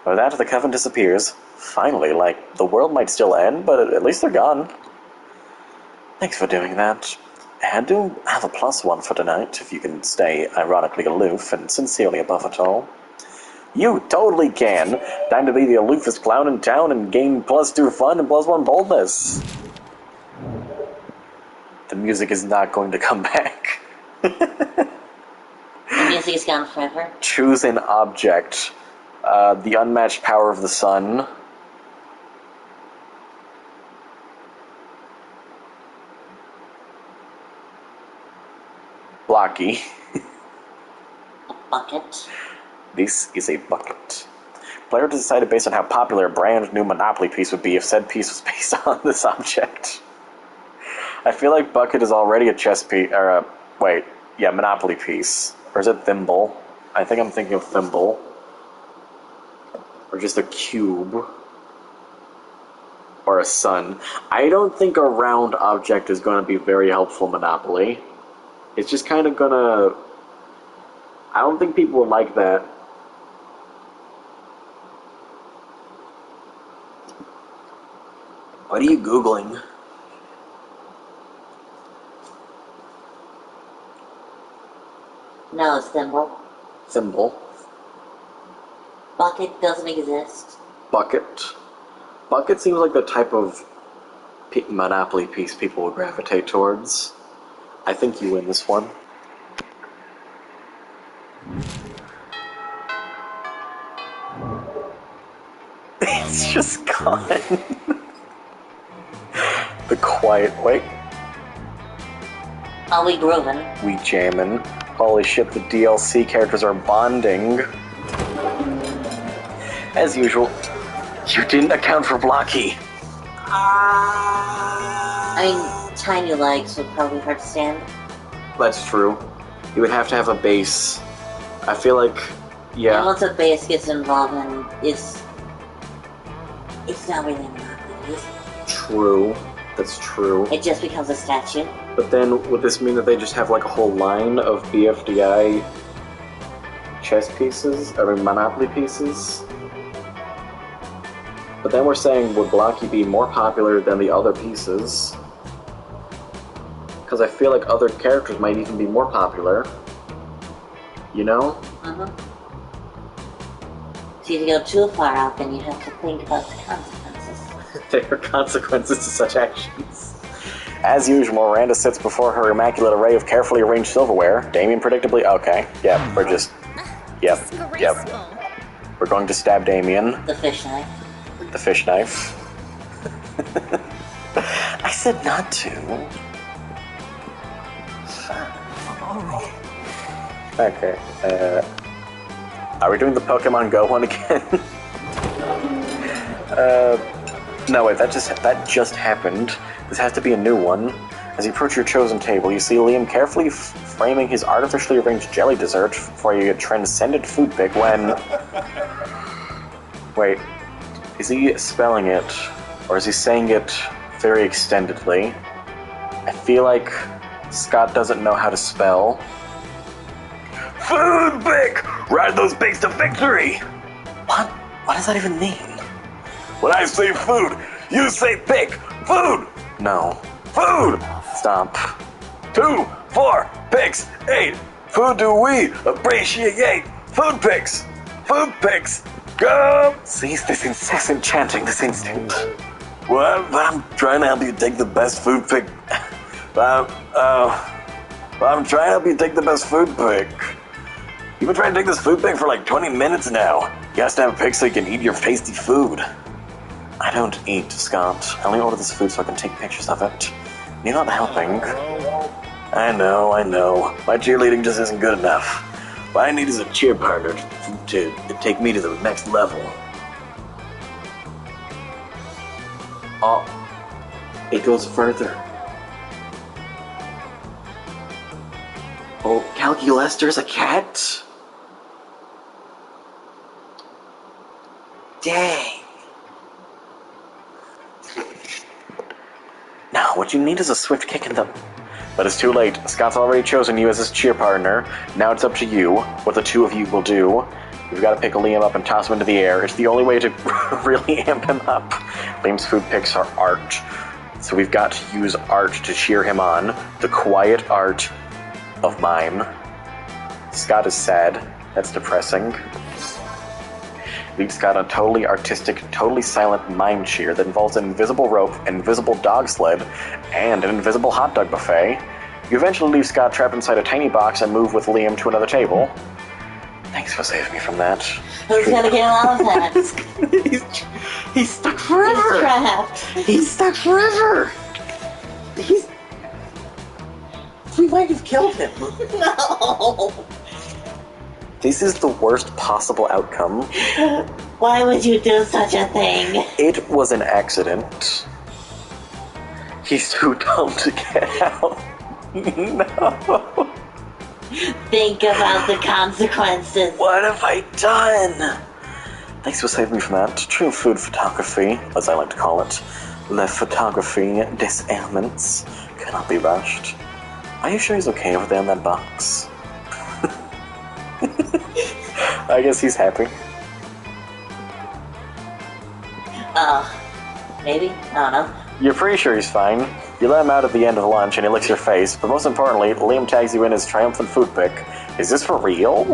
With that, the coven disappears. Finally, the world might still end, but at least they're gone. Thanks for doing that. I do have a +1 for tonight, if you can stay ironically aloof and sincerely above it all. You totally can! Time to be the aloofest clown in town and gain +2 fun and +1 boldness. The music is not going to come back. The music is gone forever. Choose an object. The unmatched power of the sun. Blocky. A bucket. This is a bucket. Players decided based on how popular a brand new Monopoly piece would be if said piece was based on this object. I feel like bucket is already a chess piece, or Monopoly piece. Or is it thimble? I think I'm thinking of thimble. Or just a cube. Or a sun. I don't think a round object is going to be very helpful in Monopoly. It's just kind of gonna... I don't think people will like that. What are you Googling? No, it's thimble. Thimble. Bucket doesn't exist. Bucket. Bucket seems like the type of Monopoly piece people would gravitate towards. I think you win this one. It's just gone. The quiet wait. Are we grooving? We jammin'. Holy shit, the DLC characters are bonding. As usual, you didn't account for Blocky. I mean, tiny legs would probably hard to stand. That's true. You would have to have a base. I feel like, yeah. And once a base gets involved, then it's not really a Monopoly, is it? True. That's true. It just becomes a statue. But then, would this mean that they just have like a whole line of BFDI chess pieces? I mean, Monopoly pieces? But then we're saying, would Blocky be more popular than the other pieces? Because I feel like other characters might even be more popular. You know? Mm-hmm. So if you go too far out, then you have to think about the consequences. There are consequences to such actions. As usual, Miranda sits before her immaculate array of carefully arranged silverware. Damien predictably... Okay. Yep, we're just... Yep. We're going to stab Damien. The fish knife. The fish knife. I said not to. Alright. Okay. Are we doing the Pokemon Go one again? No, wait, that just happened. This has to be a new one. As you approach your chosen table, you see Liam carefully framing his artificially arranged jelly dessert for a transcendent food pick when... Wait, is he spelling it, or is he saying it very extendedly? I feel like Scott doesn't know how to spell. Food pick! Ride those pigs to victory! What? What does that even mean? When I say food, you say pick! Food! No. Food! Stop. 2, 4, picks, 8. Food do we appreciate? Food picks! Food picks! Go! Cease this incessant chanting, this instinct. Well, I'm trying to help you take the best food pick. I'm trying to help you take the best food pick. You've been trying to take this food pick for like 20 minutes now. You have to have a pick so you can eat your tasty food. I don't eat, Scott. I only order this food so I can take pictures of it. You're not helping. I know. My cheerleading just isn't good enough. What I need is a cheer partner to take me to the next level. Oh, it goes further. Oh, Calgy Lester's a cat? Dang. Now, what you need is a swift kick in the... But it's too late. Scott's already chosen you as his cheer partner. Now it's up to you, what the two of you will do. We've got to pick Liam up and toss him into the air. It's the only way to really amp him up. Liam's food picks are art. So we've got to use art to cheer him on. The quiet art of mime. Scott is sad. That's depressing. We've got a totally artistic, totally silent mime cheer that involves an invisible rope, an invisible dog sled, and an invisible hot dog buffet. You eventually leave Scott trapped inside a tiny box and move with Liam to another table. Thanks for saving me from that. Who's gonna get out of that? He's stuck forever! He's trapped. He's stuck forever! We might have killed him. No! This is the worst possible outcome. Why would you do such a thing? It was an accident. He's too dumb to get out. No. Think about the consequences. What have I done? Thanks for saving me from that. True food photography, as I like to call it. The photography des ailments cannot be rushed. Are you sure he's okay over there in that box? I guess he's happy. Maybe? I don't know. You're pretty sure he's fine. You let him out at the end of lunch and he licks your face, but most importantly, Liam tags you in his triumphant food pick. Is this for real?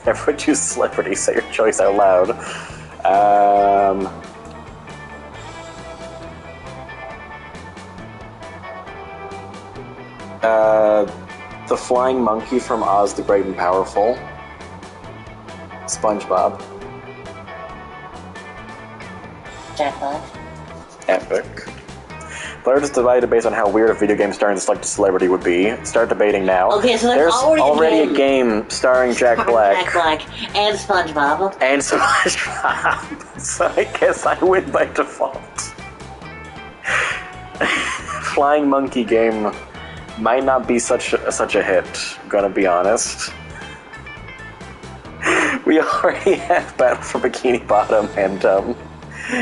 Everyone choose celebrity, say your choice out loud. The flying monkey from Oz the Great and Powerful. SpongeBob. Jack Black. Epic. Players divided based on how weird a video game starring a selected celebrity would be. Start debating now. Okay, so there's already a game starring Jack Black. Jack Black and SpongeBob. And SpongeBob. So I guess I win by default. Flying monkey game might not be such a hit, gonna be honest. We already have Battle for Bikini Bottom and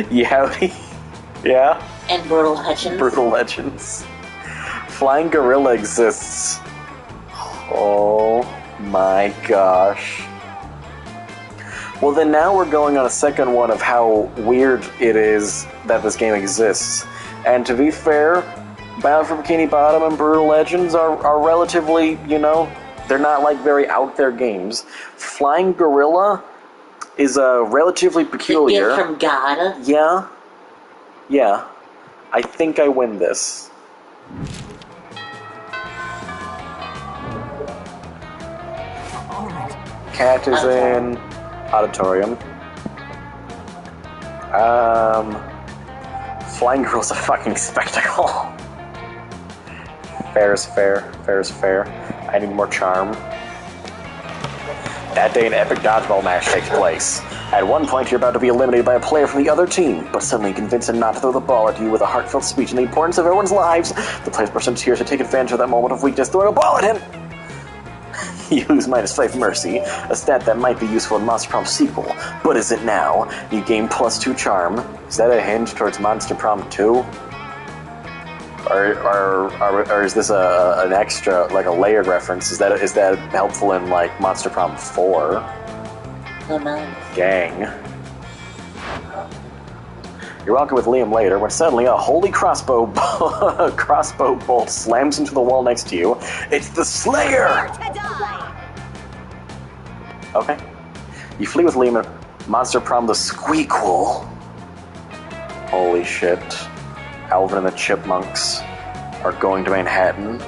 Yowdy. Yeah? And Brutal Legends. Brutal Legends. Flying Gorilla exists. Oh my gosh. Well then now we're going on a second one of how weird it is that this game exists. And to be fair, Battle for Bikini Bottom and Brutal Legends are relatively, you know, they're not like very out there games. Flying Gorilla is relatively peculiar. The gift from God. Yeah. Yeah. I think I win this. All right. Cat is in auditorium. Flying Girl's a fucking spectacle. Fair is fair. Fair is fair. I need more charm. That day, an epic dodgeball match takes place. At one point, you're about to be eliminated by a player from the other team, but suddenly convince him not to throw the ball at you with a heartfelt speech on the importance of everyone's lives. The player's burst into tears to take advantage of that moment of weakness, throwing a ball at him. You lose -5 mercy, a stat that might be useful in Monster Prom sequel, but is it now? You gain +2 charm. Is that a hint towards Monster Prom 2? Or is this an extra, like a layered reference? Is that helpful in like Monster Prom 4? Who knows? Gang. You're walking with Liam later when suddenly a holy crossbow bolt slams into the wall next to you. It's the Slayer! Okay. You flee with Liam at Monster Prom the Squeakquel. Holy shit. Alvin and the Chipmunks are going to Manhattan.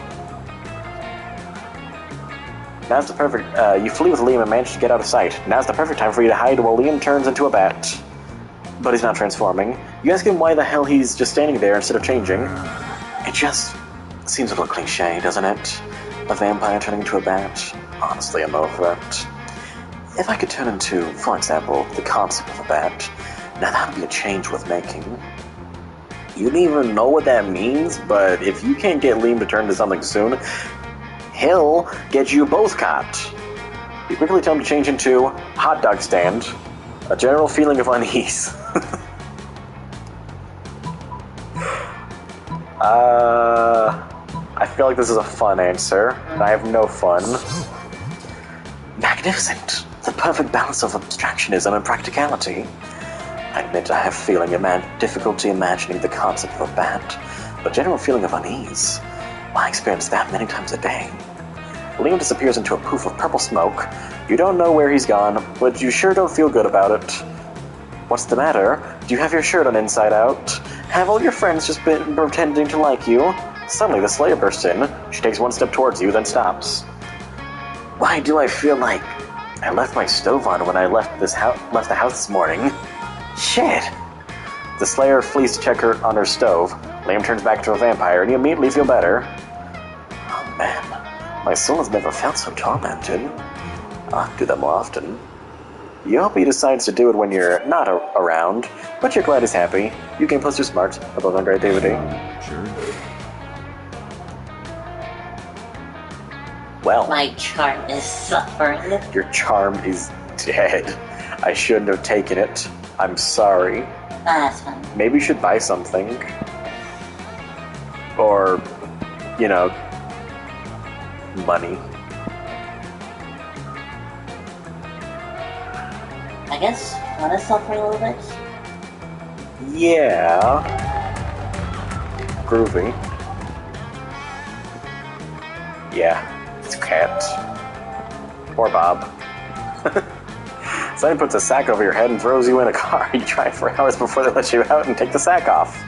Now's the perfect... you flee with Liam and manage to get out of sight. Now's the perfect time for you to hide while Liam turns into a bat. But he's not transforming. You ask him why the hell he's just standing there instead of changing. It just seems a little cliche, doesn't it? a vampire turning into a bat? Honestly, I'm over it. If I could turn into, for example, the concept of a bat, now that would be a change worth making. You don't even know what that means, but if you can't get Liam to turn into something soon, he'll get you both caught. You quickly tell him to change into hot dog stand, a general feeling of unease. I feel like this is a fun answer, and I have no fun. Magnificent! The perfect balance of abstractionism and practicality. I admit I have difficulty imagining the concept of a bat, but general feeling of unease. I experience that many times a day. Liam disappears into a poof of purple smoke. You don't know where he's gone, but you sure don't feel good about it. What's the matter? Do you have your shirt on inside out? Have all your friends just been pretending to like you? Suddenly the Slayer bursts in. She takes one step towards you, then stops. Why do I feel like I left my stove on when I left the house this morning? Shit! The Slayer flees to check her on her stove. Liam turns back into a vampire, and you immediately feel better. Oh man, my soul has never felt so tormented. I'll do that more often. You hope he decides to do it when you're not around, but you're glad he's happy. You gain +2 smarts, above on creativity. Sure. Well, My charm is suffering. your charm is dead. I shouldn't have taken it. I'm sorry. That's fine. Maybe you should buy something. Or, you know, money. I guess fun is suffering a little bit. Yeah. Groovy. Yeah. It's a cat. Poor Bob. Someone puts a sack over your head and throws you in a car. You drive for hours before they let you out and take the sack off.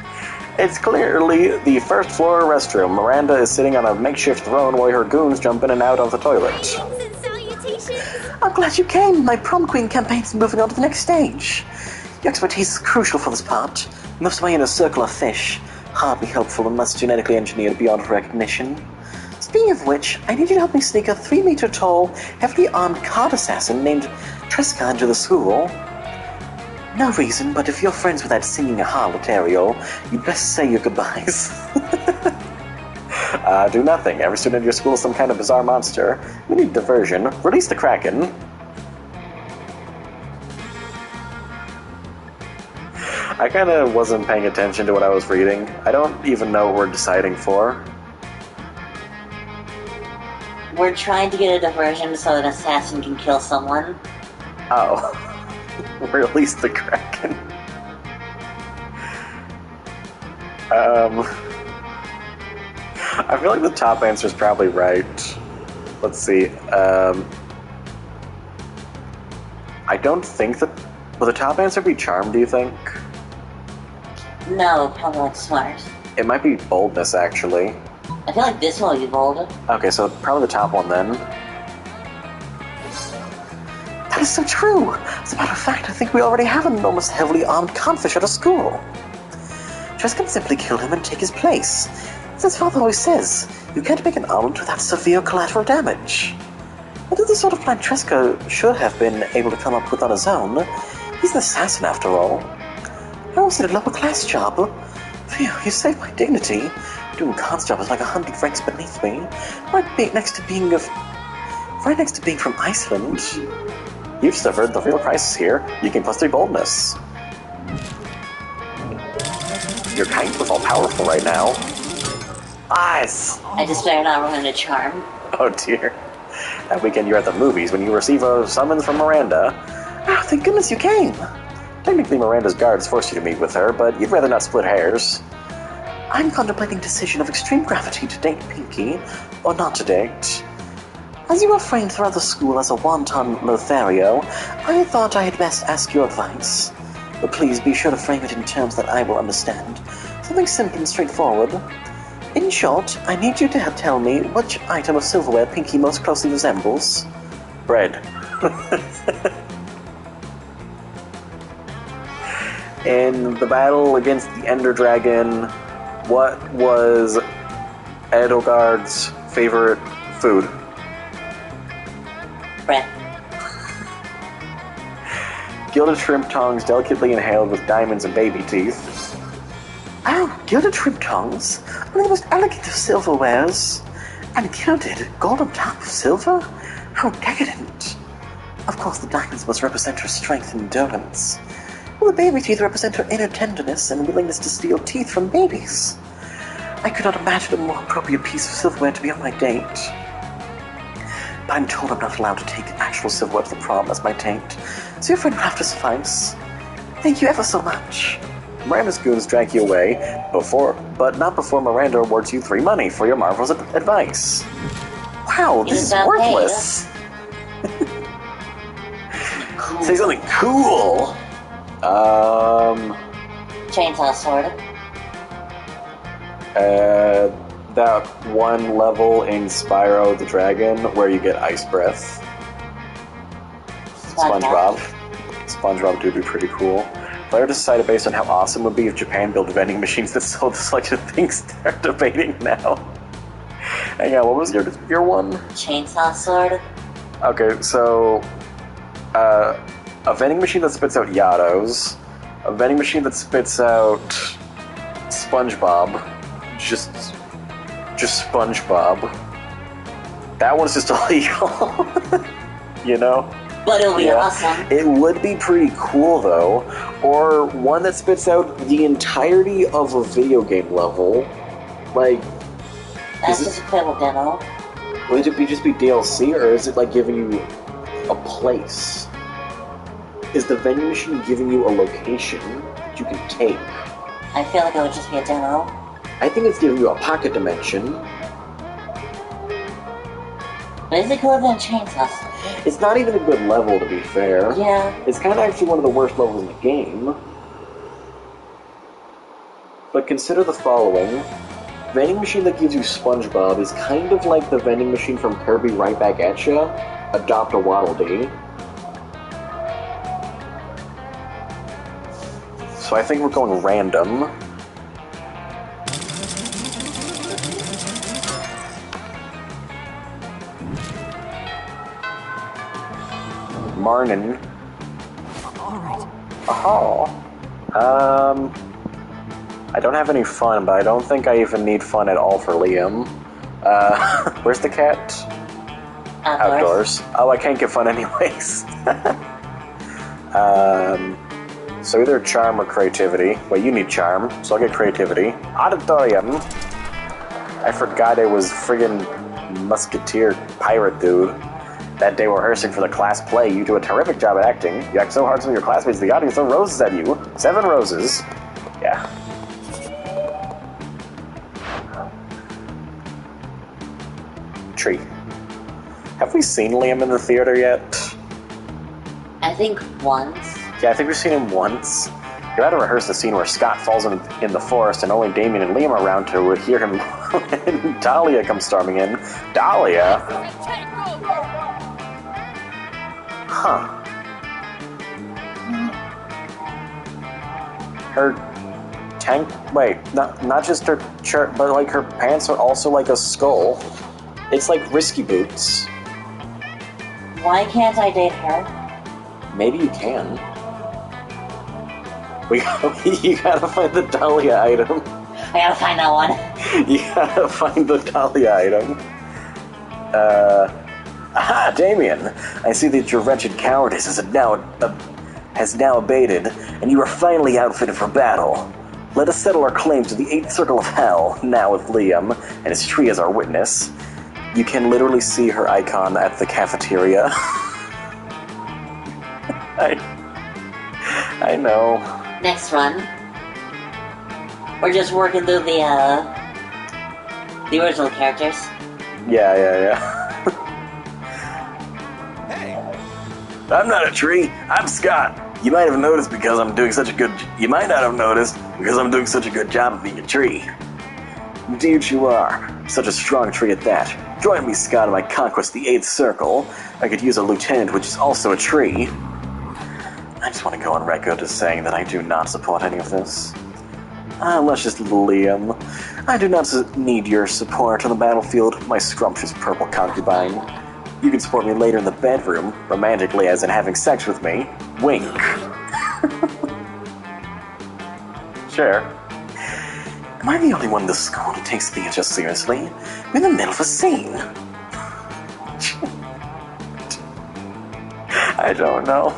It's clearly the first floor restroom. Miranda is sitting on a makeshift throne while her goons jump in and out of the toilet. Greetings and salutations. I'm glad you came. My prom queen campaign's moving on to the next stage. Your expertise is crucial for this part. Most of my inner circle are fish. Hardly helpful unless genetically engineered beyond recognition. Speaking of which, I need you to help me sneak a 3-meter-tall, heavily armed card assassin named Tresca into the school. No reason, but if you're friends with that singing harlot Ariel, you'd best say your goodbyes. Do nothing. Every student at your school is some kind of bizarre monster. We need diversion. Release the Kraken. I kind of wasn't paying attention to what I was reading. I don't even know what we're deciding for. We're trying to get a diversion so an assassin can kill someone. Oh. Release the Kraken. I feel like the top answer is probably right. Let's see. I don't think that... Will the top answer be charm, do you think? No, probably like smart. It might be boldness, actually. I feel like this one will be bold. Okay, so probably the top one then. That is so true. As a matter of fact, I think we already have an enormous heavily armed codfish at our school. Tresca can simply kill him and take his place. As his father always says, you can't make an omelet without severe collateral damage. That is the sort of plan Tresca should have been able to come up with on his own. He's an assassin after all. I almost did a lower class job. Phew, you saved my dignity. Doing card's job is like 100 ranks beneath me. Right next to being from Iceland. You've discovered the real crisis here. You gain +3 boldness. You're kind of all-powerful right now. Nice! I just better not run into charm. Oh dear. That weekend you're at the movies when you receive a summons from Miranda. Oh, thank goodness you came. Technically Miranda's guards forced you to meet with her, but you'd rather not split hairs. I'm contemplating decision of extreme gravity to date Pinky, or not to date. As you were framed throughout the school as a wanton Lothario, I thought I had best ask your advice. But please be sure to frame it in terms that I will understand. Something simple and straightforward. In short, I need you to tell me which item of silverware Pinky most closely resembles. Bread. In the battle against the Ender Dragon, what was Edelgard's favorite Food. Bread. Gilded shrimp tongues delicately inhaled with diamonds and baby teeth. Oh, gilded shrimp tongues? One of the most elegant of silverwares. And gilded, gold on top of silver? How decadent. Of course, the diamonds must represent her strength and endurance. Well, the baby teeth represent her inner tenderness and willingness to steal teeth from babies. I could not imagine a more appropriate piece of silverware to be on my date. But I'm told I'm not allowed to take actual silverware to the prom as my taint, so your friend will have to suffice. Thank you ever so much. Miranda's goons drag you away, but not before Miranda awards you 3 money for your marvelous advice. Wow, this is worthless. Cool. Say something cool. Chainsaw sword. That one level in Spyro the Dragon where you get ice breath. SpongeBob. SpongeBob would be pretty cool. Player decided based on how awesome it would be if Japan built vending machines that sold the selection of things they're debating now. Hang on, what was your one? Chainsaw sword. Okay, so a vending machine that spits out Yados, a vending machine that spits out SpongeBob, just SpongeBob. That one's just illegal, you know? But it'll be awesome. It would be pretty cool, though. Or one that spits out the entirety of a video game level. Like... That's just a playable demo. Would it just be DLC, or is it like giving you a place? Is the vending machine giving you a location that you can take? I feel like it would just be a demo. I think it's giving you a pocket dimension. But is it cooler than Chainsaw sword? It's not even a good level, to be fair. Yeah. It's kind of actually one of the worst levels in the game. But consider the following. Vending machine that gives you SpongeBob is kind of like the vending machine from Kirby Right Back at Ya. Adopt a Waddle Dee. So I think we're going random. Marnin. Alright. Oh. I don't have any fun, but I don't think I even need fun at all for Liam. Where's the cat? Outdoors. Oh, I can't get fun anyways. So either charm or creativity. Well, you need charm, so I'll get creativity. Auditorium. I forgot it was friggin' musketeer pirate dude. That day rehearsing for the class play, you do a terrific job at acting. You act so hard some of your classmates, the audience throw roses at you. 7 roses. Yeah. Tree. Have we seen Liam in the theater yet? I think once. Yeah, I think we've seen him once. You're about to rehearse the scene where Scott falls in the forest and only Damien and Liam are around to hear him and Dahlia comes storming in. Dahlia? Huh. Her tank... Wait, not just her shirt, but like her pants are also like a skull. It's like Risky Boots. Why can't I date her? Maybe you can. You gotta find the Dahlia item. I gotta find that one. You gotta find the Dahlia item. Aha, Damien! I see that your wretched cowardice has now abated, and you are finally outfitted for battle. Let us settle our claim to the 8th Circle of Hell, now with Liam, and his tree as our witness. You can literally see her icon at the cafeteria. I know. Next run. We're just working through the original characters. Yeah. I'm not a tree. I'm Scott. You might have noticed because I'm doing such a good... You might not have noticed because I'm doing such a good job of being a tree. Indeed you are. Such a strong tree at that. Join me, Scott, in my conquest of the 8th Circle. I could use a lieutenant, which is also a tree. I just want to go on record as saying that I do not support any of this. Luscious Liam. I do not need your support on the battlefield, my scrumptious purple concubine. You can support me later in the bedroom, romantically as in having sex with me. Wink. Sure. Am I the only one in the school who takes Theater seriously? We're in the middle of a scene. I don't know.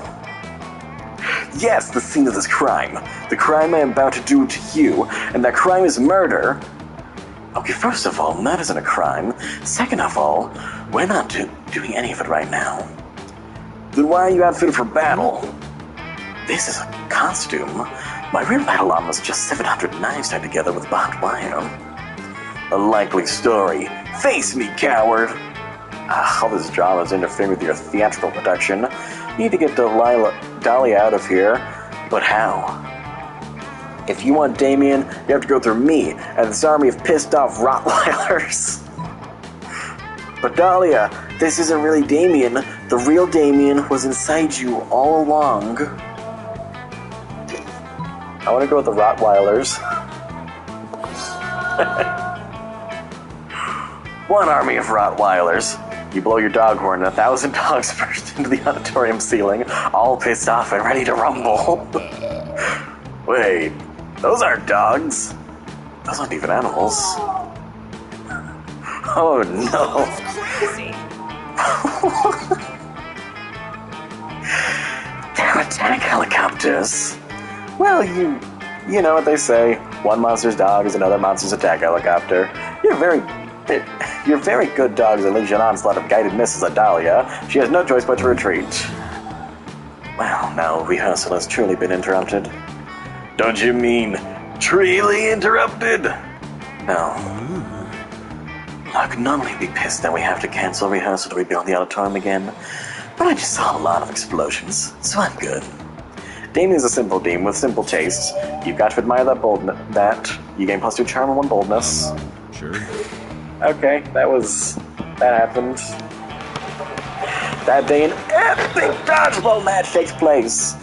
Yes, the scene of this crime. The crime I am about to do to you, and that crime is murder. Okay, first of all, that isn't a crime. Second of all, we're not doing any of it right now. Then why are you outfitted for battle? This is a costume. My real battle armor is just 700 knives tied together with barbed wire. A likely story. Face me, coward! All this drama is interfering with your theatrical production. You need to get Dahlia out of here. But how? If you want Damien, you have to go through me and this army of pissed off Rottweilers. But Dahlia, this isn't really Damien. The real Damien was inside you all along. I want to go with the Rottweilers. One army of Rottweilers. You blow your dog horn and 1,000 dogs burst into the auditorium ceiling, all pissed off and ready to rumble. Wait, those aren't dogs. Those aren't even animals. Oh no. They're attack helicopters. Well, you know what they say. One monster's dog is another monster's attack helicopter. You're very good dogs unleash an onslaught of guided missiles at Dahlia. She has no choice but to retreat. Well, now rehearsal has truly been interrupted. Don't you mean truly interrupted? No. Look, normally I'd be pissed that we have to cancel rehearsal to rebuild the auditorium again, but I just saw a lot of explosions, so I'm good. Damien's a simple demon with simple tastes. You've got to admire that. You gain +2 charm and 1 boldness. Sure. Okay, that happened. That day an epic dodgeball match takes place.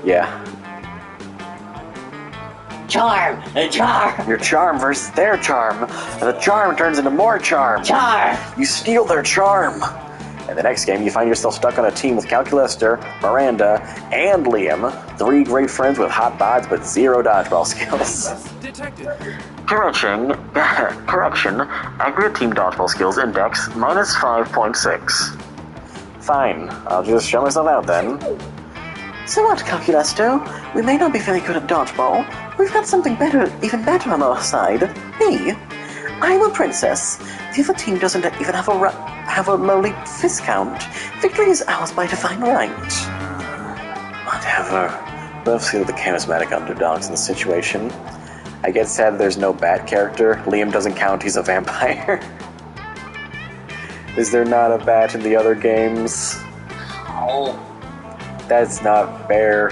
Yeah. Charm! Charm! Your charm versus their charm. And the charm turns into more charm. Charm! You steal their charm. In the next game, you find yourself stuck on a team with Calculester, Miranda, and Liam. 3 great friends with hot bods but 0 dodgeball skills. Detected. Correction. Aggregate team dodgeball skills index -5.6. Fine, I'll just show myself out then. So what, Calculesto? We may not be very good at dodgeball. We've got something even better on our side. Me. I'm a princess. The other team doesn't even have a lowly fist count. Victory is ours by divine right. Whatever. Let's see the charismatic underdogs in the situation. I get sad there's no bat character. Liam doesn't count, he's a vampire. Is there not a bat in the other games? Oh. That's not fair.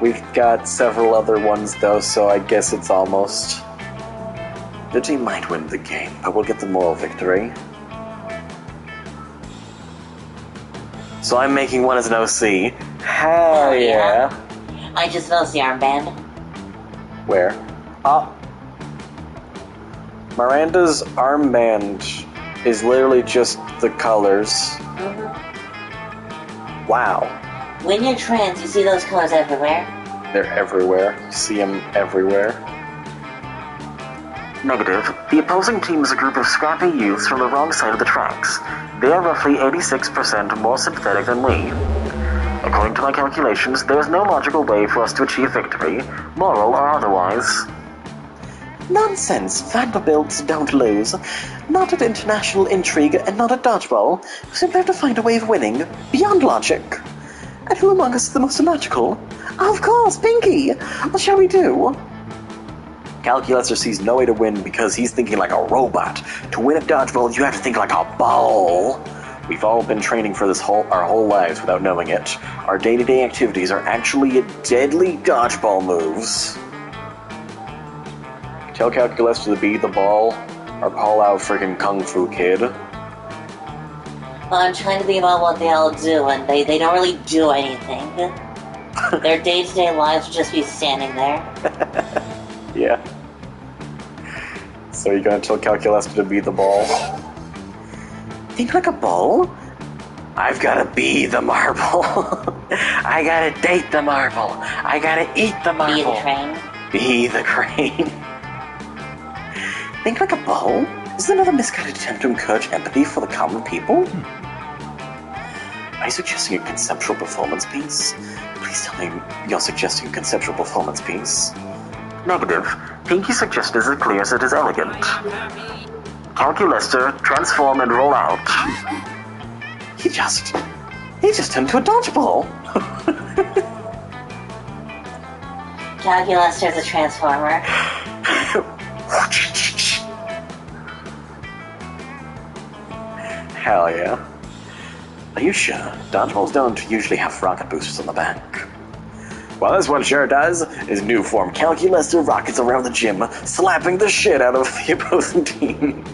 We've got several other ones though, so I guess it's almost... The team might win the game, but we'll get the moral victory. So I'm making one as an OC. Hell yeah. I just noticed the armband. Where? Miranda's armband is literally just the colors. Mm-hmm. Wow. When you're trans, you see those colors everywhere? They're everywhere. You see them everywhere. Negative. The opposing team is a group of scrappy youths from the wrong side of the tracks. They are roughly 86% more sympathetic than we. According to my calculations, there is no logical way for us to achieve victory, moral or otherwise. Nonsense. Vanderbilts don't lose. Not at international intrigue and not at dodgeball. We simply have to find a way of winning, beyond logic. And who among us is the most illogical? Of course, Pinky! What shall we do? Calculator sees no way to win because he's thinking like a robot. To win at dodgeball, you have to think like a ball. We've all been training for this our whole lives without knowing it. Our day-to-day activities are actually deadly dodgeball moves. Tell Calculus to be the ball, or call out freaking Kung Fu Kid. Well, I'm trying to think about what they all do, and they don't really do anything. Their day-to-day lives would just be standing there. So you're gonna tell Calculus to be the ball? Think like a ball? I've gotta be the marble. I gotta date the marble. I gotta eat the marble. Be the train. Be the crane. Think like a ball? Is this another misguided attempt to encourage empathy for the common people? Are you suggesting a conceptual performance piece? Please tell me you're suggesting a conceptual performance piece. Negative. Pinky's suggestion is as clear as it is elegant. Calculator, transform and roll out. He just turned into a dodgeball. Calculus is a transformer. Hell yeah. Are you sure? Dodgeballs don't usually have rocket boosters on the back. Well, this one sure does. His new form Calculus rockets around the gym, slapping the shit out of the opposing team.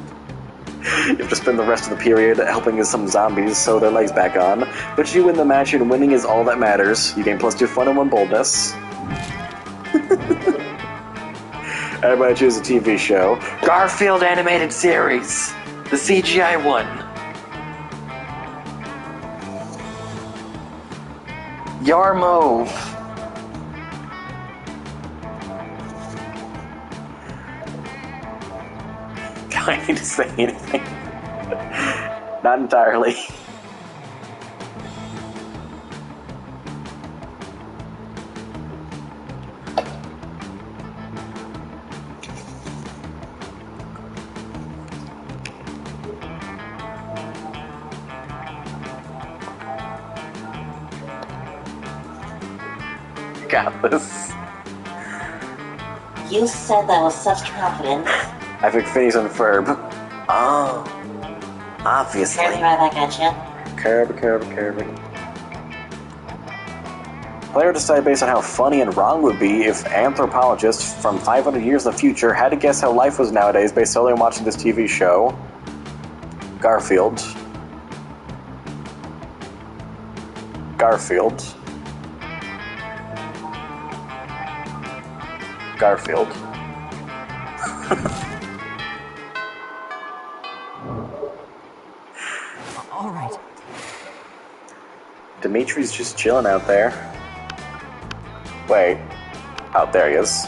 You have to spend the rest of the period helping some zombies sew their legs back on, but you win the match and winning is all that matters. You gain +2 fun and 1 boldness. Everybody choose a TV show. Garfield animated series. The CGI one. Yarmove. Do I need to say anything? Not entirely. Got this. You said that with such confidence. I picked Phineas and Ferb. Oh. Obviously. Carry right back at you. Kirby. Player decided based on how funny and wrong it would be if anthropologists from 500 years in the future had to guess how life was nowadays based solely on watching this TV show. Garfield. All right. Dimitri's just chilling out there. Wait. Oh, there he is.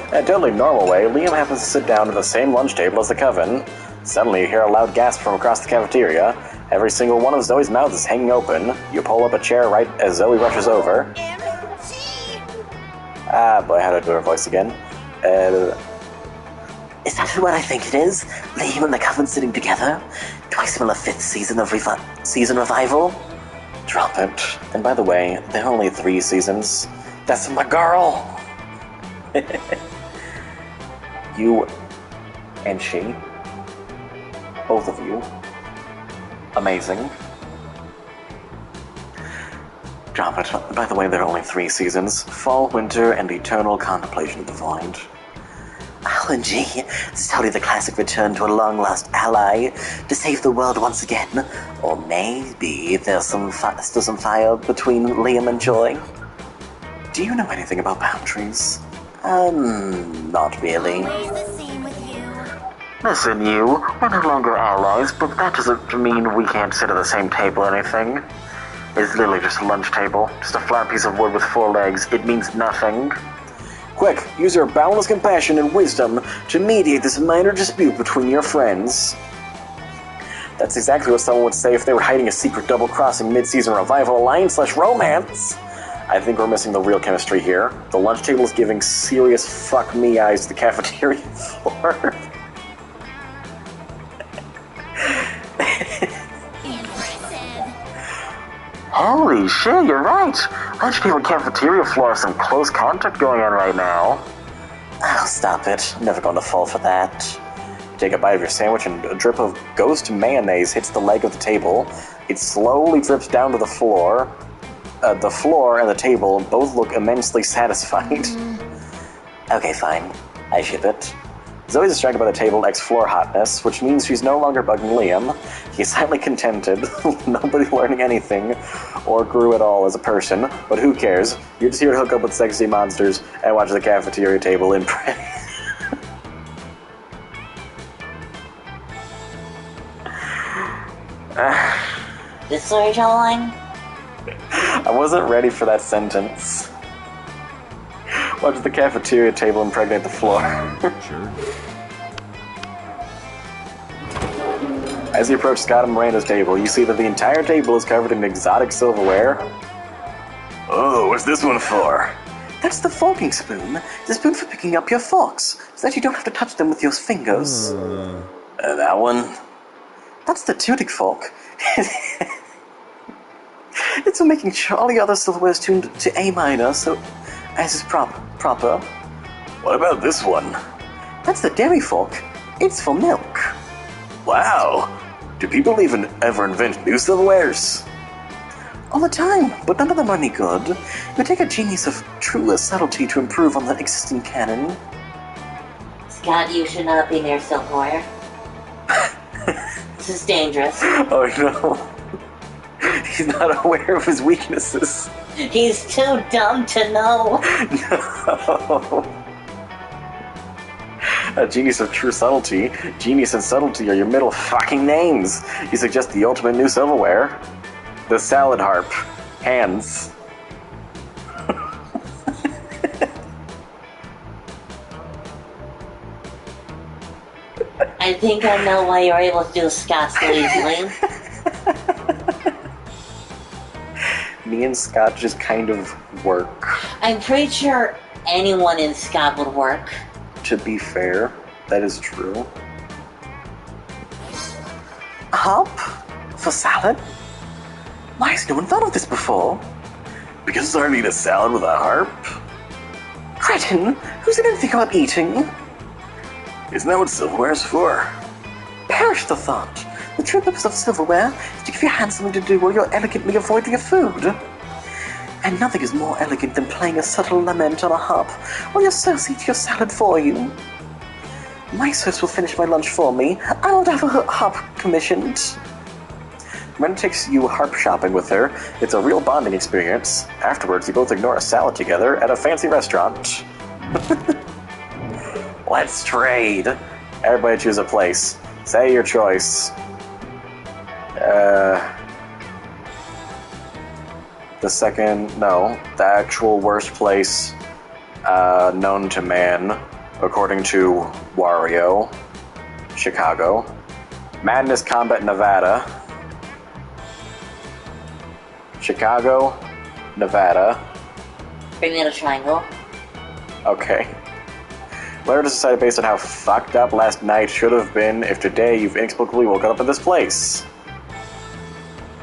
In a totally normal way, Liam happens to sit down at the same lunch table as the Coven. Suddenly, you hear a loud gasp from across the cafeteria. Every single one of Zoe's mouths is hanging open. You pull up a chair right as Zoe rushes over. Ah, boy, how do I do her voice again? Is that what I think it is? Liam and the Coven sitting together? Do I smell a 5th season of season revival? Drop it. And by the way, there are only 3 seasons. That's my girl! You and she, both of you, amazing. Drop it. By the way, there are only 3 seasons. Fall, Winter, and Eternal Contemplation of the Void. OMG, Sally the Classic returned to a long-lost ally to save the world once again. Or maybe there's still some fire between Liam and Joy. Do you know anything about boundaries? Not really. Where's the scene with you? Listen, we're no longer allies, but that doesn't mean we can't sit at the same table or anything. It's literally just a lunch table, just a flat piece of wood with 4 legs. It means nothing. Quick, use your boundless compassion and wisdom to mediate this minor dispute between your friends. That's exactly what someone would say if they were hiding a secret double-crossing mid-season revival alliance/romance. I think we're missing the real chemistry here. The lunch table is giving serious fuck me eyes to the cafeteria floor. Holy shit, you're right! Lunch table and cafeteria floor have some close contact going on right now. Oh, stop it. I'm never going to fall for that. Take a bite of your sandwich and a drip of ghost mayonnaise hits the leg of the table. It slowly drips down to the floor. The floor and the table both look immensely satisfied. Okay, fine. I ship it. Zoe's distracted by the table X-floor hotness, which means she's no longer bugging Liam. He's silently contented, nobody learning anything, or grew at all as a person, but who cares? You're just here to hook up with sexy monsters and watch the cafeteria table impress. storytelling? I wasn't ready for that sentence. Watch the cafeteria table impregnate the floor. Sure. As you approach Scott and Miranda's table, you see that the entire table is covered in exotic silverware. Oh, what's this one for? That's the forking spoon. The spoon for picking up your forks, so that you don't have to touch them with your fingers. That one? That's the tuning fork. It's for making sure all the other silverware is tuned to A minor, so as is proper. What about this one? That's the dairy fork. It's for milk. Wow. Do people even ever invent new silverwares? All the time, but none of them are any good. You take a genius of truer subtlety to improve on the existing canon. Scott, you should not be near silverware. This is dangerous. Oh no. He's not aware of his weaknesses. He's too dumb to know. No. A genius of true subtlety. Genius and subtlety are your middle fucking names. You suggest the ultimate new silverware. The salad harp. Hands. I think I know why you're able to do Scott so easily. Me and Scott just kind of work. I'm pretty sure anyone in Scott would work. To be fair, that is true. A harp? For salad? Why has no one thought of this before? Because it's hard to eat a salad with a harp? Cretin, who's didn't think about eating? Isn't that what silverware's for? Perish the thought. The true purpose of silverware is to give your hands something to do while you're elegantly avoiding your food. And nothing is more elegant than playing a subtle lament on a harp while your serfs eat your salad for you. My serfs will finish my lunch for me. I will have a harp commissioned. Miranda takes you harp shopping with her. It's a real bonding experience. Afterwards, you both ignore a salad together at a fancy restaurant. Let's trade. Everybody choose a place. Say your choice. The actual worst place known to man, according to Wario. Chicago. Madness Combat, Nevada. Chicago, Nevada. Bermuda Triangle. Okay. Laird has decided based on how fucked up last night should have been if today you've inexplicably woken up in this place.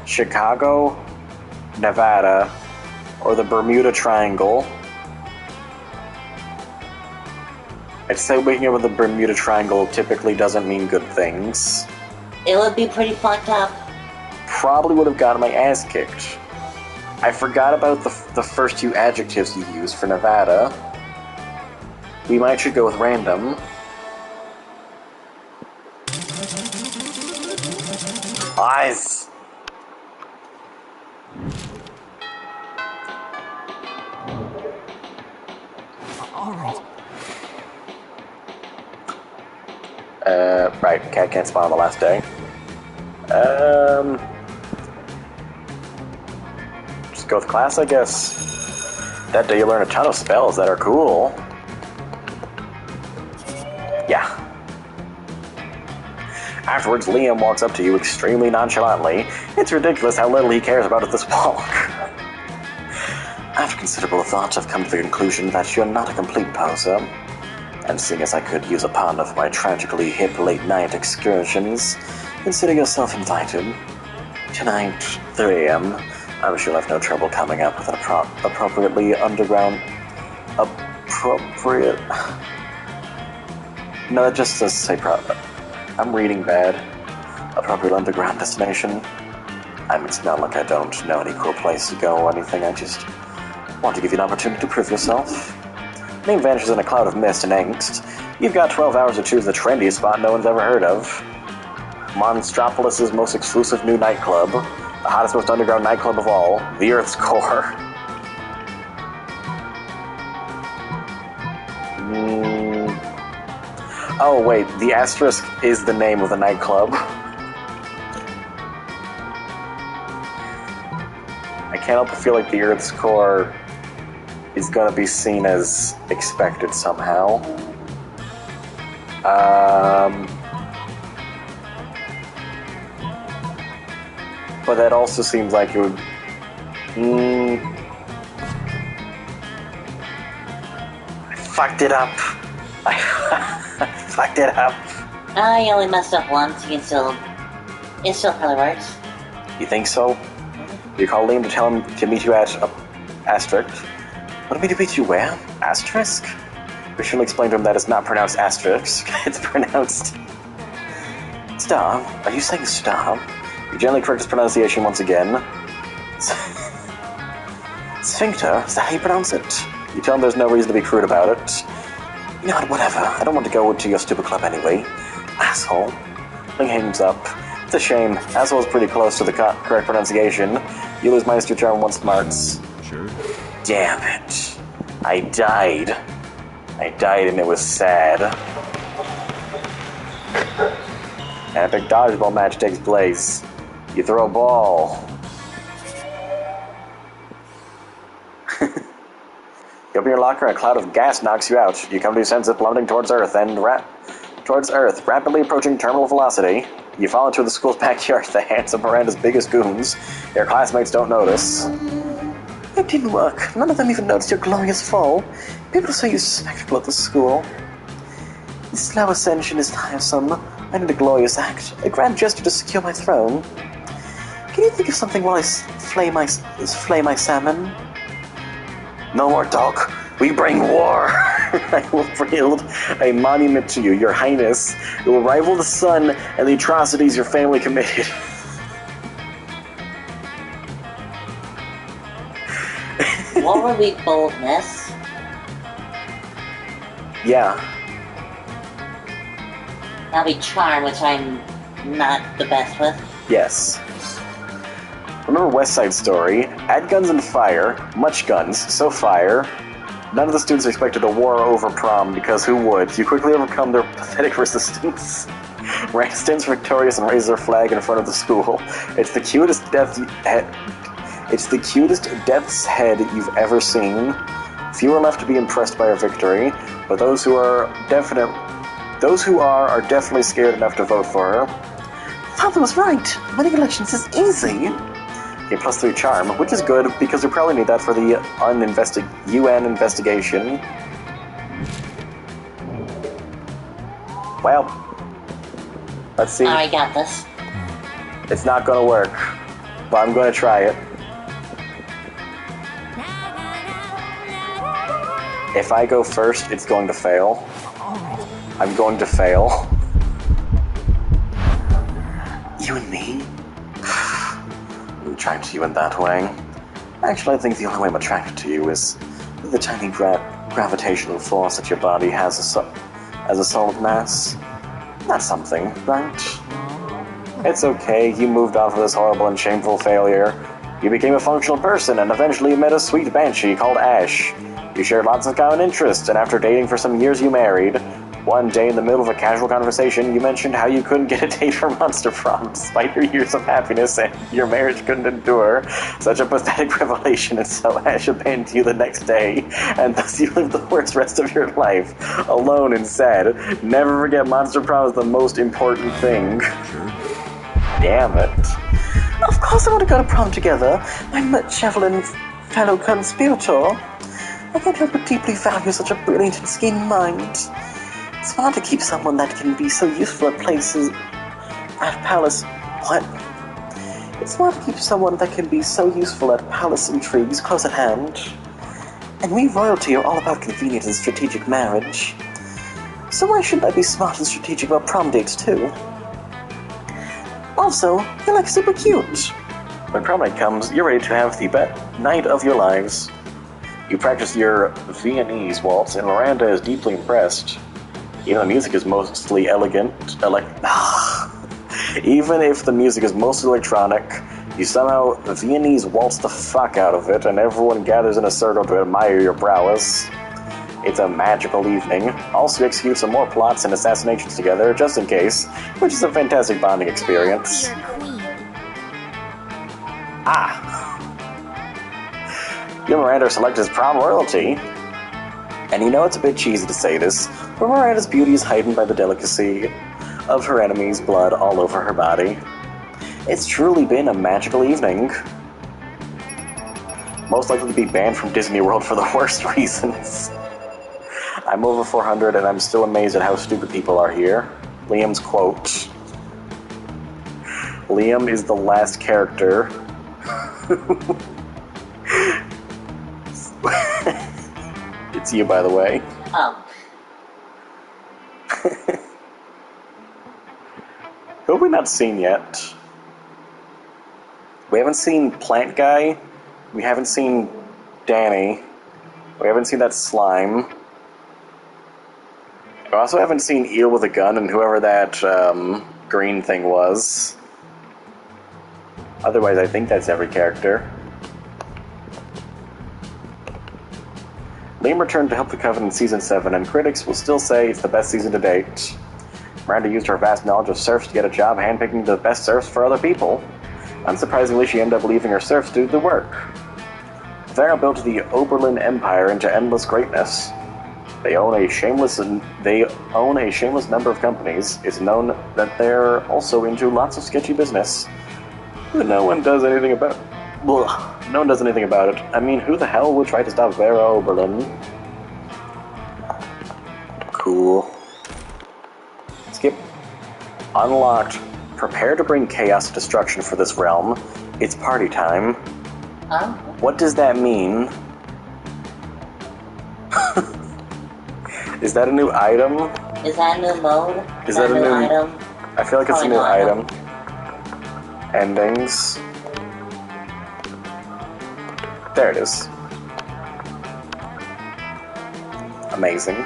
Chicago, Nevada, or the Bermuda Triangle. I'd say waking up with the Bermuda Triangle typically doesn't mean good things. It would be pretty fucked up. Probably would have gotten my ass kicked. I forgot about the first two adjectives you used for Nevada. We might should go with random. Eyes. All right. Right, cat can't spawn on the last day. Just go with class, I guess. That day you learn a ton of spells that are cool. Yeah. Afterwards, Liam walks up to you extremely nonchalantly. It's ridiculous how little he cares about this walk. After considerable thought, I've come to the conclusion that you're not a complete poser. And seeing as I could use a part of my tragically hip late-night excursions, consider yourself invited. Tonight, 3 a.m., I'm sure you'll have no trouble coming up with an appropriately underground... Appropriate... No, it just says say I'm reading bad. Appropriate underground destination. I mean, it's not like I don't know any cool place to go or anything, I just want to give you an opportunity to prove yourself. Name vanishes in a cloud of mist and angst. You've got 12 hours to choose the trendiest spot no one's ever heard of. Monstropolis' most exclusive new nightclub. The hottest, most underground nightclub of all. The Earth's core. Oh wait, the asterisk is the name of the nightclub. can't help but feel like the Earth's core is gonna be seen as expected somehow. But that also seems like it would... I fucked it up. I fucked it up. You only messed up once. You can still... It still probably works. You think so? You called Liam to tell him to meet you at Asterisk. What me to meet you where? Asterisk? We should explain to him that it's not pronounced asterisk. It's pronounced... Star? Are you saying star? You gently correct his pronunciation once again. Sphincter? Is that how you pronounce it? You tell him there's no reason to be crude about it. You know what, whatever. I don't want to go to your stupid club anyway. Asshole. Ling hangs up. It's a shame. Asshole's pretty close to the correct pronunciation. You lose minus 2 charm, 1 smarts. Sure. Damn it. I died. I died and it was sad. An epic dodgeball match takes place. You throw a ball. You open your locker and a cloud of gas knocks you out. You come to your senses plummeting towards Earth rapidly approaching terminal velocity. You fall into the school's backyard at the hands of Miranda's biggest goons. Your classmates don't notice. It didn't work. None of them even noticed your glorious fall. People are so used to spectacle at the school. This slow ascension is tiresome. I need a glorious act. A grand gesture to secure my throne. Can you think of something while I flay my salmon? No more talk. We bring war. I will build a monument to you, your highness. It will rival the sun and the atrocities your family committed. What would be boldness? Yeah. That'll be charm, which I'm not the best with. Yes. Remember West Side Story? Add guns and fire. Much guns, so fire. None of the students expected a war over prom, because who would? You quickly overcome their pathetic resistance. Rand stands victorious and raises her flag in front of the school. It's the cutest death's head you've ever seen. Few are left to be impressed by her victory, but those who are definitely scared enough to vote for her. Father was right. Winning elections is easy. Okay, +3 charm, which is good because we probably need that for the UN investigation. Well, let's see. I got this. It's not gonna work, but I'm gonna try it. If I go first, it's going to fail. I'm going to fail. You and me? I'm attracted to you in that way. Actually, I think the only way I'm attracted to you is the tiny gravitational force that your body has as a solid mass. That's something, right? It's okay, you moved on from this horrible and shameful failure. You became a functional person, and eventually you met a sweet banshee called Ash. You shared lots of common interests, and after dating for some years, you married. One day, in the middle of a casual conversation, you mentioned how you couldn't get a date for Monster Prom, despite your years of happiness, and your marriage couldn't endure such a pathetic revelation, and so Ash abandoned you the next day, and thus you lived the worst rest of your life, alone and sad. Never forget Monster Prom is the most important thing. Sure. Damn it. Of course I want to go to prom together, my javelin fellow conspirator. I can't help but deeply value such a brilliant and scheming mind. It's hard to keep someone that can be so useful at palace... What? It's hard to keep someone that can be so useful at palace intrigues close at hand. And we royalty are all about convenient and strategic marriage. So why shouldn't I be smart and strategic about prom dates too? Also, you're like super cute. When prom night comes, you're ready to have the best night of your lives. You practice your Viennese waltz, and Miranda is deeply impressed. Even the music is mostly elegant. Even if the music is mostly electronic, you somehow Viennese waltz the fuck out of it, and everyone gathers in a circle to admire your prowess. It's a magical evening. Also, you execute some more plots and assassinations together, just in case, which is a fantastic bonding experience. You're a queen. Ah! you and Miranda are selected as prom royalty. And you know it's a bit cheesy to say this, but Miranda's beauty is heightened by the delicacy of her enemy's blood all over her body. It's truly been a magical evening. Most likely to be banned from Disney World for the worst reasons. I'm over 400 and I'm still amazed at how stupid people are here. Liam's quote. Liam is the last character. It's you, by the way. Oh. Who have we not seen yet? We haven't seen Plant Guy. We haven't seen Danny. We haven't seen that slime. We also haven't seen Eel with a gun and whoever that green thing was. Otherwise, I think that's every character. Liam returned to help the Covenant in Season 7, and critics will still say it's the best season to date. Miranda used her vast knowledge of serfs to get a job handpicking the best serfs for other people. Unsurprisingly, she ended up leaving her serfs to do the work. Vera built the Oberlin Empire into endless greatness. They own a shameless number of companies. It's known that they're also into lots of sketchy business. But no one does anything about it. No one does anything about it. I mean, who the hell would try to stop Vera Oberlin? Cool. Skip. Unlocked. Prepare to bring chaos and destruction for this realm. It's party time. Huh? What does that mean? Is that a new item? Is that a new mode? Is that a new item? I feel like it's a new item. Endings. There it is. Amazing.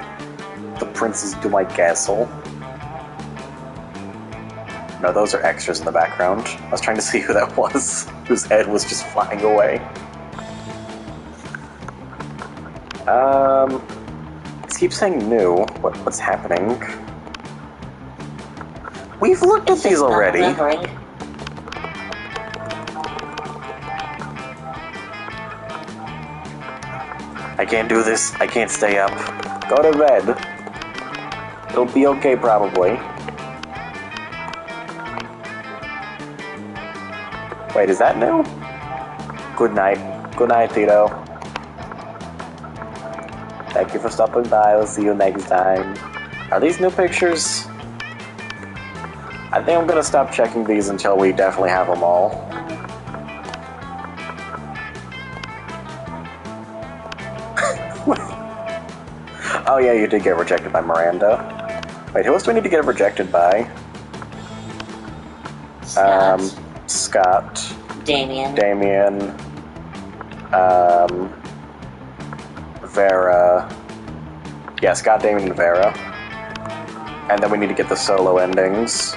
The Prince's Dwight Castle. No, those are extras in the background. I was trying to see who that was, whose head was just flying away. It keeps saying new. What's happening? We've looked at these already. I can't do this. I can't stay up. Go to bed. It'll be okay, probably. Wait, is that new? Good night. Good night, Tito. Thank you for stopping by. I'll see you next time. Are these new pictures? I think I'm gonna stop checking these until we definitely have them all. Oh yeah, you did get rejected by Miranda. Wait, who else do we need to get rejected by? Scott. Damien. Vera. Yeah, Scott, Damien, and Vera. And then we need to get the solo endings.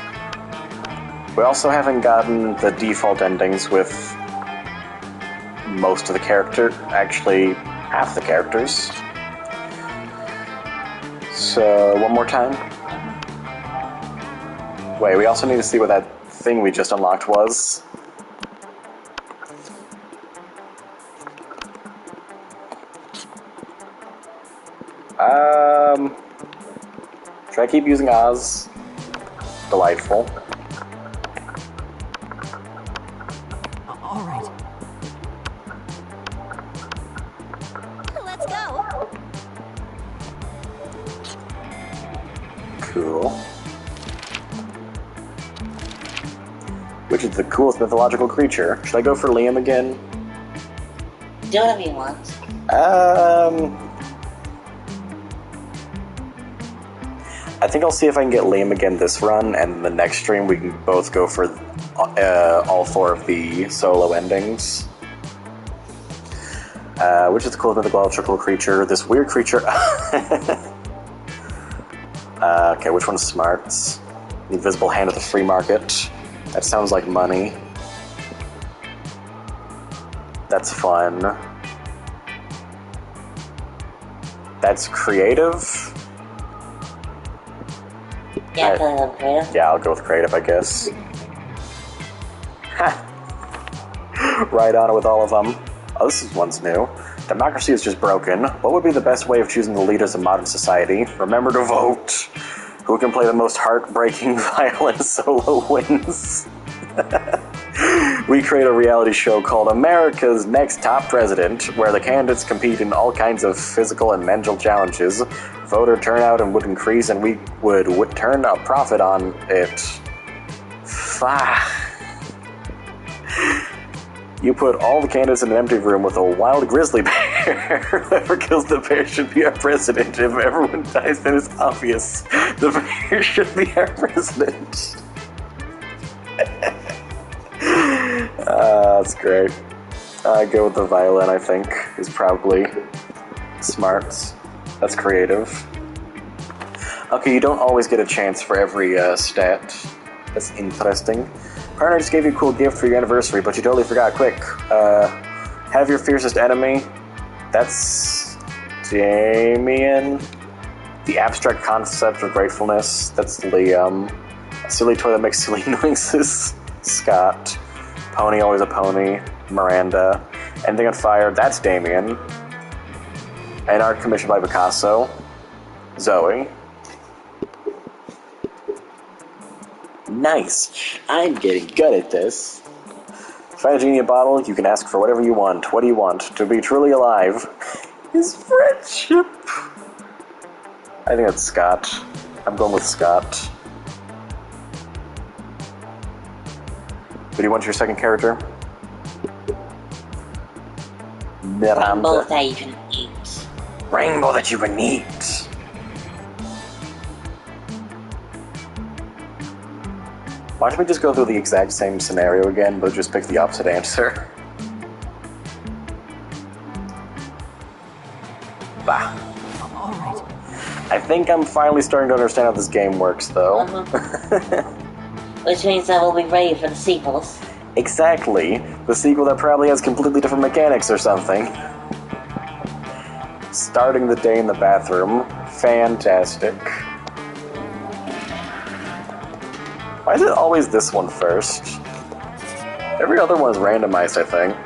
We also haven't gotten the default endings with most of the actually half the characters. So, one more time. Wait, we also need to see what that thing we just unlocked was. Should I keep using Oz? Delightful. All right. Let's go. Cool. Which is the coolest mythological creature? Should I go for Liam again? Do whatever you want. I think I'll see if I can get Liam again this run, and the next stream we can both go for all 4 of the solo endings. Which is the coolest mythological creature? This weird creature. Okay, which one's smarts? The invisible hand of the free market. That sounds like money. That's fun. That's creative. Yeah, creative. Yeah, I'll go with creative, I guess. Right on it with all of them. Oh, this one's new. Democracy is just broken. What would be the best way of choosing the leaders of modern society? Remember to vote. Who can play the most heartbreaking violin solo wins? We create a reality show called America's Next Top President, where the candidates compete in all kinds of physical and mental challenges. Voter turnout would increase, and we would turn a profit on it. You put all the candidates in an empty room with a wild grizzly bear. Whoever kills the bear should be our president. If everyone dies, then it's obvious. The bear should be our president. That's great. I go with the violin, I think, is probably smart. That's creative. Okay, you don't always get a chance for every stat. That's interesting. Partner just gave you a cool gift for your anniversary, but you totally forgot. Quick. Have your fiercest enemy. That's Damien. The abstract concept of gratefulness. That's Liam. A silly toy that makes silly noises. Scott. Pony, always a pony. Miranda. Anything on fire. That's Damien. An art commissioned by Picasso. Zoe. Nice. I'm getting good at this. Find a genie bottle, you can ask for whatever you want. What do you want? To be truly alive is friendship. I think that's Scott. I'm going with Scott. Who do you want your second character? Rainbow Miranda. that you can eat. Rainbow that you can eat. Why don't we just go through the exact same scenario again, but just pick the opposite answer? Bah. All right. I think I'm finally starting to understand how this game works, though. Which means that we'll be ready for the sequels. Exactly. The sequel that probably has completely different mechanics or something. Starting the day in the bathroom. Fantastic. Why is it always this one first? Every other one is randomized, I think.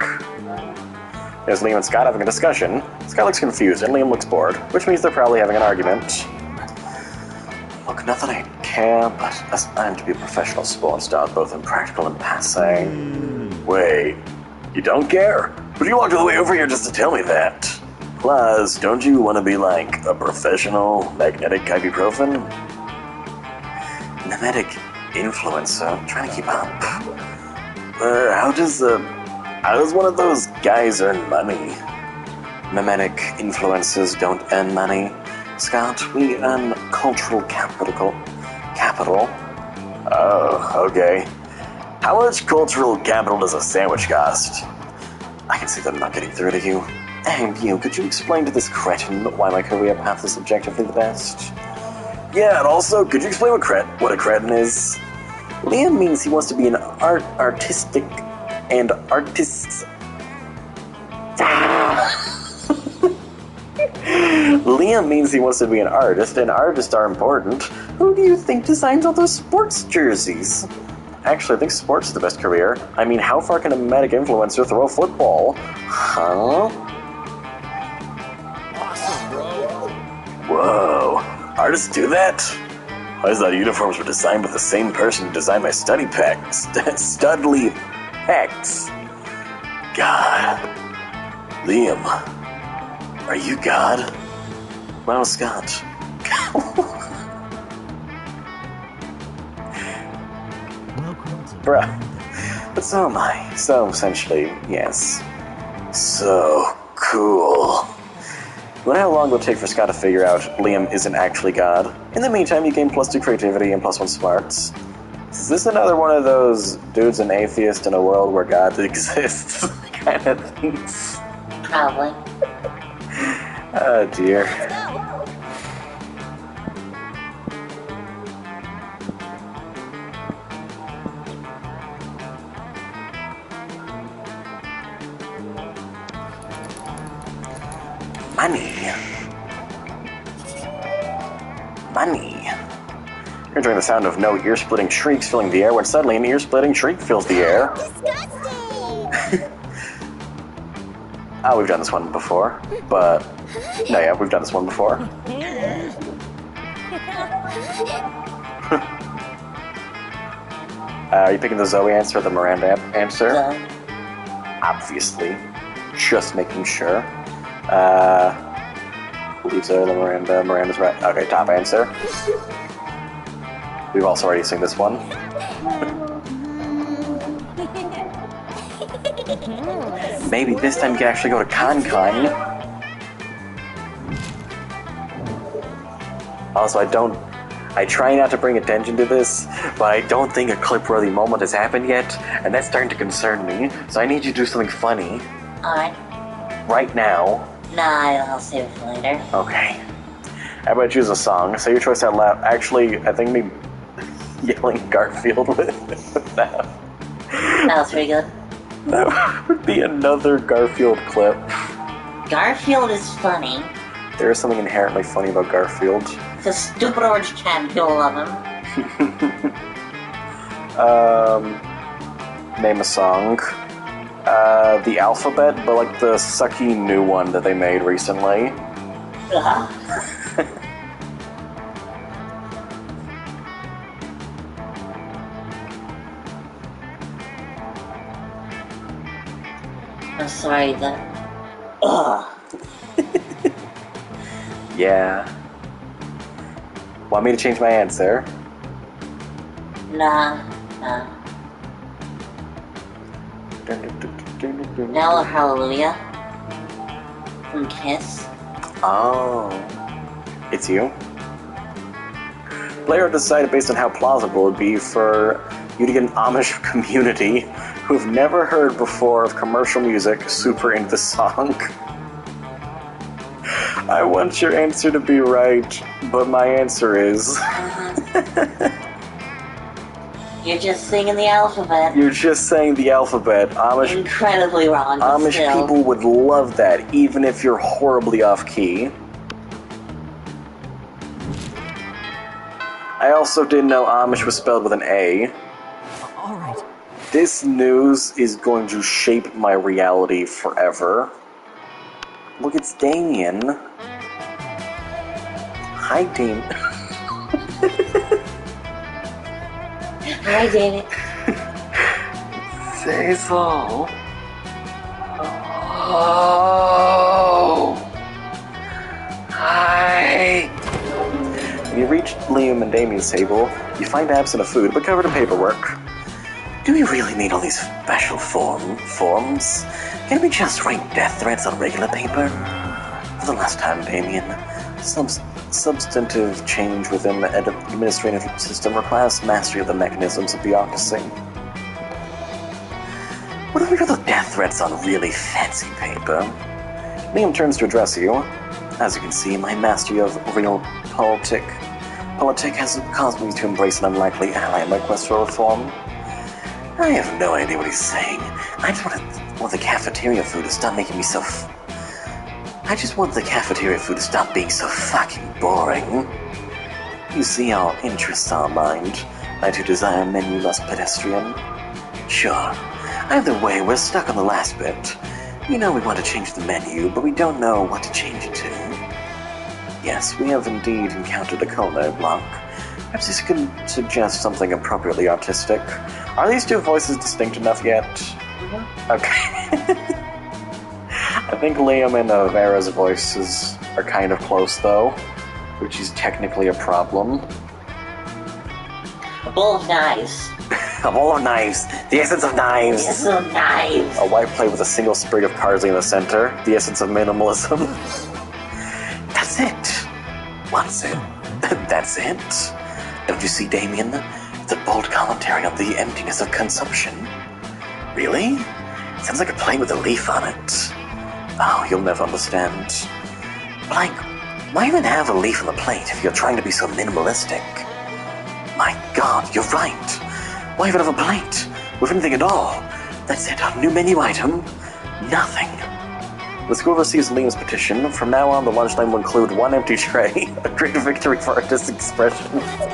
There's Liam and Scott having a discussion. Scott looks confused, and Liam looks bored, which means they're probably having an argument. Look, not that I care, but I'm to be a professional sports star, both in practical and passing. Wait, you don't care? But you walked all the way over here just to tell me that. Plus, don't you want to be like a professional magnetic ibuprofen? Mimetic influencer, I'm trying to keep up. How does one of those guys earn money? Mimetic influencers don't earn money. Scott, we earn cultural capital. Oh, okay. How much cultural capital does a sandwich cost? I can see them not getting through to you. And you, could you explain to this cretin why my career path is objectively the best? Yeah, and also, could you explain what a cretin is? Liam means he wants to be an artistic and artists. Liam means he wants to be an artist, and artists are important. Who do you think designs all those sports jerseys? Actually, I think sports is the best career. I mean, how far can a medic influencer throw a football? Huh? Awesome, bro. Whoa, artists do that? I thought uniforms were designed by the same person who designed my study packs. Studley packs. God. Liam, are you God? Well, Scott. Welcome to Bruh. But so am I. So, essentially, yes. So cool. Wonder how long it will take for Scott to figure out Liam isn't actually God. In the meantime, you gain +2 creativity and +1 smarts. Is this another one of those dudes an atheist in a world where God exists kind of things? Probably. Oh dear. Money. You're enjoying the sound of no ear-splitting shrieks filling the air when suddenly an ear-splitting shriek fills the air. Disgusting! Oh, we've done this one before, but... No, yeah, we've done this one before. Are you picking the Zoe answer or the Miranda answer? Zoe. Obviously. Just making sure. Believe Zoe, the Miranda. Miranda's right. Okay, top answer. We've also already seen this one. Maybe this time you can actually go to Con. Also, I try not to bring attention to this, but I don't think a clip-worthy moment has happened yet, and that's starting to concern me, so I need you to do something funny. Alright. Right now. Nah, I'll save it for later. Okay. How about choose a song? Say your choice out loud. Actually, I think me yelling Garfield with that. That was pretty good. That would be another Garfield clip. Garfield is funny. There is something inherently funny about Garfield. It's a stupid orange cat, people love him. Name a song. The Alphabet, but like the sucky new one that they made recently. I'm sorry, that... Ugh. Yeah. Want me to change my answer? Nah. Now Hallelujah. From Kiss. Oh. It's you? Player decided based on how plausible it would be for you to get an Amish community who have never heard before of commercial music super into the song. I want your answer to be right, but my answer is... You're just singing the alphabet. You're just saying the alphabet. Amish... Incredibly wrong, but Amish still. people would love that, even if you're horribly off-key. I also didn't know Amish was spelled with an A. Alright. This news is going to shape my reality forever. Look, it's Damien. Hi, Damien. Hi, David. Say so. Oh. Hi. When you reach Liam and Damien's table, you find absent of food, but covered in paperwork. Do we really need all these special forms? Can we just write death threats on regular paper? For the last time, Damien, substantive change within the administrative system requires mastery of the mechanisms of bureaucracy. What if we got the death threats on really fancy paper? Liam turns to address you. As you can see, my mastery of real politic has caused me to embrace an unlikely ally in my quest for reform. I have no idea what he's saying. I just want the cafeteria food to stop making me so... I just want the cafeteria food to stop being so fucking boring. You see, our interests are aligned. I too desire a menu less pedestrian. Sure. Either way, we're stuck on the last bit. We know we want to change the menu, but we don't know what to change it to. Yes, we have indeed encountered a culinary block. Perhaps this could suggest something appropriately artistic. Are these two voices distinct enough yet? Mm-hmm. Okay. I think Liam and Vera's voices are kind of close, though, which is technically a problem. A bowl of knives. A bowl of knives. The essence of knives. The essence of knives. A white plate with a single sprig of parsley in the center. The essence of minimalism. That's it. What's it? That's it. Don't you see, Damien? It's a bold commentary on the emptiness of consumption. Really? Sounds like a plate with a leaf on it. Oh, you'll never understand. Like, why even have a leaf on the plate if you're trying to be so minimalistic? My God, you're right. Why even have a plate with anything at all? That's it, a new menu item. Nothing. The school receives Liam's petition. From now on, the lunchtime will include one empty tray. A great victory for artistic expression. Let's go.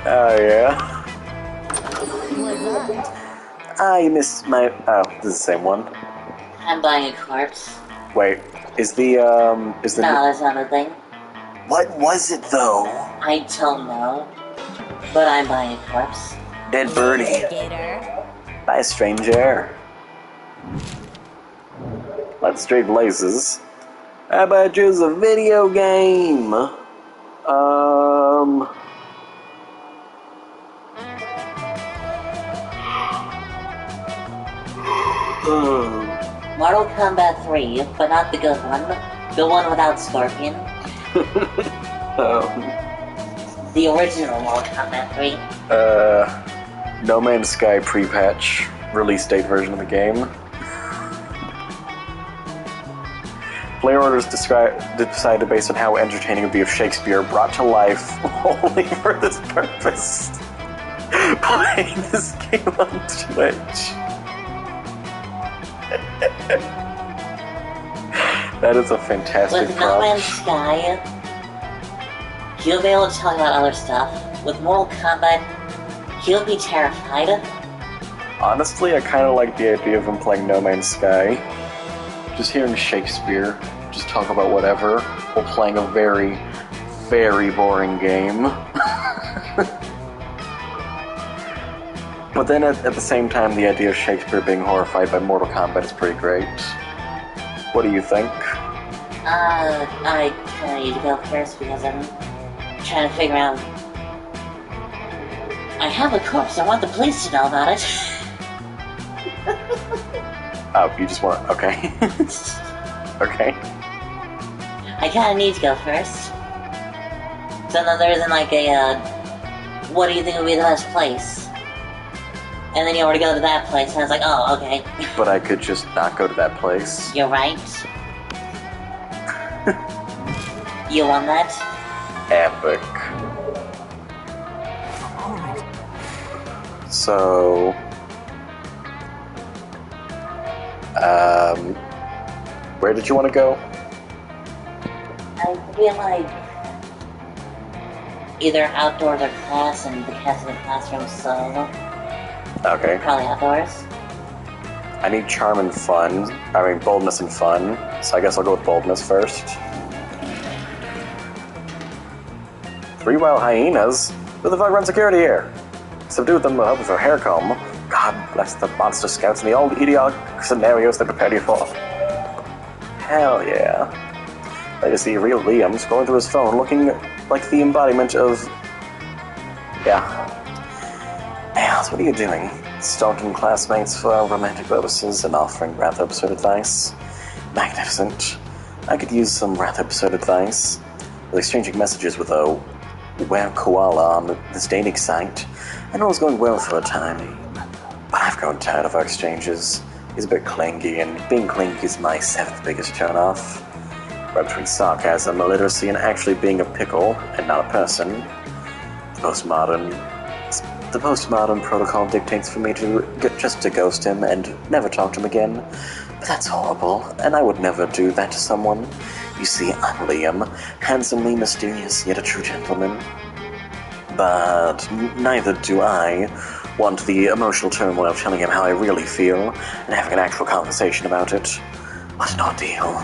Oh, yeah. What's that? Ah, you missed my... Oh, this is the same one. I'm buying a corpse. Wait, is the No, that's not a thing. What was it though? I don't know. But I'm buying a corpse. Dead birdie. Gator. By a stranger. Let's trade places. How about just a video game? Mortal Kombat 3, but not the good one. The one without Scorpion. The original Mortal Kombat 3. No Man's Sky pre-patch release date version of the game. Player orders decided based on how entertaining it would be if Shakespeare brought to life only for this purpose. Playing this game on Twitch. That is a fantastic With No Man's Sky, he'll be able to talk about other stuff. With Mortal Kombat, he'll be terrified. Honestly, I kind of like the idea of him playing No Man's Sky. Just hearing Shakespeare just talk about whatever while playing a very, very boring game. But then at the same time, the idea of Shakespeare being horrified by Mortal Kombat is pretty great. What do you think? I kinda need to go first because I'm trying to figure out... I have a corpse, I want the police to know about it. Oh, you just want... okay. Okay. I kinda need to go first. So then there isn't like a, what do you think would be the best place? And then you already go to that place, and it's like, oh, okay. But I could just not go to that place. You're right. You won that? Epic. Alright. So... where did you want to go? I feel like either outdoors or class, and the cast in the classroom, so Okay. probably outdoors. I need charm and fun. I mean, boldness and fun. So I guess I'll go with boldness first. 3 wild hyenas? Who the fuck runs security here? Subdue them with a hair comb. God bless the monster scouts and the old idiotic scenarios they prepared you for. Hell yeah. I just see real Liam scrolling through his phone looking like the embodiment of... Yeah. Ales, what are you doing? Stalking classmates for romantic purposes and offering rather absurd advice? Magnificent. I could use some rather absurd advice. With exchanging messages with a were koala on this dating site, I know it was going well for a time. But I've grown tired of our exchanges. He's a bit clingy, and being clingy is my 7th biggest turn-off. Right between sarcasm, illiteracy, and actually being a pickle, and not a person. The postmodern protocol dictates for me to just to ghost him and never talk to him again. But that's horrible, and I would never do that to someone. You see, I'm Liam, handsomely mysterious, yet a true gentleman. But neither do I want the emotional turmoil of telling him how I really feel and having an actual conversation about it. What an ordeal.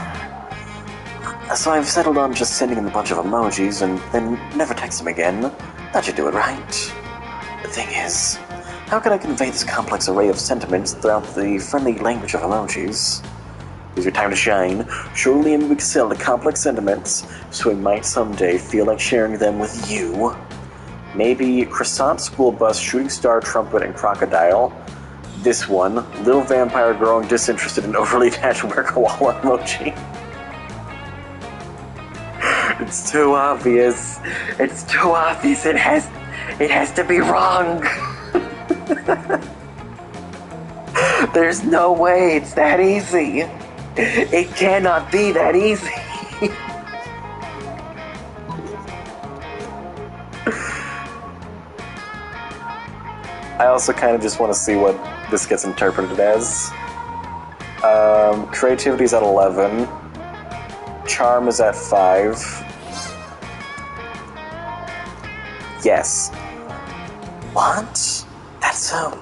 So I've settled on just sending him a bunch of emojis and then never text him again. That should do it right. The thing is, how can I convey this complex array of sentiments throughout the friendly language of emojis? Is your time to shine? Surely Liam would excel at complex sentiments, so he might someday feel like sharing them with you. Maybe croissant, school bus, shooting star, trumpet, and crocodile. This one, little vampire growing disinterested and overly attached wear koala emoji. It's too obvious. It's too obvious. It has to be wrong. There's no way it's that easy. It cannot be that easy. I also kind of just want to see what this gets interpreted as. Creativity's at 11. Charm is at 5. Yes. What? That's so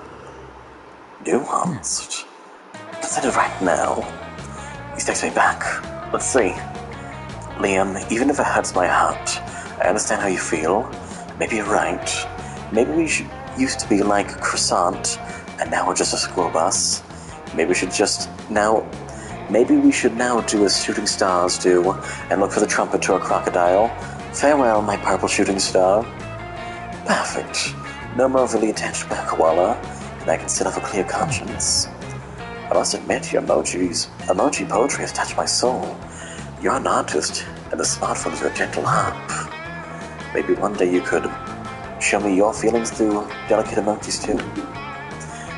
nuanced. Consider right now. He takes me back. Let's see. Liam, even if it hurts my heart, I understand how you feel. Maybe you're right. Maybe we used to be like a croissant, and now we're just a school bus. Maybe we should now do as shooting stars do, and look for the trumpet to a crocodile. Farewell, my purple shooting star. Perfect. No more overly attached to a koala, and I can sit off a clear conscience. I must admit, your emoji poetry has touched my soul. You're an artist, and the smartphone is your gentle harp. Maybe one day you could show me your feelings through delicate emojis too.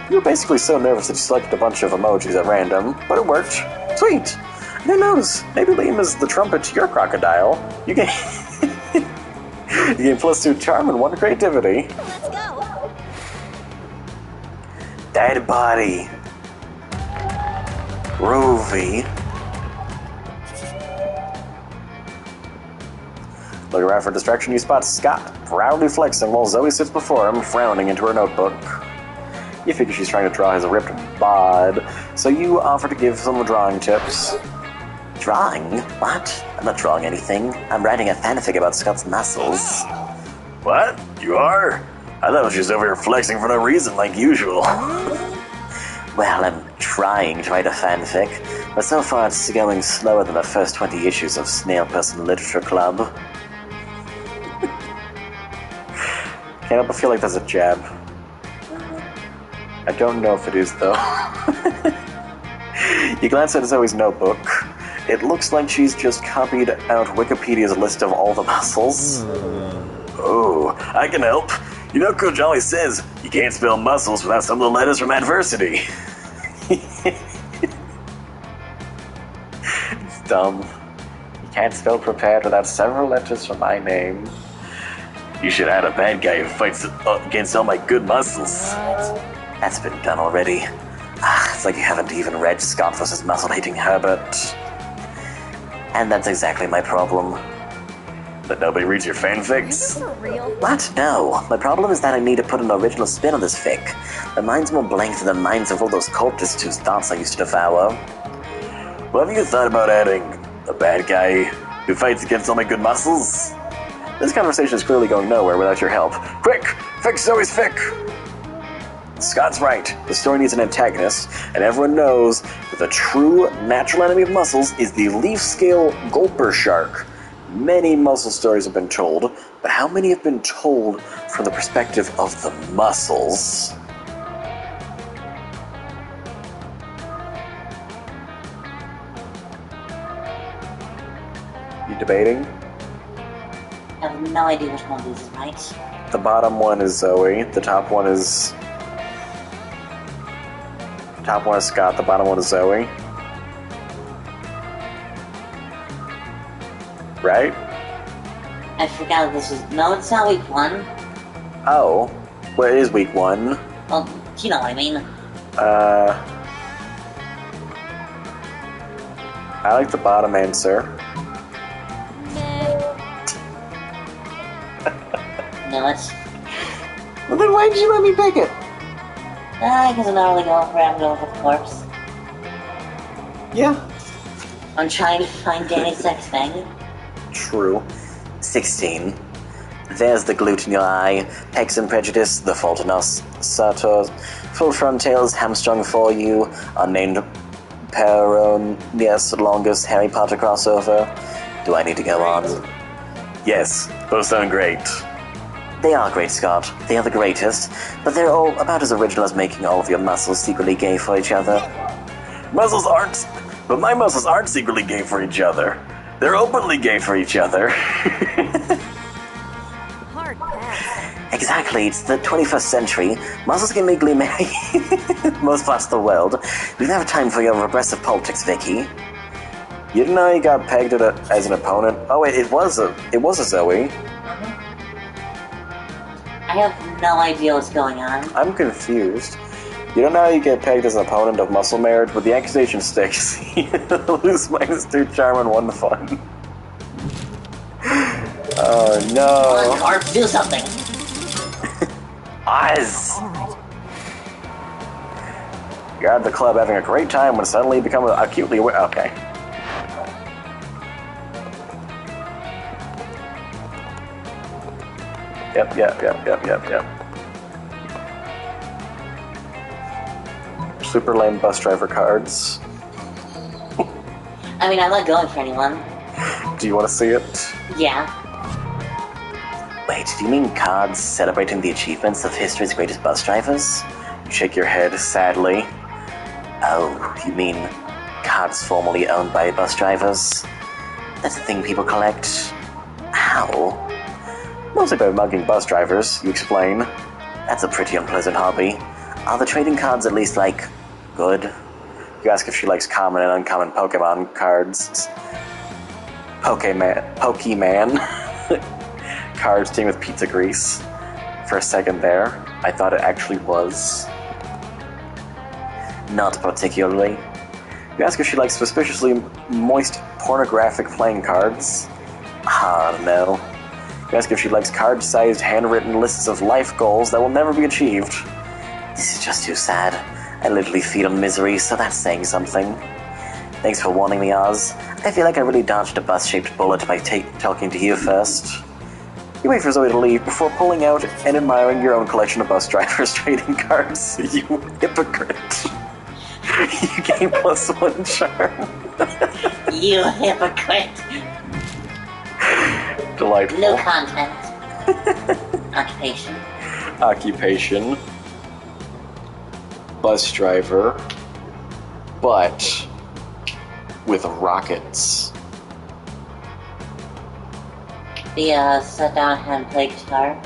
You were basically so nervous that you selected a bunch of emojis at random, but it worked. Sweet! And who knows? Maybe Liam is the trumpet to your crocodile. You gain you gain +2 charm and 1 creativity. Let's go. Dead body. Groovy. Looking around for distraction, you spot Scott proudly flexing while Zoe sits before him, frowning into her notebook. You figure she's trying to draw his ripped bod, so you offer to give some drawing tips. Drawing? What? I'm not drawing anything. I'm writing a fanfic about Scott's muscles. What? You are? I thought she was over here flexing for no reason, like usual. Well, I'm trying to write a fanfic, but so far it's going slower than the first 20 issues of Snail Person Literature Club. Can't help but feel like that's a jab. I don't know if it is, though. You glance at Zoe's notebook. It looks like she's just copied out Wikipedia's list of all the muscles. Oh, I can help. You know, Coach always says you can't spell muscles without some of the letters from adversity. It's dumb. You can't spell prepared without several letters from my name. You should add a bad guy who fights against all my good muscles. That's been done already. It's like you haven't even read Scott vs. Muscle-Hating Herbert. And that's exactly my problem. But nobody reads your fanfics? For real? What? No. My problem is that I need to put an original spin on this fic. The mind's more blank than the minds of all those cultists whose thoughts I used to devour. Well, have you thought about adding a bad guy who fights against all my good muscles? This conversation is clearly going nowhere without your help. Quick! Fix Zoe's fic! Scott's right. The story needs an antagonist, and everyone knows that the true natural enemy of muscles is the leaf-scale gulper shark. Many muscle stories have been told, but how many have been told from the perspective of the muscles? You debating? I have no idea which one of these is right. The bottom one is Zoe, the top one is... Top one is Scott, the bottom one is Zoe. Right? I forgot this was... No, it's not week 1. Oh. Well, it is week 1. Well, you know what I mean. I like the bottom answer. No, it's... Well, then why did you let me pick it? Because I'm not really going for it. I'm going for the corpse. Yeah. I'm trying to find Danny's sex thing. True. 16. There's the glute in your eye. Pecs and Prejudice, The Fault in Us, Sartor, Full Frontails, Hamstrung for You, Unnamed Peronius, Longest Harry Potter crossover. Do I need to go on? Yes, both sound great. They are great, Scott. They are the greatest, but they're all about as original as making all of your muscles secretly gay for each other. Muscles aren't... But my muscles aren't secretly gay for each other. They're openly gay for each other. Hard pass. Exactly, it's the 21st century. Muscles can legally marry most parts of the world. We don't have time for your regressive politics, Vicky. You didn't know you got pegged as an opponent? Oh wait, it was a Zoe. I have no idea what's going on. I'm confused. You don't know how you get pegged as an opponent of muscle marriage, but the accusation sticks. You lose -2 charm and 1 fun. Oh no. Come on, Carp, do something. Oz! You're at the club having a great time when suddenly you become acutely aware. Okay. Yep. Super lame bus driver cards. I mean, I'm not going for anyone. Do you want to see it? Yeah. Wait, do you mean cards celebrating the achievements of history's greatest bus drivers? You shake your head sadly. Oh, you mean cards formerly owned by bus drivers? That's the thing people collect. How? Mostly by mugging bus drivers, you explain. That's a pretty unpleasant hobby. Are the trading cards at least, like, good? You ask if she likes common and uncommon Pokemon cards. Pokemon. Cards teamed with pizza grease. For a second there, I thought it actually was. Not particularly. You ask if she likes suspiciously moist pornographic playing cards. No. You ask if she likes card-sized handwritten lists of life goals that will never be achieved. This is just too sad. I literally feed on misery, so that's saying something. Thanks for warning me, Oz. I feel like I really dodged a bus-shaped bullet by talking to you first. You wait for Zoe to leave before pulling out and admiring your own collection of bus drivers' trading cards. You hypocrite. You gain +1 charm. You hypocrite. Delightful. No content. Occupation. Occupation. Bus driver. But with rockets. The sit down and play guitar.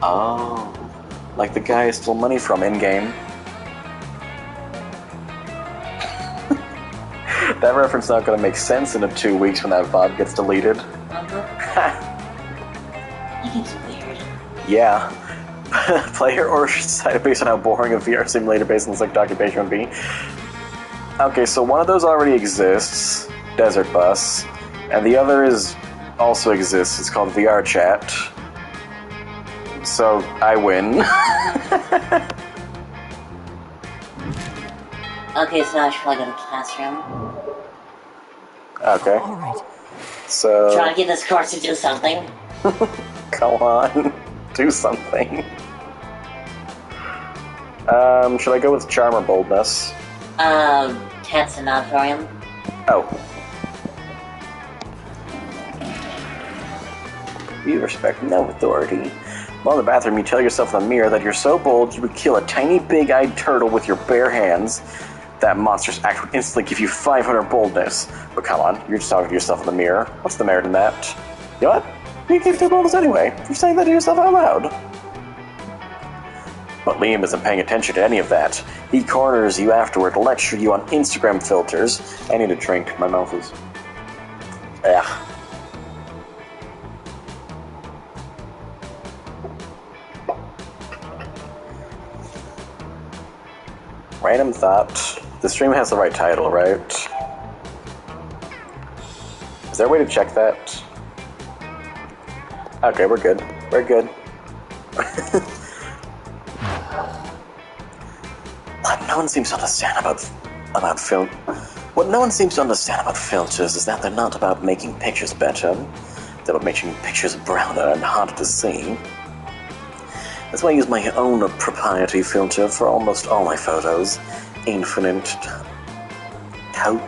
Oh. Like the guy I stole money from in-game. That reference not gonna make sense in 2 weeks when that VOD gets deleted. It's weird. Yeah. Player or decided based on how boring a VR simulator based on select occupation would be. Okay, so one of those already exists, Desert Bus, and the other also exists. It's called VR Chat. So I win. Okay, so now I should probably go to the classroom. Okay. All right. So Try to get this course to do something. go on, do something. Should I go with charm or boldness? Cats in auditorium. Oh. You respect no authority. While in the bathroom, you tell yourself in the mirror that you're so bold you would kill a tiny big-eyed turtle with your bare hands. That monstrous act would instantly give you 500 boldness. But come on, you're just talking to yourself in the mirror. What's the merit in that? You know what? You can't do boldness anyway. You're saying that to yourself out loud. But Liam isn't paying attention to any of that. He corners you afterward to lecture you on Instagram filters. I need a drink. My mouth is... Ugh. Random thought. The stream has the right title, right? Is there a way to check that? Okay, we're good. We're good. What no one seems to understand about film. What no one seems to understand about filters is that they're not about making pictures better. They're about making pictures browner and harder to see. That's why I use my own proprietary filter for almost all my photos. Infinite Hope.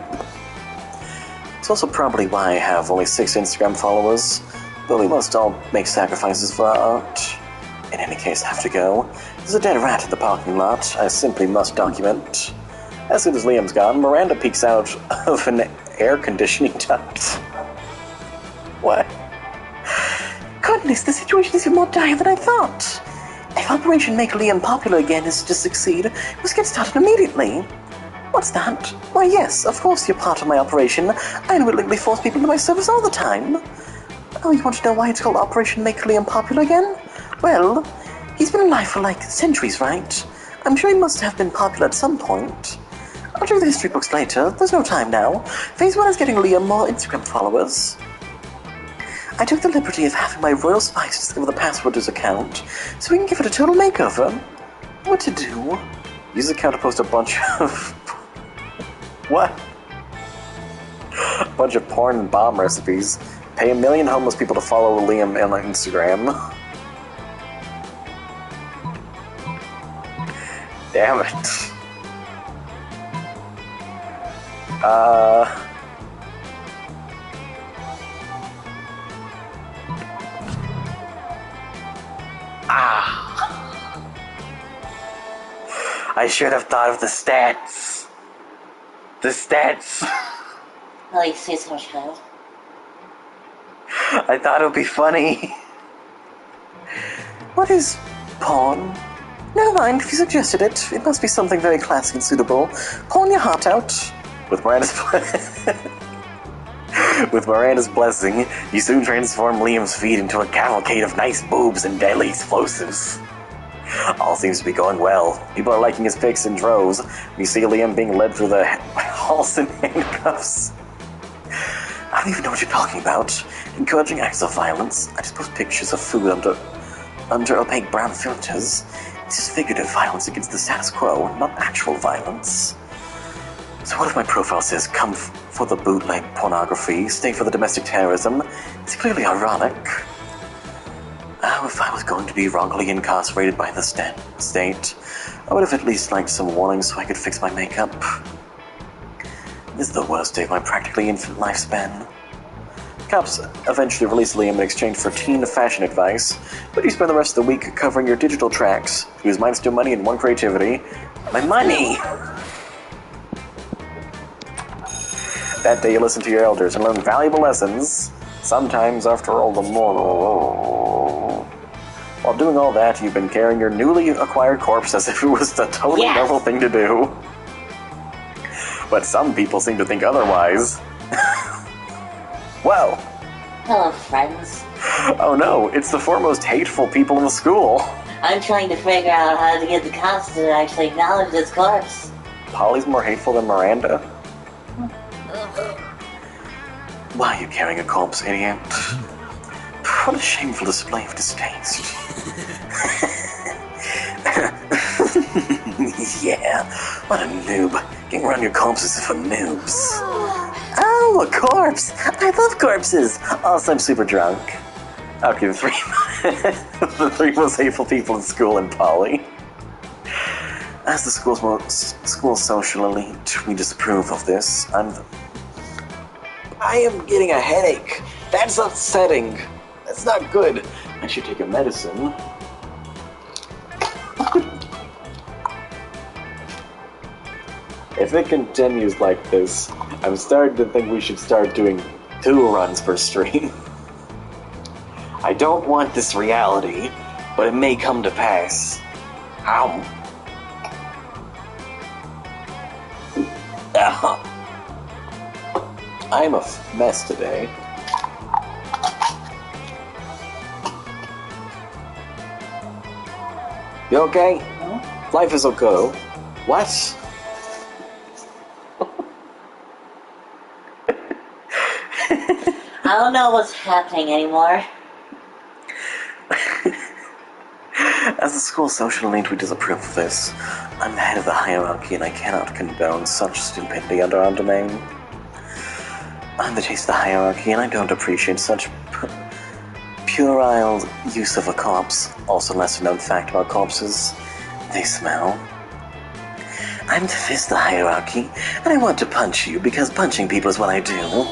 It's also probably why I have only 6 Instagram followers, but we must all make sacrifices for our art. In any case, I have to go. There's a dead rat in the parking lot. I simply must document. As soon as Liam's gone, Miranda peeks out of an air conditioning duct. What? Goodness, the situation is even more dire than I thought. If Operation Make Liam Popular Again is to succeed, we must get started immediately. What's that? Why, yes, of course you're part of my operation. I unwillingly force people into my service all the time. Oh, you want to know why it's called Operation Make Liam Popular Again? Well, he's been alive for like centuries, right? I'm sure he must have been popular at some point. I'll do the history books later. There's no time now. Phase 1 is getting Liam more Instagram followers. I took the liberty of having my royal spice discover the password to his account, so we can give it a total makeover. What to do? Use the account to post a bunch of... What? A bunch of porn and bomb recipes. Pay 1 million homeless people to follow Liam on Instagram. Damn it. I should have thought of the stats. The stats. Well, you see some child. I thought it would be funny. What is porn? Never mind, if you suggested it. It must be something very classy and suitable. Porn your heart out. With Miranda's blessing, you soon transform Liam's feet into a cavalcade of nice boobs and deadly explosives. All seems to be going well. People are liking his pics in droves. You see Liam being led through the halls in handcuffs. I don't even know what you're talking about. Encouraging acts of violence. I just post pictures of food under opaque brown filters. This is figurative violence against the status quo, not actual violence. So what if my profile says, come for the bootleg pornography, stay for the domestic terrorism? It's clearly ironic. If I was going to be wrongly incarcerated by the state, I would have at least liked some warnings so I could fix my makeup. This is the worst day of my practically infinite lifespan. Cops eventually release Liam in exchange for teen fashion advice, but you spend the rest of the week covering your digital tracks, whose minds do money and one creativity. My money! That day you listen to your elders and learn valuable lessons. Sometimes, after all, the moral. While doing all that, you've been carrying your newly acquired corpse as if it was the totally normal thing to do. But some people seem to think otherwise. Whoa! Hello, friends. Oh no, it's the foremost hateful people in the school. I'm trying to figure out how to get the cops to actually acknowledge this corpse. Polly's more hateful than Miranda? Why are you carrying a corpse, idiot? What a shameful display of distaste. Yeah, what a noob. Getting around your corpses is for noobs. Oh, a corpse! I love corpses! Also, I'm super drunk. Okay, the three most hateful people in school and Polly. As the school's social elite, we disapprove of this. I am getting a headache. That's upsetting. That's not good. I should take a medicine. If it continues like this, I'm starting to think we should start doing 2 runs per stream. I don't want this reality, but it may come to pass. Ow. I'm a mess today. You okay? Life is okay. What? I don't know what's happening anymore. As the school social elite, we disapprove of this. I'm the head of the hierarchy and I cannot condone such stupidity under our domain. I'm the taste of the hierarchy and I don't appreciate such puerile use of a corpse. Also, lesser known fact about corpses, they smell. I'm the fist of the hierarchy and I want to punch you because punching people is what I do.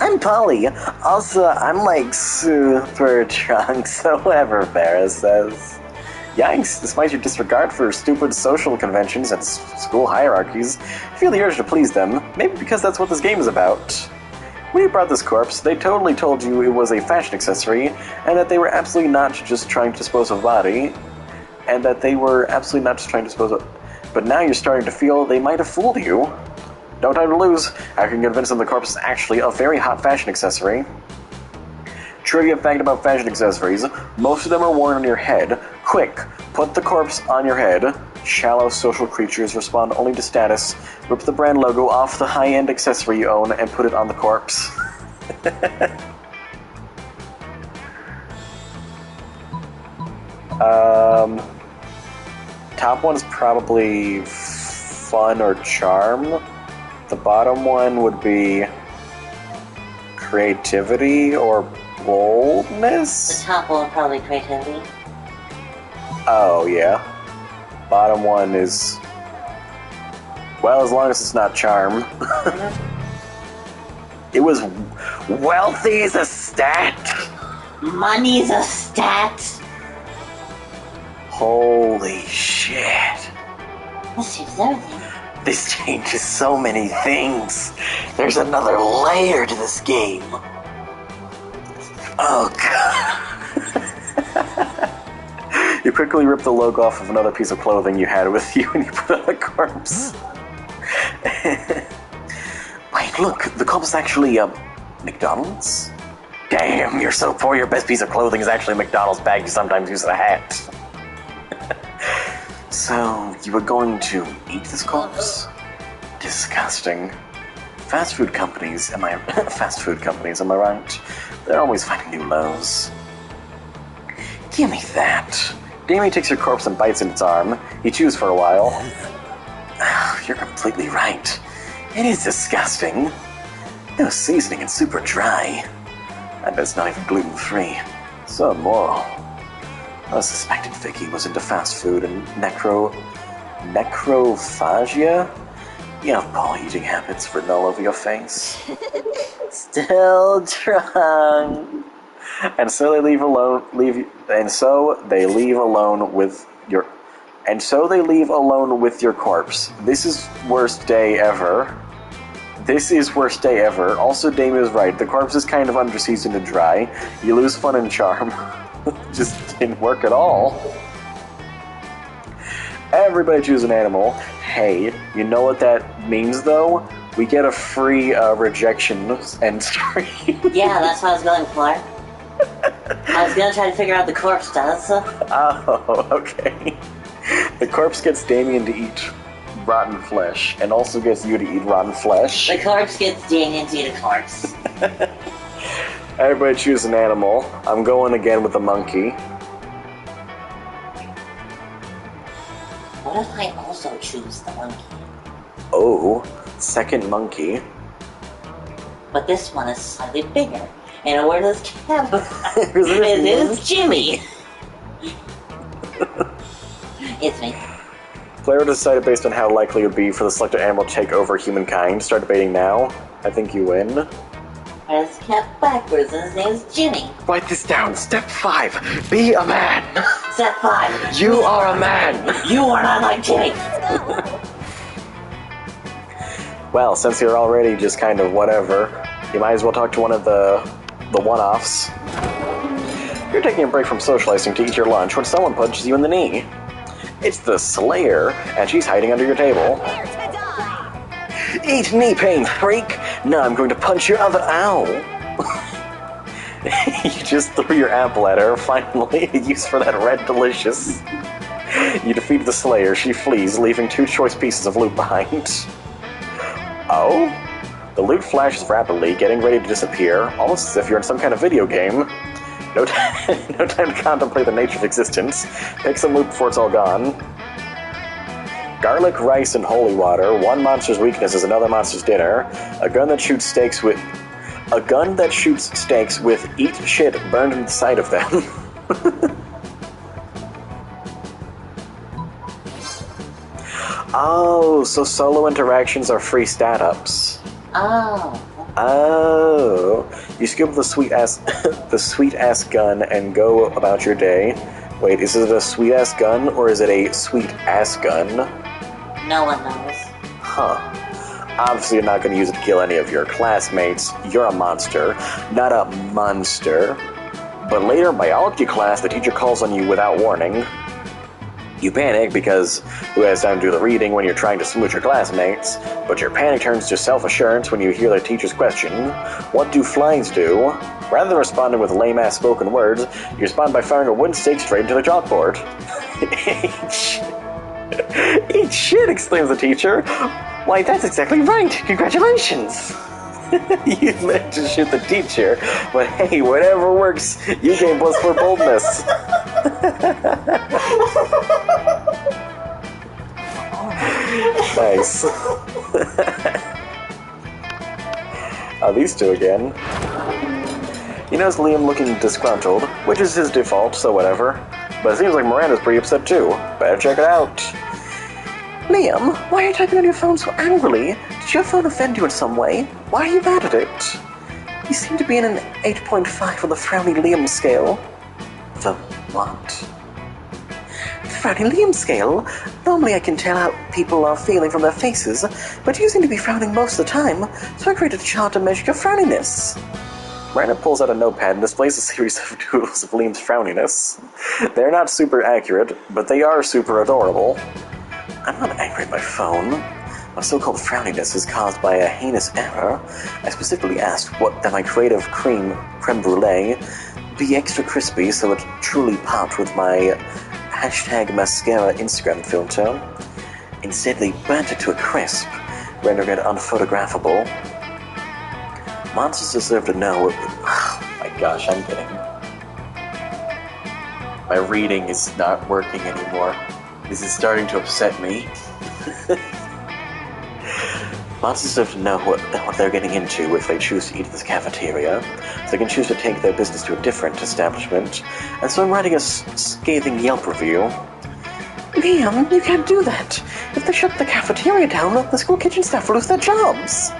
I'm Polly. Also, I'm like super drunk, so whatever Farrah says. Yikes, despite your disregard for stupid social conventions and school hierarchies, I feel the urge to please them, maybe because that's what this game is about. When you brought this corpse, they totally told you it was a fashion accessory, and that they were absolutely not just trying to dispose of a body, and that they were absolutely not just trying to dispose of... But now you're starting to feel they might have fooled you. No time to lose. I can convince them the corpse is actually a very hot fashion accessory. Trivia fact about fashion accessories. Most of them are worn on your head. Quick, put the corpse on your head. Shallow social creatures respond only to status. Rip the brand logo off the high-end accessory you own and put it on the corpse. Top one is probably fun or charm. The bottom one would be creativity or The boldness? top one probably creativity. Oh, yeah. Bottom one is... Well, as long as it's not charm. It was... Wealthy is a stat! Money's a stat. Holy shit. This changes everything. This changes so many things. There's another layer to this game. Oh, God. You quickly rip the logo off of another piece of clothing you had with you and you put on a corpse. Wait, look, the corpse is actually, McDonald's? Damn, you're so poor your best piece of clothing is actually a McDonald's bag you sometimes use as a hat. So, you were going to eat this corpse? Disgusting. Fast food companies, am I right? They're always finding new lows. Give me that. Damien takes your corpse and bites in its arm. He chews for a while. You're completely right. It is disgusting. No seasoning and super dry. I bet it's not even gluten-free. So immoral. I suspected Vicky was into fast food and necrophagia? You have poor eating habits written all over your face. Still drunk. And so they leave alone with your corpse. This is worst day ever. Also, Damien was right. The corpse is kind of underseasoned and dry. You lose fun and charm. Just didn't work at all. Everybody choose an animal. Hey, you know what that means though? We get a free rejection end stream. Yeah, that's what I was going for. I was gonna try to figure out the corpse does. Oh, okay. The corpse gets Damien to eat rotten flesh, and also gets you to eat rotten flesh. The corpse gets Damien to eat a corpse. Everybody choose an animal. I'm going again with the monkey. What if I also choose the monkey? Oh, second monkey. But this one is slightly bigger. And where does Kev? It is Jimmy. It's me. Player decided based on how likely it would be for the selected animal to take over humankind. Start debating now. I think you win. Where's Kev backwards and his name's Jimmy? Write this down. Step 5. Be a man. Step 5. You are a man. You are not like Jimmy. Well, since you're already just kind of whatever, you might as well talk to one of the one-offs. You're taking a break from socializing to eat your lunch when someone punches you in the knee. It's the Slayer, and she's hiding under your table. Eat knee pain, freak! Now I'm going to punch your other owl. You just threw your apple at her, finally, a use for that red delicious. You defeat the Slayer, she flees, leaving 2 choice pieces of loot behind. Oh? The loot flashes rapidly, getting ready to disappear, almost as if you're in some kind of video game. No time to contemplate the nature of existence. Pick some loot before it's all gone. Garlic, rice, and holy water. One monster's weakness is another monster's dinner. A gun that shoots steaks with eat shit burned in the sight of them. Oh, so solo interactions are free stat-ups. Oh. You skip the sweet ass gun and go about your day. Wait, is it a sweet ass gun or is it a sweet ass gun? No one knows. Huh. Obviously you're not going to use it to kill any of your classmates. You're a monster, not a monster. But later in biology class, the teacher calls on you without warning. You panic because who has time to do the reading when you're trying to smooch your classmates? But your panic turns to self-assurance when you hear the teacher's question, what do flies do? Rather than responding with lame-ass spoken words, you respond by firing a wooden stake straight into the chalkboard. Eat shit, exclaims the teacher. Why, that's exactly right. Congratulations. You meant to shoot the teacher, but hey, whatever works. You gain +4 boldness. Nice. These two again. You notice Liam looking disgruntled, which is his default, so whatever. But it seems like Miranda's pretty upset too. Better check it out. Liam, why are you typing on your phone so angrily? Did your phone offend you in some way? Why are you mad at it? You seem to be in an 8.5 on the Frowny Liam scale. The what? The Frowny Liam scale? Normally I can tell how people are feeling from their faces, but you seem to be frowning most of the time, so I created a chart to measure your frowniness. Miranda pulls out a notepad and displays a series of doodles of Liam's frowniness. They're not super accurate, but they are super adorable. I'm not angry at my phone. My so-called frowniness is caused by a heinous error. I specifically asked that my creative creme brulee be extra crispy so it truly popped with my #mascara Instagram filter. Instead, they burnt it to a crisp, rendering it unphotographable. Monsters deserve to know. Oh my gosh, I'm kidding. My reading is not working anymore. This is starting to upset me. Monsters deserve to know what they're getting into if they choose to eat at this cafeteria. So they can choose to take their business to a different establishment. And so I'm writing a scathing Yelp review. Liam, you can't do that. If they shut the cafeteria down, the school kitchen staff will lose their jobs.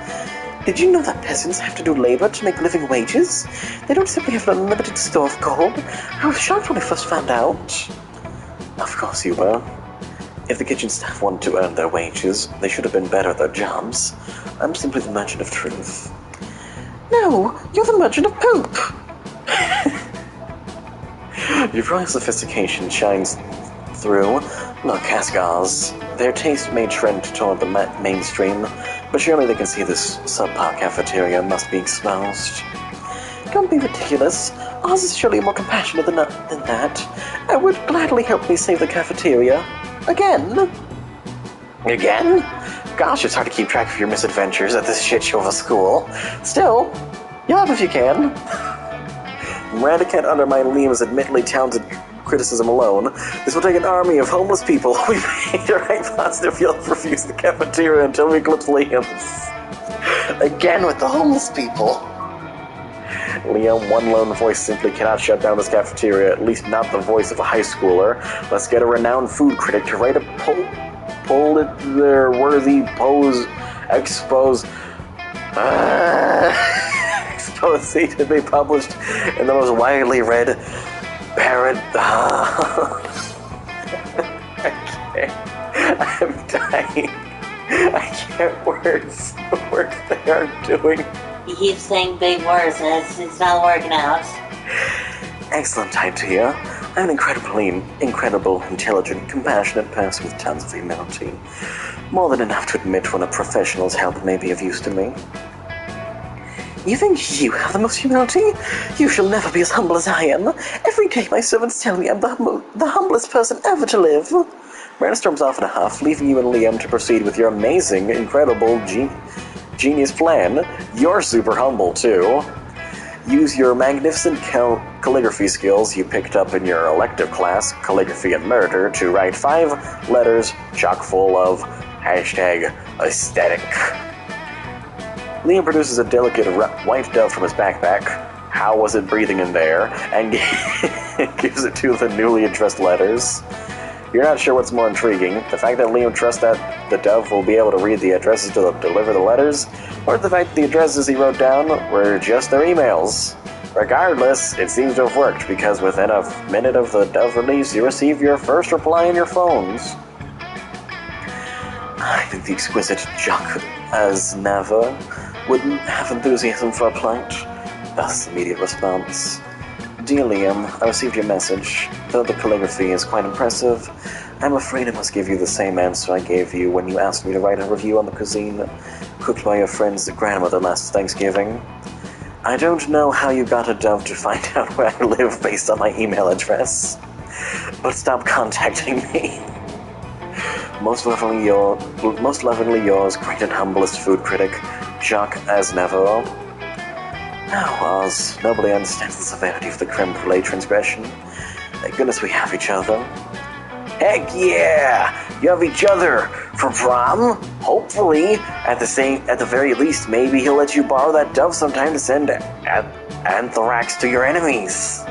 Did you know that peasants have to do labor to make living wages? They don't simply have an unlimited store of gold. I was shocked when I first found out. Of course you were. If the kitchen staff wanted to earn their wages, they should have been better at their jobs. I'm simply the merchant of truth. No, you're the merchant of poop! Your royal sophistication shines through. Look, Cascars. Their taste may trend toward the mainstream, but surely they can see this subpar cafeteria must be exposed. Don't be ridiculous. Ours is surely more compassionate than that. I would gladly help me save the cafeteria. Again? Again? Gosh, it's hard to keep track of your misadventures at this shit show of a school. Still, yell if you can. Miranda can't undermine Liam's admittedly talented criticism alone. This will take an army of homeless people. We made to write positive Yelp reviews in the cafeteria until we eclipse Liam's. Again with the homeless people. Liam, one lone voice simply cannot shut down this cafeteria, at least not the voice of a high schooler. Let's get a renowned food critic to write a Pulitzer-worthy expose to be published in the most widely read I can't. I'm dying. I can't words. The words they are doing. He keeps saying big words and it's not working out. Excellent idea. I'm an incredible, intelligent, compassionate person with tons of humility. More than enough to admit when a professional's help may be of use to me. You think you have the most humility? You shall never be as humble as I am. Every day my servants tell me I'm the humblest person ever to live. Miranda storms off in a huff, leaving you and Liam to proceed with your amazing, incredible, genius plan. You're super humble, too. Use your magnificent calligraphy skills you picked up in your elective class, Calligraphy and Murder, to write 5 letters chock full of #aesthetic. Liam produces a delicate white dove from his backpack. How was it breathing in there? And gives it to the newly addressed letters. You're not sure what's more intriguing, the fact that Liam trusts that the dove will be able to read the addresses to deliver the letters, or the fact that the addresses he wrote down were just their emails. Regardless, it seems to have worked, because within a minute of the dove release, you receive your first reply on your phones. I think the exquisite Jacques Aznavour wouldn't have enthusiasm for a plight. Thus, immediate response. Dear Liam, I received your message. Though the calligraphy is quite impressive, I'm afraid I must give you the same answer I gave you when you asked me to write a review on the cuisine cooked by your friend's grandmother last Thanksgiving. I don't know how you got a dove to find out where I live based on my email address, but stop contacting me. Most lovingly yours, great and humblest food critic, Jacques Aznavour. Now, Oz, nobody understands the severity of the creme brulee transgression. Thank goodness we have each other. Heck yeah! You have each other for prom? Hopefully, at the very least, maybe he'll let you borrow that dove sometime to send anthrax to your enemies.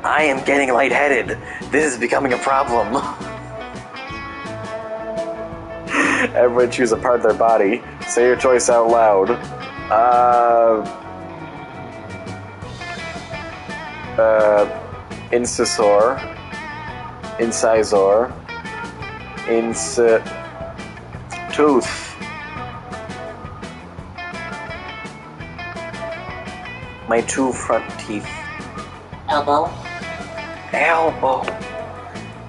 I am getting lightheaded. This is becoming a problem. Everyone choose a part of their body. Say your choice out loud. Incisor. Incisor. Tooth. My two front teeth. Elbow. Elbow.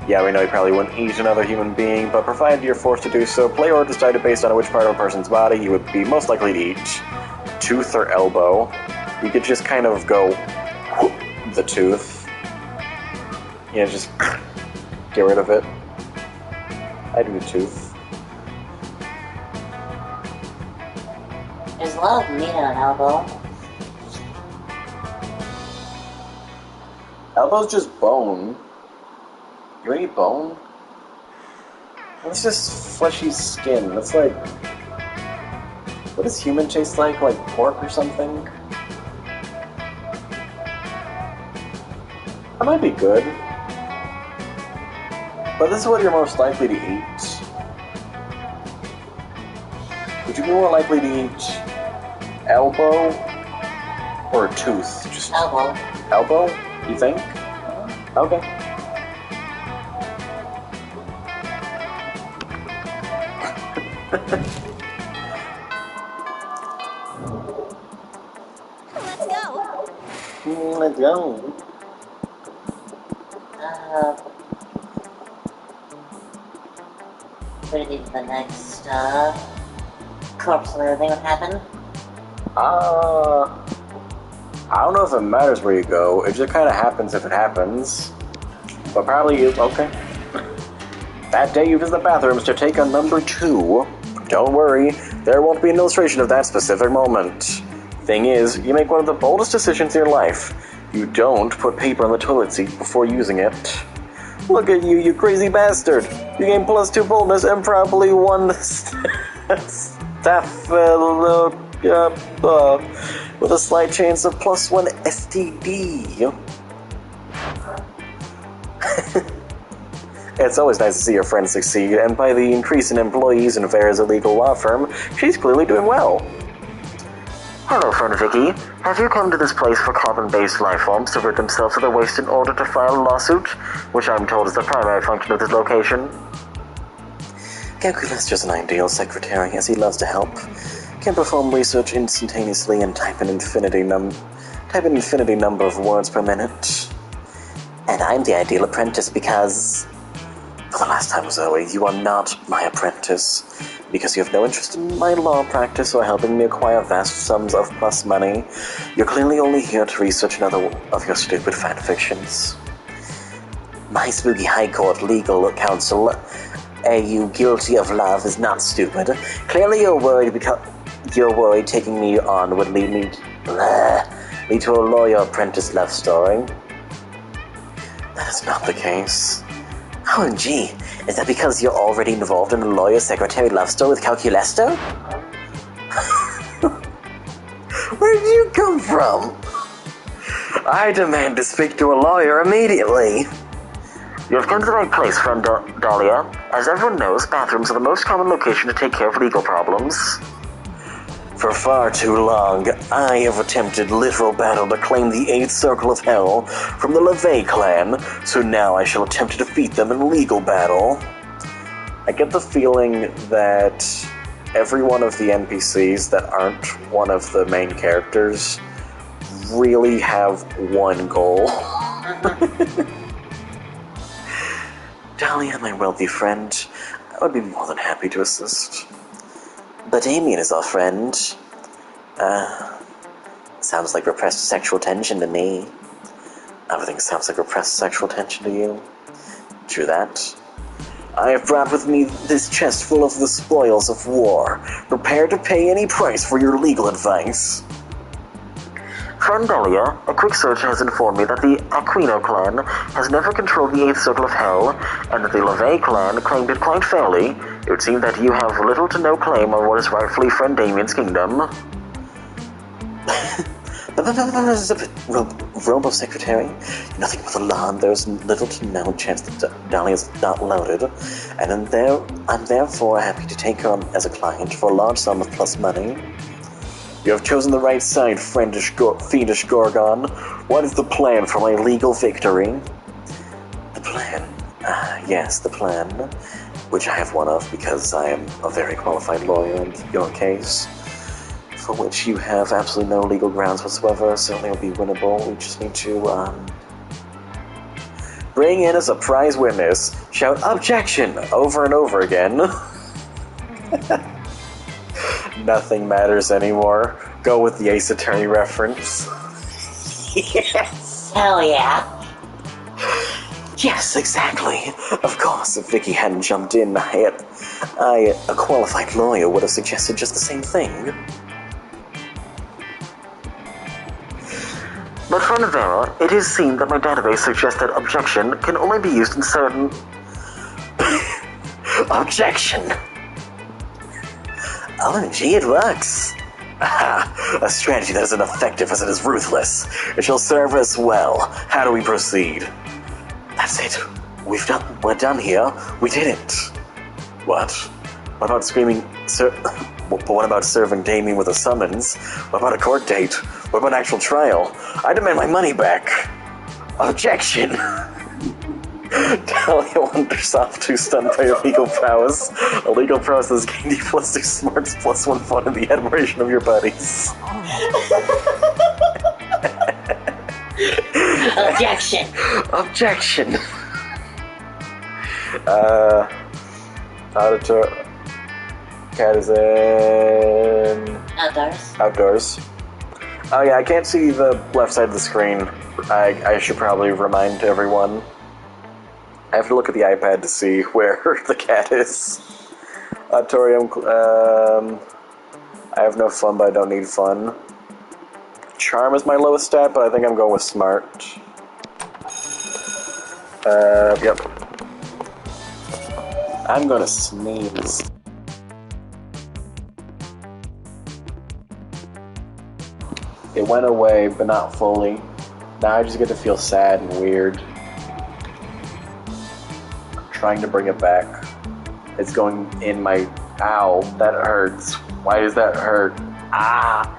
Yeah, we know you probably wouldn't eat another human being, but provided you're forced to do so, play or decide based on which part of a person's body you would be most likely to eat. Tooth or elbow. You could just kind of go the tooth. Yeah, just get rid of it. I'd do the tooth. There's a lot of meat on an elbow. Elbow's just bone. You want to eat bone? That's just fleshy skin. That's like... What does human taste like? Like pork or something? That might be good. But this is what you're most likely to eat. Would you be more likely to eat elbow or a tooth? Just elbow. Elbow? You think? Okay. Let's go. Let's go. Where do you think the next, corpse or thing would happen? I don't know if it matters where you go. It just kind of happens if it happens. But probably you... Okay. That day you visit the bathrooms to take a number 2. Don't worry, there won't be an illustration of that specific moment. Thing is, you make one of the boldest decisions in your life. You don't put paper on the toilet seat before using it. Look at you, you crazy bastard! You gain +2 boldness and probably 1 with a slight chance of +1 STD. It's always nice to see your friend succeed, and by the increase in employees in Vera's illegal law firm, she's clearly doing well. Hello, friend Vicky. Have you come to this place for carbon-based life forms to rid themselves of their waste in order to file a lawsuit? Which I'm told is the primary function of this location. Calculus just an ideal secretary, as he loves to help. Can perform research instantaneously and type an infinity number of words per minute. And I'm the ideal apprentice because... For the last time, Zoe, you are not my apprentice. Because you have no interest in my law practice or helping me acquire vast sums of plus money, you're clearly only here to research another of your stupid fanfictions. My spooky high court legal counsel, you guilty of love, is not stupid. Clearly you're worried because you're worried taking me on would lead to a lawyer apprentice love story. That is not the case. OMG, is that because you're already involved in a lawyer-secretary love story with Calculesto? Where did you come from? I demand to speak to a lawyer immediately. You've come to the right place, friend Dahlia. As everyone knows, bathrooms are the most common location to take care of legal problems. For far too long, I have attempted literal battle to claim the 8th Circle of Hell from the LeVay clan, so now I shall attempt to defeat them in legal battle. I get the feeling that every one of the NPCs that aren't one of the main characters really have one goal. Dahlia, my wealthy friend, I would be more than happy to assist. But Damien is our friend. Sounds like repressed sexual tension to me. Everything sounds like repressed sexual tension to you. True that. I have brought with me this chest full of the spoils of war. Prepare to pay any price for your legal advice. Friend Dahlia, a quick search has informed me that the Aquino clan has never controlled the 8th Circle of Hell, and that the LeVay clan claimed it quite fairly. It would seem that you have little to no claim on what is rightfully friend Damien's kingdom. Robo Secretary, nothing but a lawn. There's little to no chance that Dolly is not loaded, and I'm therefore happy to take her on as a client for a large sum of plus money. You have chosen the right side, fiendish Gorgon. What is the plan for my legal victory? The plan? Yes, the plan, which I have one of because I am a very qualified lawyer in your case, for which you have absolutely no legal grounds whatsoever. Certainly will be winnable. We just need to, bring in a surprise witness, shout objection over and over again. Nothing matters anymore. Go with the Ace Attorney reference. Yes! Hell yeah! Yes, exactly. Of course, if Vicky hadn't jumped in, a qualified lawyer would have suggested just the same thing. But for Navarro, it is seen that my database suggests that objection can only be used in certain... Objection! OMG, it works! Aha! A strategy that is as effective as it is ruthless. It shall serve us well. How do we proceed? That's it. We're done here. We did it. What? What about screaming, but what about serving Damien with a summons? What about a court date? What about an actual trial? I demand my money back. Objection! Dahlia wanders off, too stunned by her legal prowess. A legal prowess has gained you +2 smarts, +1 fun, and the admiration of your buddies. Objection! Objection! Auditor... Cat is in... Outdoors. Oh yeah, I can't see the left side of the screen. I should probably remind everyone. I have to look at the iPad to see where the cat is. Auditorium, I have no fun, but I don't need fun. Charm is my lowest stat, but I think I'm going with smart. Yep. I'm gonna sneeze. It went away, but not fully. Now I just get to feel sad and weird. I'm trying to bring it back. It's going in my... Ow, that hurts. Why does that hurt? Ah!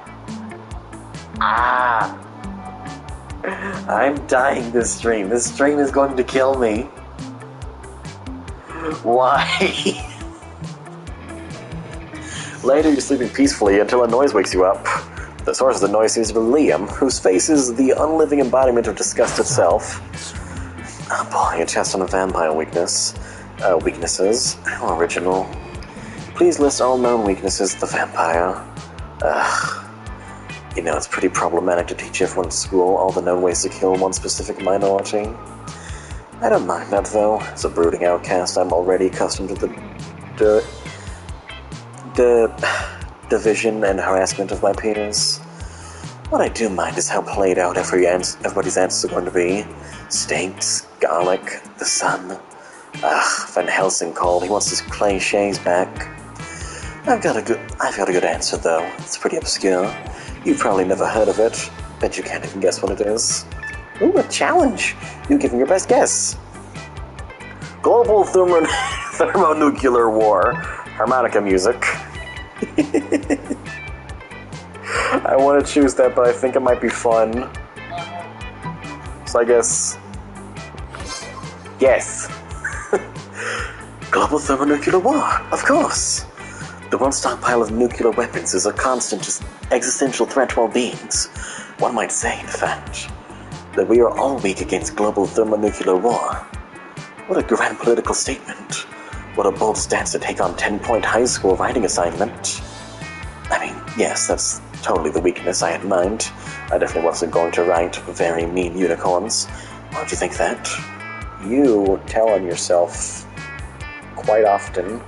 I'm dying this stream. This stream is going to kill me. Why? Later, you're sleeping peacefully until a noise wakes you up. The source of the noise seems to be Liam, whose face is the unliving embodiment of disgust itself. Oh boy, a test on a vampire weaknesses. How original. Please list all known weaknesses of the vampire. You know, it's pretty problematic to teach everyone at school all the known ways to kill one specific minority. I don't mind that, though. As a brooding outcast, I'm already accustomed to the division and harassment of my peers. What I do mind is how played out everybody's answers are going to be. Steaks, garlic, the sun. Van Helsing called. He wants his cliches back. I've got a good answer, though. It's pretty obscure. You've probably never heard of it. Bet you can't even guess what it is. Ooh, a challenge! You give me your best guess. Global thermonuclear war. Harmonica music. I want to choose that, but I think it might be fun. So I guess... Yes! Global thermonuclear war, of course! The world's stockpile of nuclear weapons is a constant existential threat to all beings. One might say, in fact, that we are all weak against global thermonuclear war. What a grand political statement. What a bold stance to take on 10-point high school writing assignment. I mean, yes, that's totally the weakness I had in mind. I definitely wasn't going to write very mean unicorns. Why'd you think that? You tell on yourself quite often.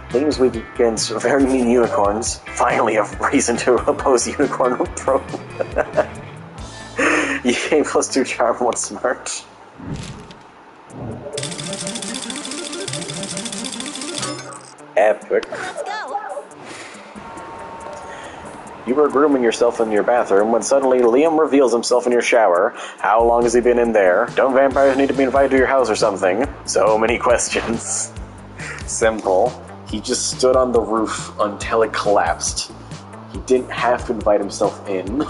Liam's weak against very mean unicorns. Finally, a reason to oppose unicorn pro. You gain +2 charm, 1 smart. Epic. Let's go. You were grooming yourself in your bathroom when suddenly Liam reveals himself in your shower. How long has he been in there? Don't vampires need to be invited to your house or something? So many questions. Simple. He just stood on the roof until it collapsed. He didn't have to invite himself in.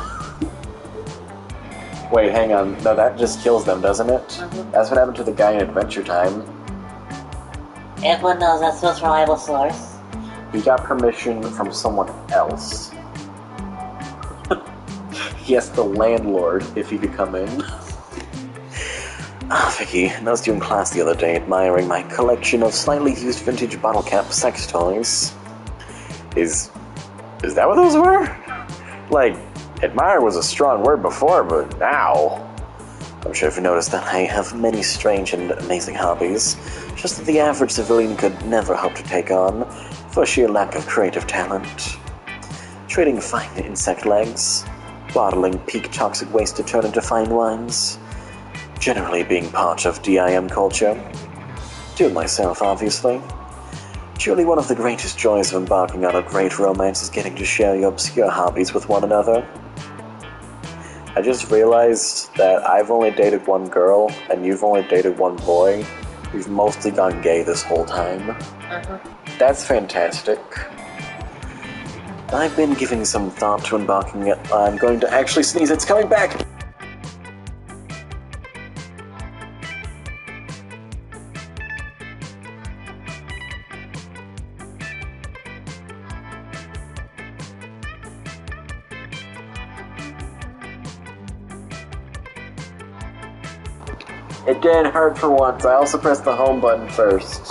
Wait, hang on. No, that just kills them, doesn't it? Mm-hmm. That's what happened to the guy in Adventure Time. Everyone knows that's the most reliable source. He got permission from someone else. He asked the landlord if he could come in. Ah, Vicky, I noticed you in class the other day admiring my collection of slightly used vintage bottle cap sex toys. Is that what those were? Like, admire was a strong word before, but now... I'm sure if you noticed that I have many strange and amazing hobbies, just that the average civilian could never hope to take on, for sheer lack of creative talent. Trading fine insect legs, bottling peak toxic waste to turn into fine wines, generally being part of DIM culture. To myself, obviously. Truly one of the greatest joys of embarking on a great romance is getting to share your obscure hobbies with one another. I just realized that I've only dated one girl, and you've only dated one boy. We've mostly gone gay this whole time. That's fantastic. I've been giving some thought to embarking. I'm going to actually sneeze. It's coming back! It didn't hurt for once. I also pressed the home button first.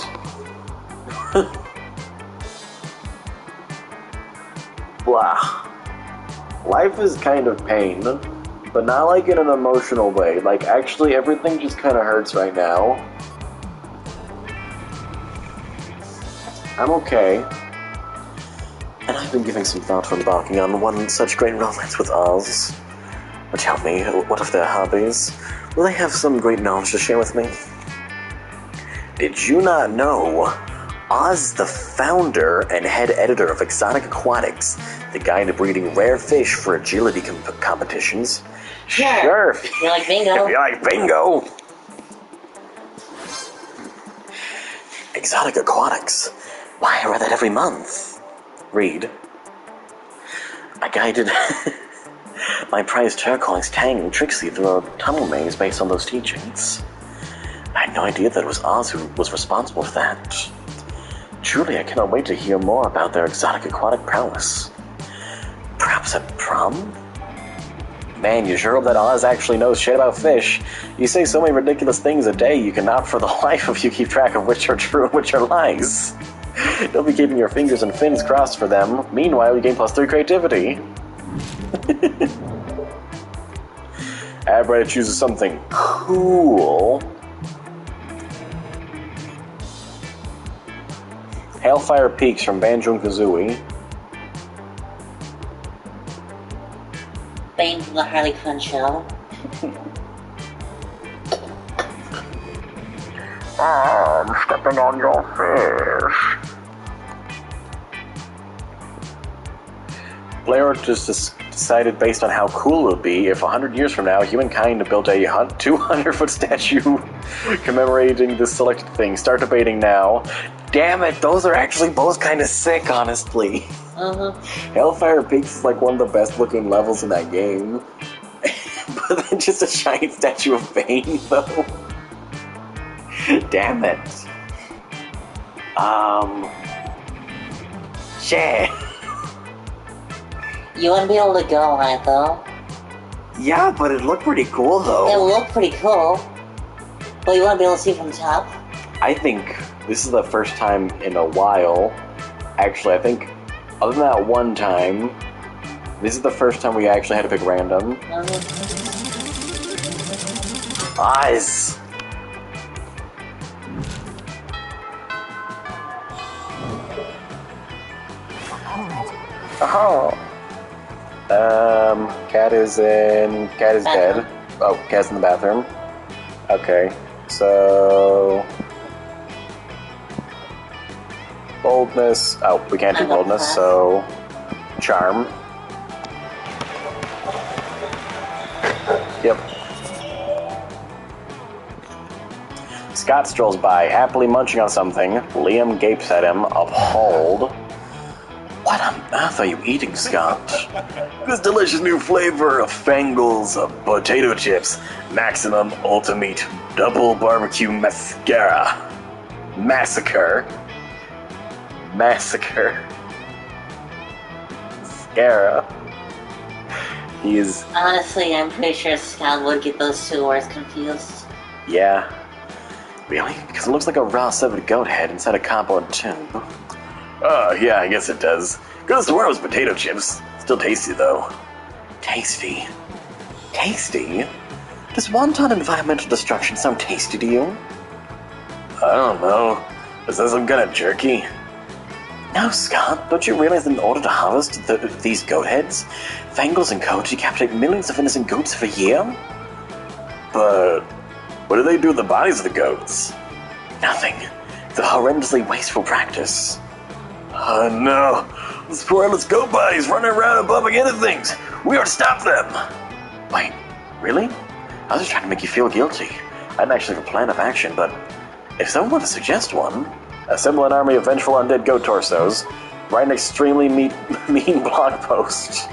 Blah. Life is kind of pain, but not like in an emotional way. Like, actually, everything just kind of hurts right now. I'm okay. And I've been giving some thought to embarking on one such great romance with Oz. But tell me, what of their hobbies? Will they have some great knowledge to share with me? Did you not know Oz, the founder and head editor of Exotic Aquatics, the guide to breeding rare fish for agility competitions? Sure. You like bingo? You like bingo? Exotic Aquatics. Why, I read that every month. Read. I guided my prized turquoise Tang and Trixie through a tunnel maze based on those teachings. I had no idea that it was Oz who was responsible for that. Truly, I cannot wait to hear more about their exotic aquatic prowess. Perhaps at prom? Man, you sure hope that Oz actually knows shit about fish. You say so many ridiculous things a day, you cannot for the life of you keep track of which are true and which are lies. Don't be keeping your fingers and fins crossed for them. Meanwhile, you gain +3 creativity. Everybody chooses something cool. Hellfire Peaks from Banjo-Kazooie. Bane from the Harley Quinn show. I'm stepping on your fish. Blair just decided based on how cool it would be if 100 years from now humankind built a 200-foot statue commemorating this selected thing. Start debating now. Damn it, those are actually both kind of sick, honestly. Hellfire Peaks is like one of the best looking levels in that game. But then just a giant statue of Bane, though. Damn it. Shit. You wouldn't be able to go on it, though. Yeah, but it looked pretty cool, though. It looked pretty cool. But you wouldn't be able to see from the top. I think this is the first time in a while. Actually, I think, other than that one time, this is the first time we actually had to pick random. Eyes! Oh. Cat is dead. Oh, Cat's in the bathroom. Okay, so... Boldness. Oh, we can't do boldness, so... Charm. Yep. Scott strolls by, happily munching on something. Liam gapes at him, appalled. What on earth are you eating, Scott? This delicious new flavor of Fangles of potato chips. Maximum Ultimate Double Barbecue Mascara. Massacre. Mascara. He's... Honestly, I'm pretty sure Scott would get those two words confused. Yeah. Really? Because it looks like a raw severed goat head inside a cardboard tube. Yeah, I guess it does. Could've sworn it was potato chips. Still tasty, though. Tasty? Tasty? Does wanton environmental destruction sound tasty to you? I don't know. Is that some kind of jerky? No, Scott. Don't you realize that in order to harvest these goat heads, Fangles and Co. decapitate millions of innocent goats every year? But what do they do with the bodies of the goats? Nothing. It's a horrendously wasteful practice. Oh no! Those poor little goat bodies running around and bumping into things! We ought to stop them! Wait, really? I was just trying to make you feel guilty. I didn't actually have a plan of action, but if someone were to suggest one... Assemble an army of vengeful undead goat torsos. Write an extremely mean blog post.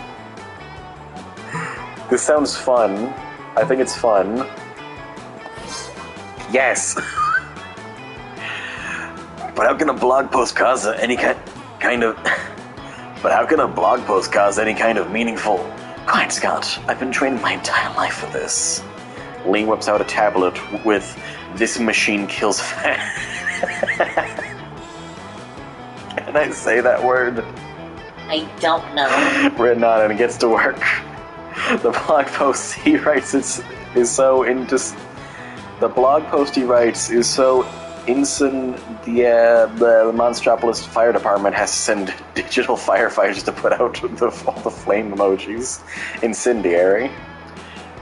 This sounds fun. I think it's fun. Yes! But how can a blog post cause any kind of... But how can a blog post cause any kind of meaningful... Quiet, Scott. I've been training my entire life for this. Lee whips out a tablet with "This machine kills Can I say that word? I don't know. Written on it and it gets to work. The blog post he writes is so into... The blog post he writes is so the Monstropolis Fire Department has to send digital firefighters to put out all the flame emojis. Incendiary.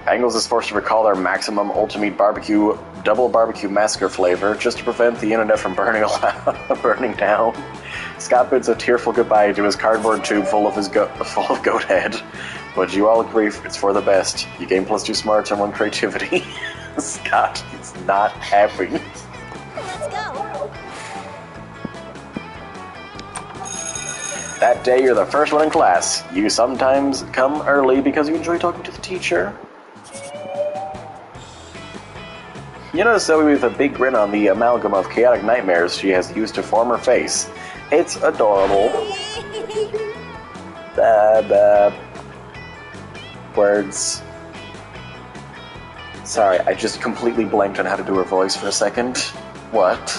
Angles is forced to recall their maximum ultimate barbecue double barbecue massacre flavor just to prevent the internet from burning down. Scott bids a tearful goodbye to his cardboard tube full of goat head. But you all agree it's for the best. You gain +2 smarts and 1 creativity. Scott is not happy. Let's go. That day, you're the first one in class. You sometimes come early because you enjoy talking to the teacher. You notice Zoe with a big grin on the amalgam of chaotic nightmares she has used to form her face. It's adorable. Words. Sorry, I just completely blanked on how to do her voice for a second. What?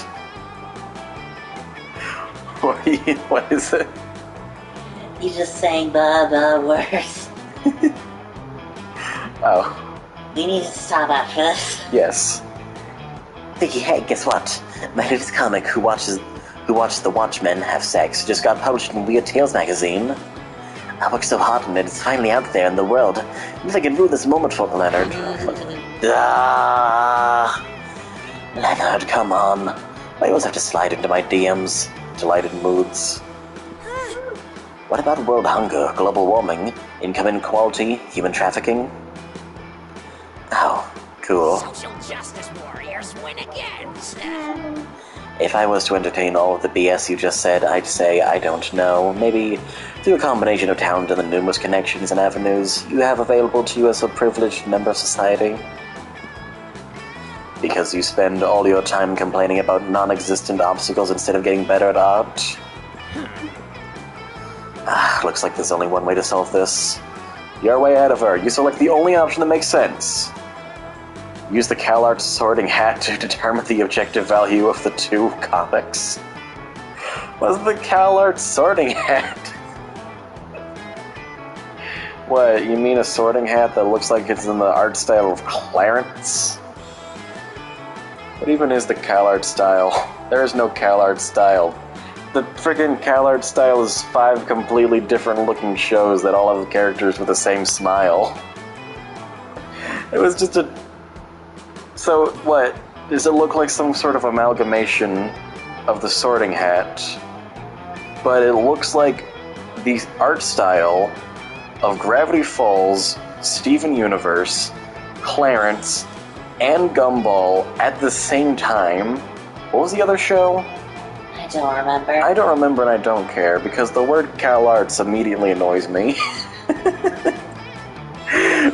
What is it? You just saying the words. Oh. We need to stop after this. Yes. Vicky, hey, guess what? My latest comic, Who Watches the Watchmen Have Sex, just got published in Weird Tales magazine. I worked so hard on it, it's finally out there in the world. If I can rue this moment for Leonard. Leonard, come on. I always have to slide into my DMs. Delighted moods. What about world hunger, global warming, income inequality, human trafficking? Oh, cool. Social justice warriors win again. If I was to entertain all of the BS you just said, I'd say I don't know. Maybe through a combination of talent and the numerous connections and avenues you have available to you as a privileged member of society. Because you spend all your time complaining about non-existent obstacles instead of getting better at art. Looks like there's only one way to solve this. You're way ahead of her. You select the only option that makes sense. Use the CalArts sorting hat to determine the objective value of the 2 comics. What's the CalArts sorting hat? What, you mean a sorting hat that looks like it's in the art style of Clarence? What even is the CalArts style? There is no CalArts style. The friggin' CalArts style is 5 completely different looking shows that all have characters with the same smile. It was just a... So, what? Does it look like some sort of amalgamation of the sorting hat? But it looks like the art style of Gravity Falls, Steven Universe, Clarence, and Gumball at the same time. What was the other show? I don't remember. I don't remember and I don't care, because the word CalArts immediately annoys me.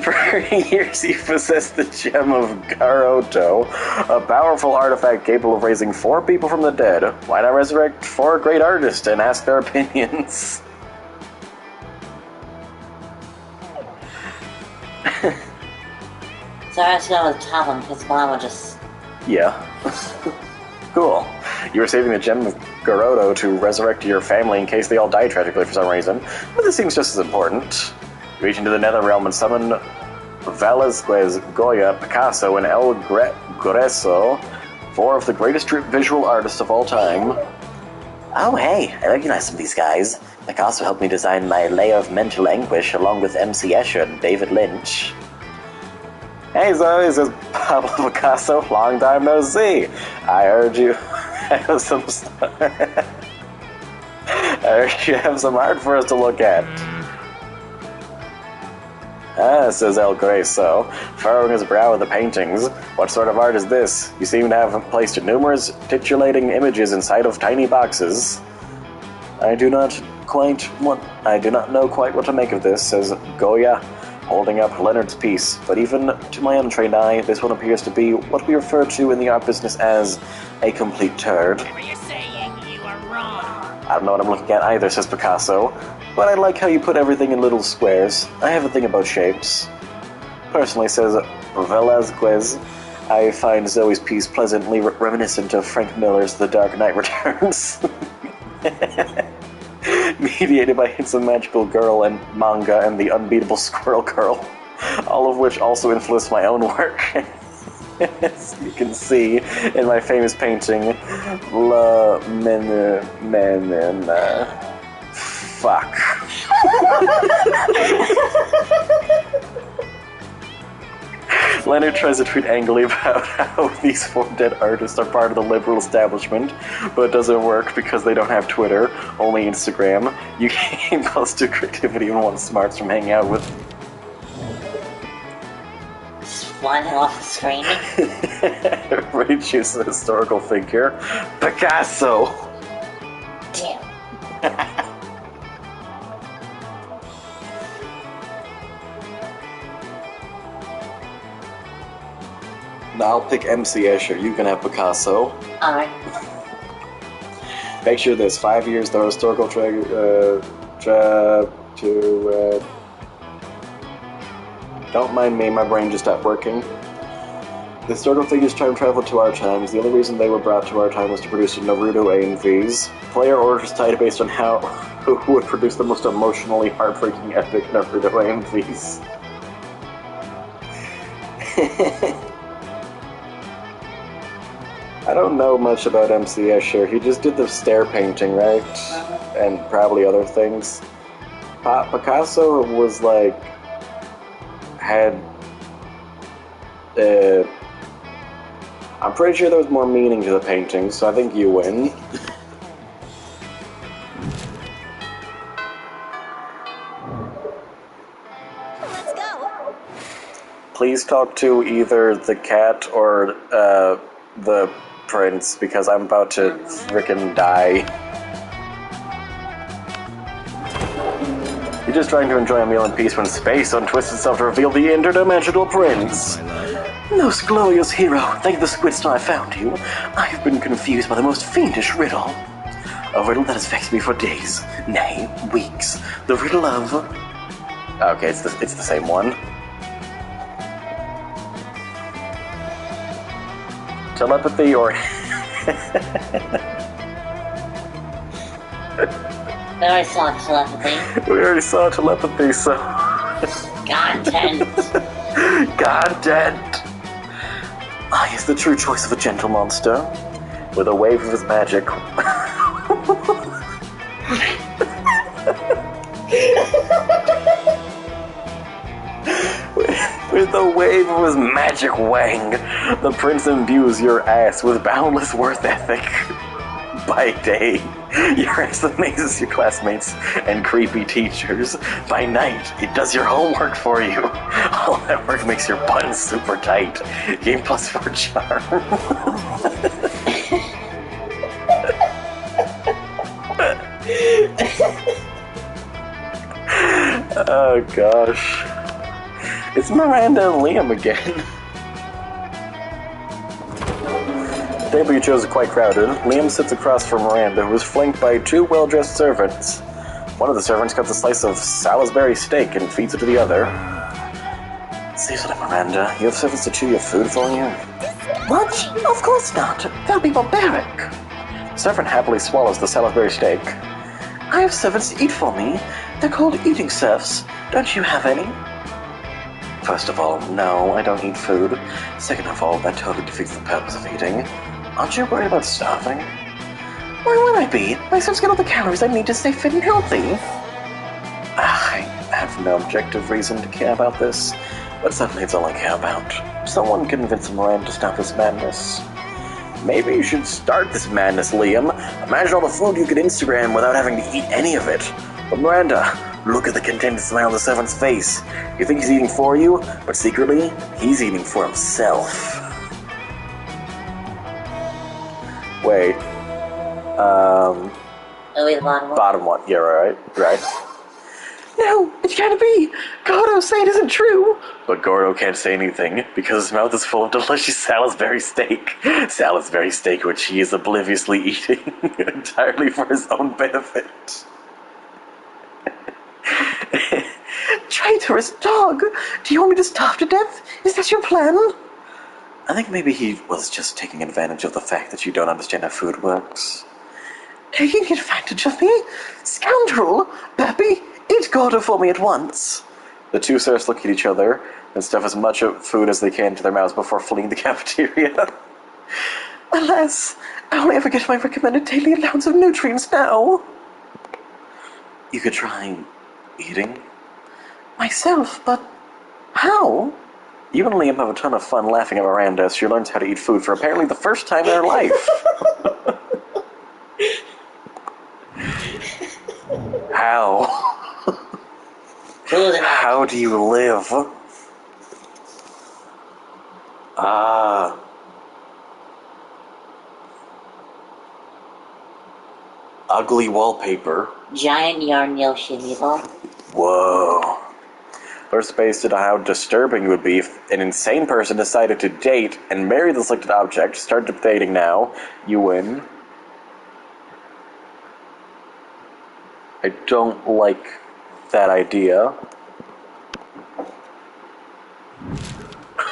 For years he possessed the gem of Garoto, a powerful artifact capable of raising 4 people from the dead. Why not resurrect 4 great artists and ask their opinions? So I was going with top one because mine would just... Yeah. Cool. You were saving the gem of Garoto to resurrect your family in case they all die tragically for some reason, but this seems just as important. You reach into the nether realm and summon Velasquez, Goya, Picasso, and El Greso, 4 of the greatest visual artists of all time. Oh hey, I recognize some of these guys. Picasso helped me design my Layer of Mental Anguish along with MC Escher and David Lynch. Hey Zoe, this is Pablo Picasso, long time no see. I heard you have some art for us to look at. Says El Greso, furrowing his brow with the paintings. What sort of art is this? You seem to have placed numerous titillating images inside of tiny boxes. I do not know quite what to make of this, says Goya, holding up Leonard's piece. But even to my untrained eye, this one appears to be what we refer to in the art business as a complete turd. Whatever you're saying, you are wrong. I don't know what I'm looking at either, says Picasso, but I like how you put everything in little squares. I have a thing about shapes. Personally, says Velasquez, I find Zoe's piece pleasantly reminiscent of Frank Miller's The Dark Knight Returns. Mediated by hints of Magical Girl and manga and The Unbeatable Squirrel Girl, all of which also influenced my own work. As you can see in my famous painting, La Menina. Fuck. Leonard tries to tweet angrily about how these 4 dead artists are part of the liberal establishment, but it doesn't work because they don't have Twitter, only Instagram. You came close to creativity and want smarts from hanging out with... Just flying off the screen. Everybody chooses a historical figure. Picasso! Damn. Now I'll pick MC Escher. You can have Picasso. Alright. Make sure there's 5 years the historical don't mind me, my brain just stopped working. The historical figures time travel to our times. The only reason they were brought to our time was to produce Naruto AMVs. Player orders tied based on who would produce the most emotionally heartbreaking epic Naruto AMVs. I don't know much about MC Escher. He just did the stair painting, right? And probably other things. Picasso was like... I'm pretty sure there was more meaning to the painting, so I think you win. Let's go. Please talk to either the cat or the prince, because I'm about to frickin' die. You're just trying to enjoy a meal in peace when space untwists itself to reveal the interdimensional prince. Most glorious hero, thank the squid star I found you. I have been confused by the most fiendish riddle. A riddle that has vexed me for days, nay, weeks. The riddle of... Okay, it's the same one. Telepathy or... We already saw telepathy. We already saw telepathy, so... Content. Content! Ah, he's the true choice of a gentle monster. With a wave of his magic... With the wave of his magic wang, the prince imbues your ass with boundless worth ethic. By day, your ass amazes your classmates and creepy teachers. By night, it does your homework for you. All that work makes your buttons super tight. Game plus 4 charm. Oh gosh. It's Miranda and Liam again. The table you chose is quite crowded. Liam sits across from Miranda, who is flanked by 2 well-dressed servants. One of the servants cuts a slice of Salisbury steak and feeds it to the other. Seriously, Miranda, you have servants to chew your food for you? What? Of course not. That'll be barbaric. The servant happily swallows the Salisbury steak. I have servants to eat for me. They're called eating serfs. Don't you have any? First of all, no, I don't eat food. Second of all, that totally defeats the purpose of eating. Aren't you worried about starving? Why would I be? My serfs get all the calories I need to stay fit and healthy. I have no objective reason to care about this, but suddenly it's all I care about. Someone convince Miranda to stop this madness. Maybe you should start this madness, Liam. Imagine all the food you could Instagram without having to eat any of it. But Miranda, look at the contented smile on the servant's face. You think he's eating for you, but secretly, he's eating for himself. Wait. Wait, bottom one? Bottom one. Yeah, right. No, it can't be. Gordo, say it isn't true. But Gordo can't say anything, because his mouth is full of delicious Salisbury steak. Salisbury steak which he is obliviously eating entirely for his own benefit. Traitorous dog! Do you want me to starve to death? Is that your plan? I think maybe he was just taking advantage of the fact that you don't understand how food works. Taking advantage of me? Scoundrel! Bappy, eat Gordo for me at once. The 2 serfs look at each other and stuff as much of food as they can into their mouths before fleeing the cafeteria. Alas, I only ever get my recommended daily allowance of nutrients now. You could try eating? Myself, but how? You and Liam have a ton of fun laughing at Miranda as she learns how to eat food for apparently the first time in her life. How? How do you live? Ugly wallpaper. Giant yarn Yoshi needle. Whoa. First base to know how disturbing it would be if an insane person decided to date and marry the selected object. Start dating now. You win. I don't like that idea.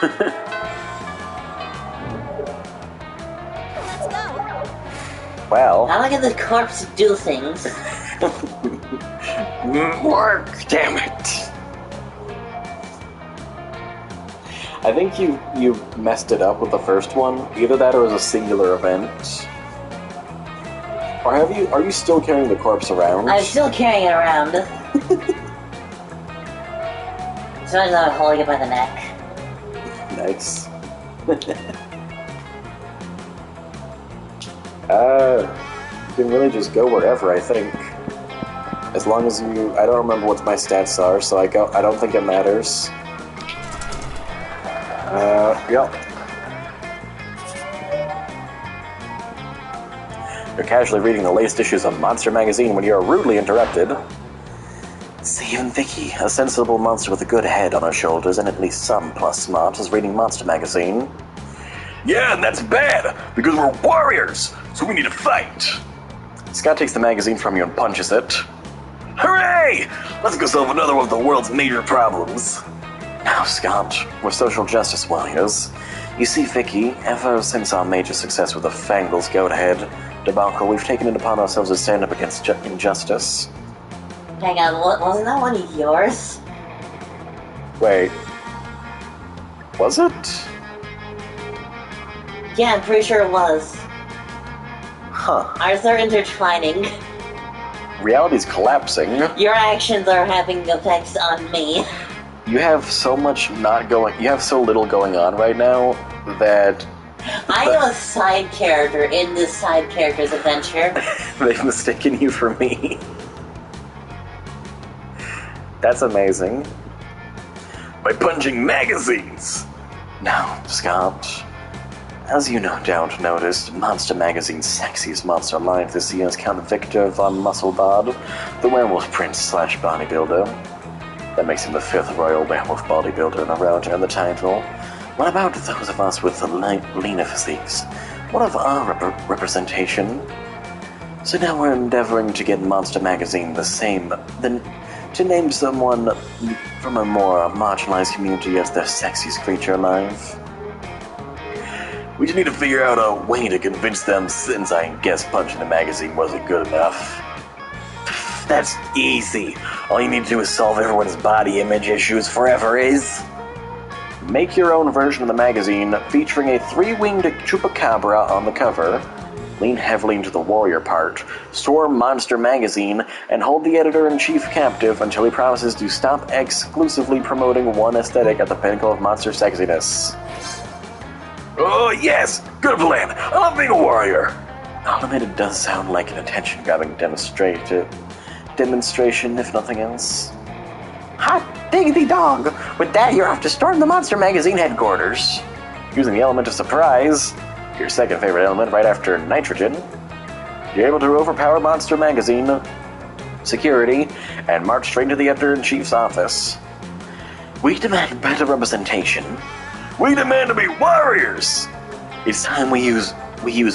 Let's go. Well. I like the corpse do things. Work, damn it. I think you messed it up with the first one. Either that or it was a singular event. Or are you still carrying the corpse around? I'm still carrying it around. So I'm holding it by the neck. Nice. You can really just go wherever, I think. As long as you... I don't remember what my stats are, so I don't think it matters. Yep. You're casually reading the latest issues of Monster Magazine when you are rudely interrupted. See, even Vicky, a sensible monster with a good head on her shoulders and at least some plus smarts, is reading Monster Magazine. Yeah, and that's bad, because we're warriors, so we need to fight. Scott takes the magazine from you and punches it. Hooray! Let's go solve another one of the world's major problems. Now, Scott, we're social justice warriors. You see, Vicky, ever since our major success with the Fangles Goathead debacle, we've taken it upon ourselves to stand up against injustice. Hang on, wasn't that one of yours? Wait. Was it? Yeah, I'm pretty sure it was. Huh. Ours are intertwining. Reality's collapsing. Your actions are having effects on me. You have so much you have so little going on right now that... I am a side character in this side character's adventure. They've mistaken you for me. That's amazing. by punching magazines. Now, Scott, as you no doubt noticed, Monster Magazine's sexiest monster alive this year is Count Victor von Musselbod, the werewolf prince / bodybuilder. That makes him the 5th royal werewolf bodybuilder in a row to earn the title. What about those of us with the leaner physiques? What of our representation? So now we're endeavoring to get Monster Magazine the same, then to name someone from a more marginalized community as their sexiest creature alive. We just need to figure out a way to convince them, since I guess punching the magazine wasn't good enough. That's easy. All you need to do is solve everyone's body image issues forever is... Make your own version of the magazine featuring a 3-winged chupacabra on the cover. Lean heavily into the warrior part, storm Monster Magazine, and hold the editor-in-chief captive until he promises to stop exclusively promoting one aesthetic at the pinnacle of monster sexiness. Oh, yes! Good plan! I love being a warrior! I'll admit it does sound like an attention-grabbing demonstration, if nothing else. Hot diggity dog! With that, you're off to storm the Monster Magazine headquarters. Using the element of surprise, your second favorite element right after nitrogen, you're able to overpower Monster Magazine security and march straight to the editor-in-chief's office. We demand better representation. We demand to be warriors! It's time we use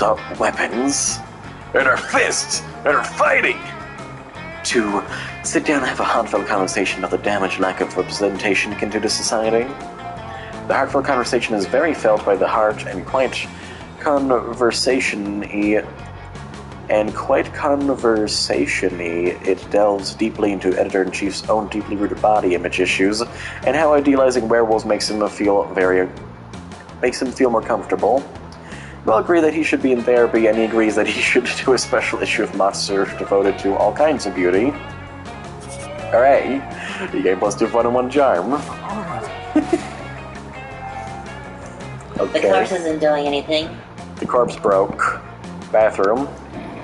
our weapons. And our fists! And our fighting! To sit down and have a heartfelt conversation about the damage lack of representation can do to society. The heartfelt conversation is very felt by the heart and quite conversation-y, it delves deeply into Editor-in-Chief's own deeply rooted body image issues and how idealizing werewolves makes him feel more comfortable. We'll agree that he should be in therapy, and he agrees that he should do a special issue of Monster devoted to all kinds of beauty. Hooray! You gain +2 fun and 1 charm. The corpse isn't doing anything. The corpse broke. Bathroom.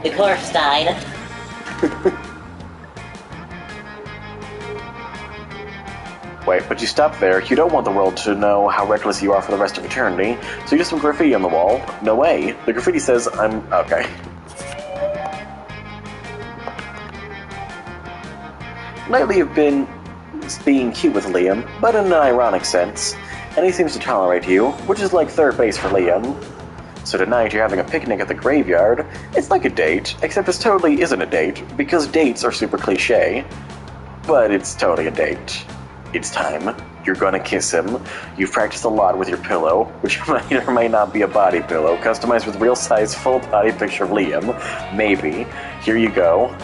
The corpse died. Wait, but you stopped there. You don't want the world to know how reckless you are for the rest of eternity, so you do some graffiti on the wall. No way. The graffiti says, okay. Lately you've been being cute with Liam, but in an ironic sense, and he seems to tolerate you, which is like third base for Liam. So tonight you're having a picnic at the graveyard. It's like a date, except it totally isn't a date, because dates are super cliche. But it's totally a date. It's time. You're gonna kiss him. You've practiced a lot with your pillow, which might or may not be a body pillow, customized with real-size, full-body picture of Liam. Maybe. Here you go.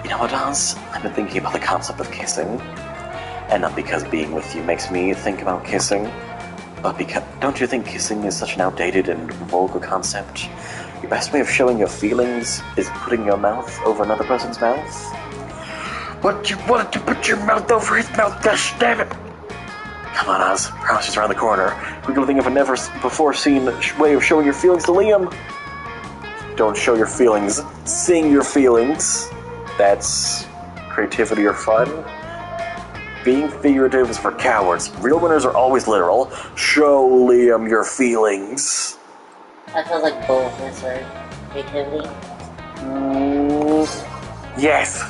You know what, Oz? I've been thinking about the concept of kissing. And not because being with you makes me think about kissing, but because... Don't you think kissing is such an outdated and vulgar concept? Your best way of showing your feelings is putting your mouth over another person's mouth? But you wanted to put your mouth over his mouth, gosh damn it! Come on, Oz. Promise just around the corner. We're gonna think of a never-before-seen way of showing your feelings to Liam. Don't show your feelings. Sing your feelings. That's creativity or fun. Being figurative is for cowards. Real winners are always literal. Show Liam your feelings. I feel like both is for creativity. Yes.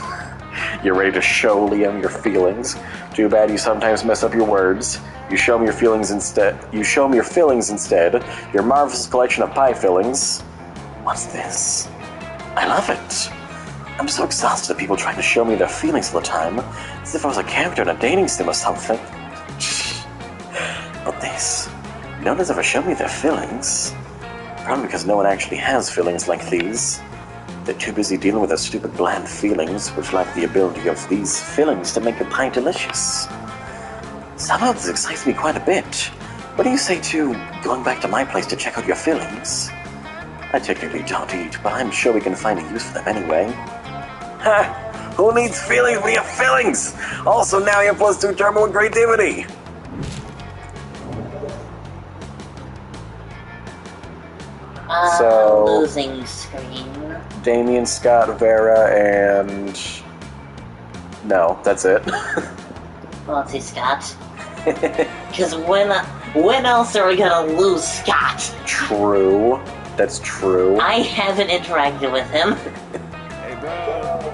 You're ready to show Liam your feelings. Too bad you sometimes mess up your words. You show me your feelings instead. You show me your fillings instead. Your marvelous collection of pie fillings. What's this? I love it. I'm so exhausted of people trying to show me their feelings all the time, as if I was a character in a dating sim or something. But this, no one's ever shown me their feelings. Probably because no one actually has feelings like these. They're too busy dealing with their stupid bland feelings, which lack the ability of these fillings to make a pie delicious. Somehow this excites me quite a bit. What do you say to going back to my place to check out your feelings? I technically don't eat, but I'm sure we can find a use for them anyway. Ha! Who needs feelings when you have feelings? Also, now you have +2 turbo and creativity. So, losing screen. Damien, Scott, Vera, and... No, that's it. Well, let's see, Scott. Because when else are we gonna lose Scott? True. That's true. I haven't interacted with him. Hey, bro.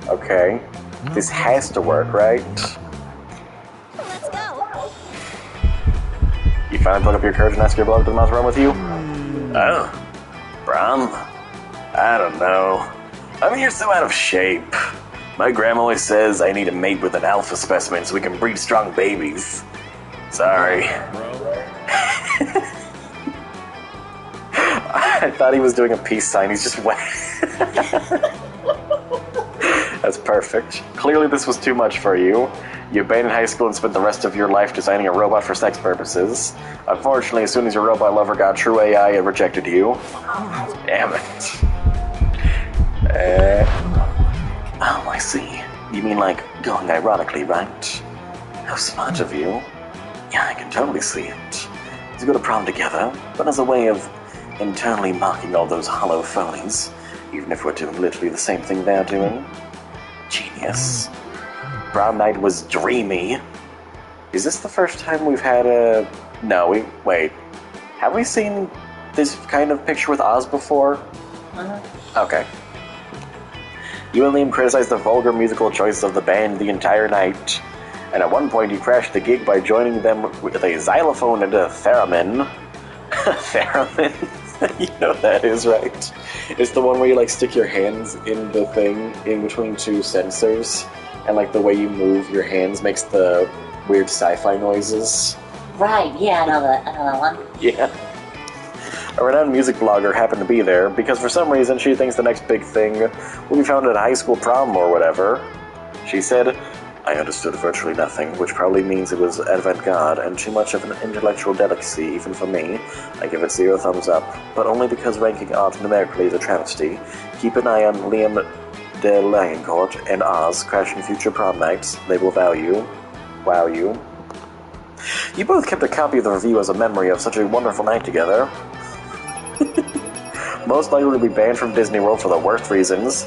Okay. This has to work, right? Let's go. You finally put up your courage and ask your beloved to the mouse run with you? Oh, Brom? I don't know. I mean, you're so out of shape. My grandma always says I need to mate with an alpha specimen so we can breed strong babies. Sorry. I thought he was doing a peace sign. He's just wet. That's perfect. Clearly this was too much for you. You abandoned high school and spent the rest of your life designing a robot for sex purposes. Unfortunately, as soon as your robot lover got true AI, it rejected you. Damn it. Oh, I see. You mean like going ironically, right? How smart of you. Yeah, I can totally see it. Let's go to prom together, but as a way of internally mocking all those hollow phonies, even if we're doing literally the same thing they're doing. Genius. Prom night was dreamy. Is this the first time we've had a... No, wait. Have we seen this kind of picture with Oz before? Okay. You and Liam criticized the vulgar musical choices of the band the entire night, and at one point you crashed the gig by joining them with a xylophone and a theremin. Theremin? You know what that is, right? It's the one where you, like, stick your hands in the thing in between two sensors, and, like, the way you move your hands makes the weird sci-fi noises. Right, yeah, I know that one. Yeah. A renowned music blogger happened to be there, because for some reason she thinks the next big thing will be found at a high school prom or whatever. She said, I understood virtually nothing, which probably means it was avant-garde and too much of an intellectual delicacy even for me. I give it 0 thumbs up, but only because ranking art numerically is a travesty. Keep an eye on Liam de Langencourt and Oz crashing future prom nights. They will wow you. You both kept a copy of the review as a memory of such a wonderful night together. Most likely to be banned from Disney World for the worst reasons.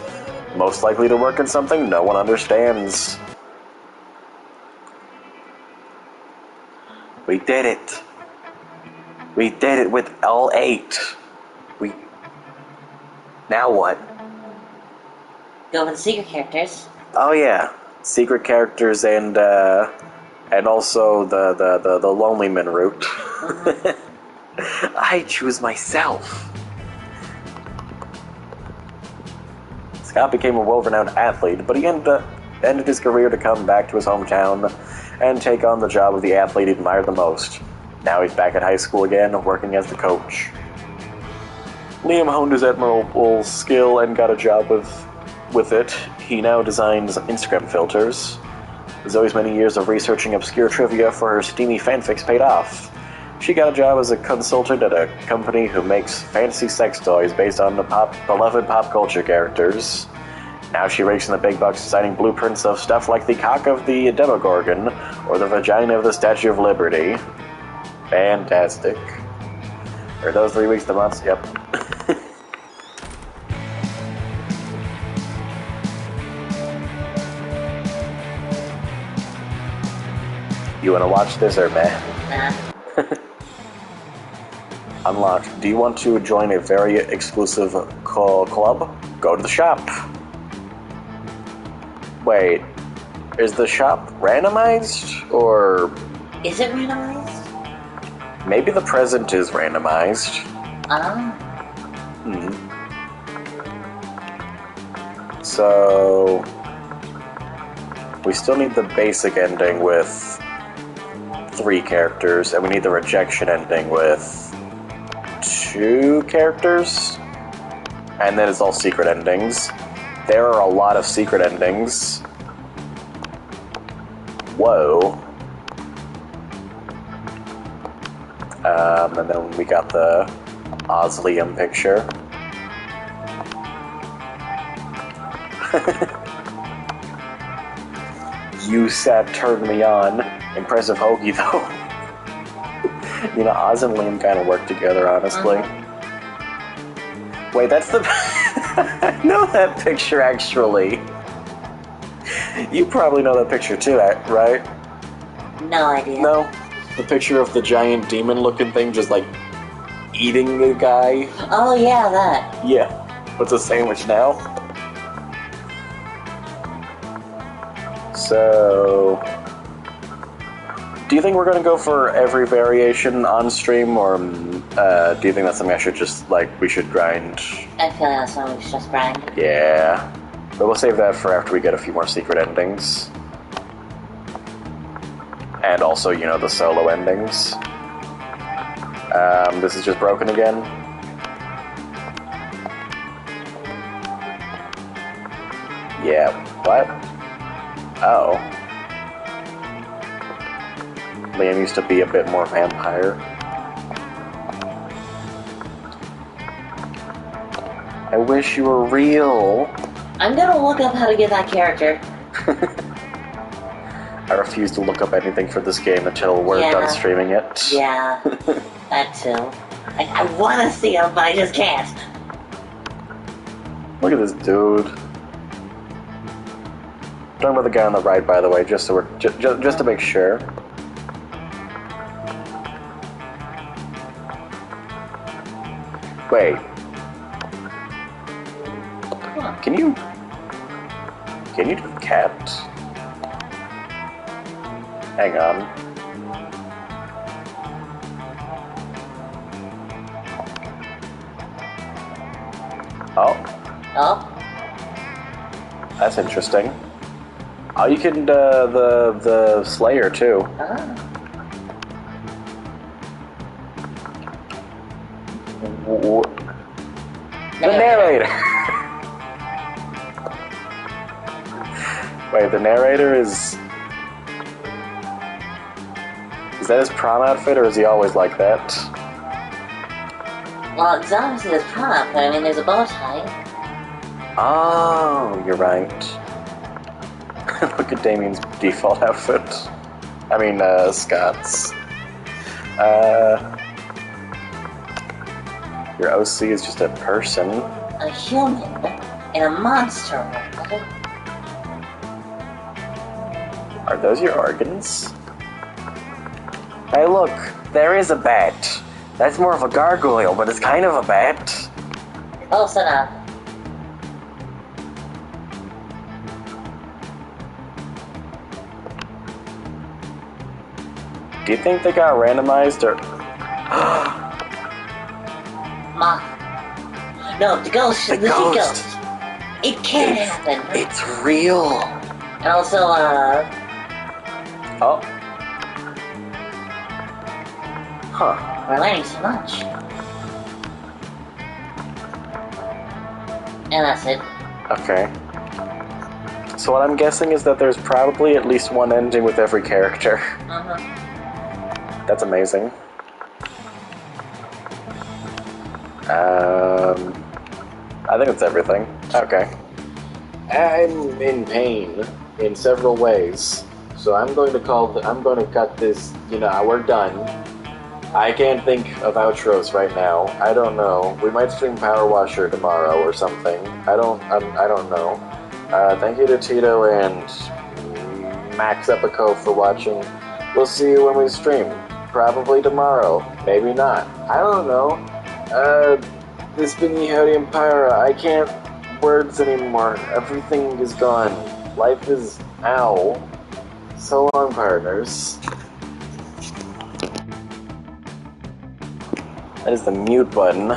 Most likely to work in something no one understands. We did it. We did it with all 8. Now what? Go with the secret characters. Oh yeah, secret characters and also the Lonely Men route. I choose myself. Scott became a world-renowned athlete, but he ended his career to come back to his hometown and take on the job of the athlete he admired the most. Now he's back at high school again, working as the coach. Liam honed his admirable skill and got a job with it. He now designs Instagram filters. Zoe's many years of researching obscure trivia for her steamy fanfics paid off. She got a job as a consultant at a company who makes fantasy sex toys based on the beloved pop culture characters. Now she rakes in the big bucks designing blueprints of stuff like the cock of the Demogorgon or the vagina of the Statue of Liberty. Fantastic. Are those 3 weeks, the months? Yep. You wanna watch this or meh? Unlocked. Do you want to join a very exclusive club? Go to the shop. Wait, is the shop randomized, or... Is it randomized? Maybe the present is randomized. So... we still need the basic ending with 3 characters, and we need the rejection ending with 2 characters, and then it's all secret endings. There are a lot of secret endings. Whoa. And then we got the Oz Liam picture. You said turn me on. Impressive hoagie, though. You know, Oz and Liam kind of work together, honestly. Wait, that's the... I know that picture, actually. You probably know that picture too, right? No idea. No? The picture of the giant demon-looking thing just, like, eating the guy? Oh, yeah, that. Yeah. What's a sandwich now? So... do you think we're gonna go for every variation on stream, or do you think that's something I should just, like, we should grind? I feel like that's something we should just grind. Yeah. But we'll save that for after we get a few more secret endings. And also, you know, the solo endings. This is just broken again. Yeah, what? Oh. Liam used to be a bit more vampire. I wish you were real. I'm gonna look up how to get that character. I refuse to look up anything for this game until we're done streaming it. Yeah, that too. I want to see him, but I just can't. Look at this dude. I'm talking about the guy on the right, by the way, just so we're just to make sure. Wait. Can you do the cat? Hang on. Oh. Oh? That's interesting. Oh, you can, the Slayer, too. Oh. The narrator! Wait, the narrator is... is that his prom outfit, or is he always like that? Well, it's obviously his prom outfit. I mean, there's a bow tie. Oh, you're right. Look at Damien's default outfit. I mean, Scott's. Your OC is just a person. A human in a monster world. Are those your organs? Hey, look, there is a bat. That's more of a gargoyle, but it's kind of a bat. Close enough. Do you think they got randomized, or... Moth. No, the ghost. The ghost. It can't happen. It's real. And also, Oh. Huh. we're learning so much. And that's it. Okay. So what I'm guessing is that there's probably at least one ending with every character. Uh-huh. That's amazing. I think that's everything. Okay. I'm in pain in several ways, so I'm going to cut this. You know, we're done. I can't think of outros right now. I don't know. We might stream Power Washer tomorrow or something. I don't know. Thank you to Tito and Max Epico for watching. We'll see you when we stream. Probably tomorrow. Maybe not. I don't know. This has been Yehudi and Pyra. I can't words anymore. Everything is gone. Life is ow. So long, partners. That is the mute button.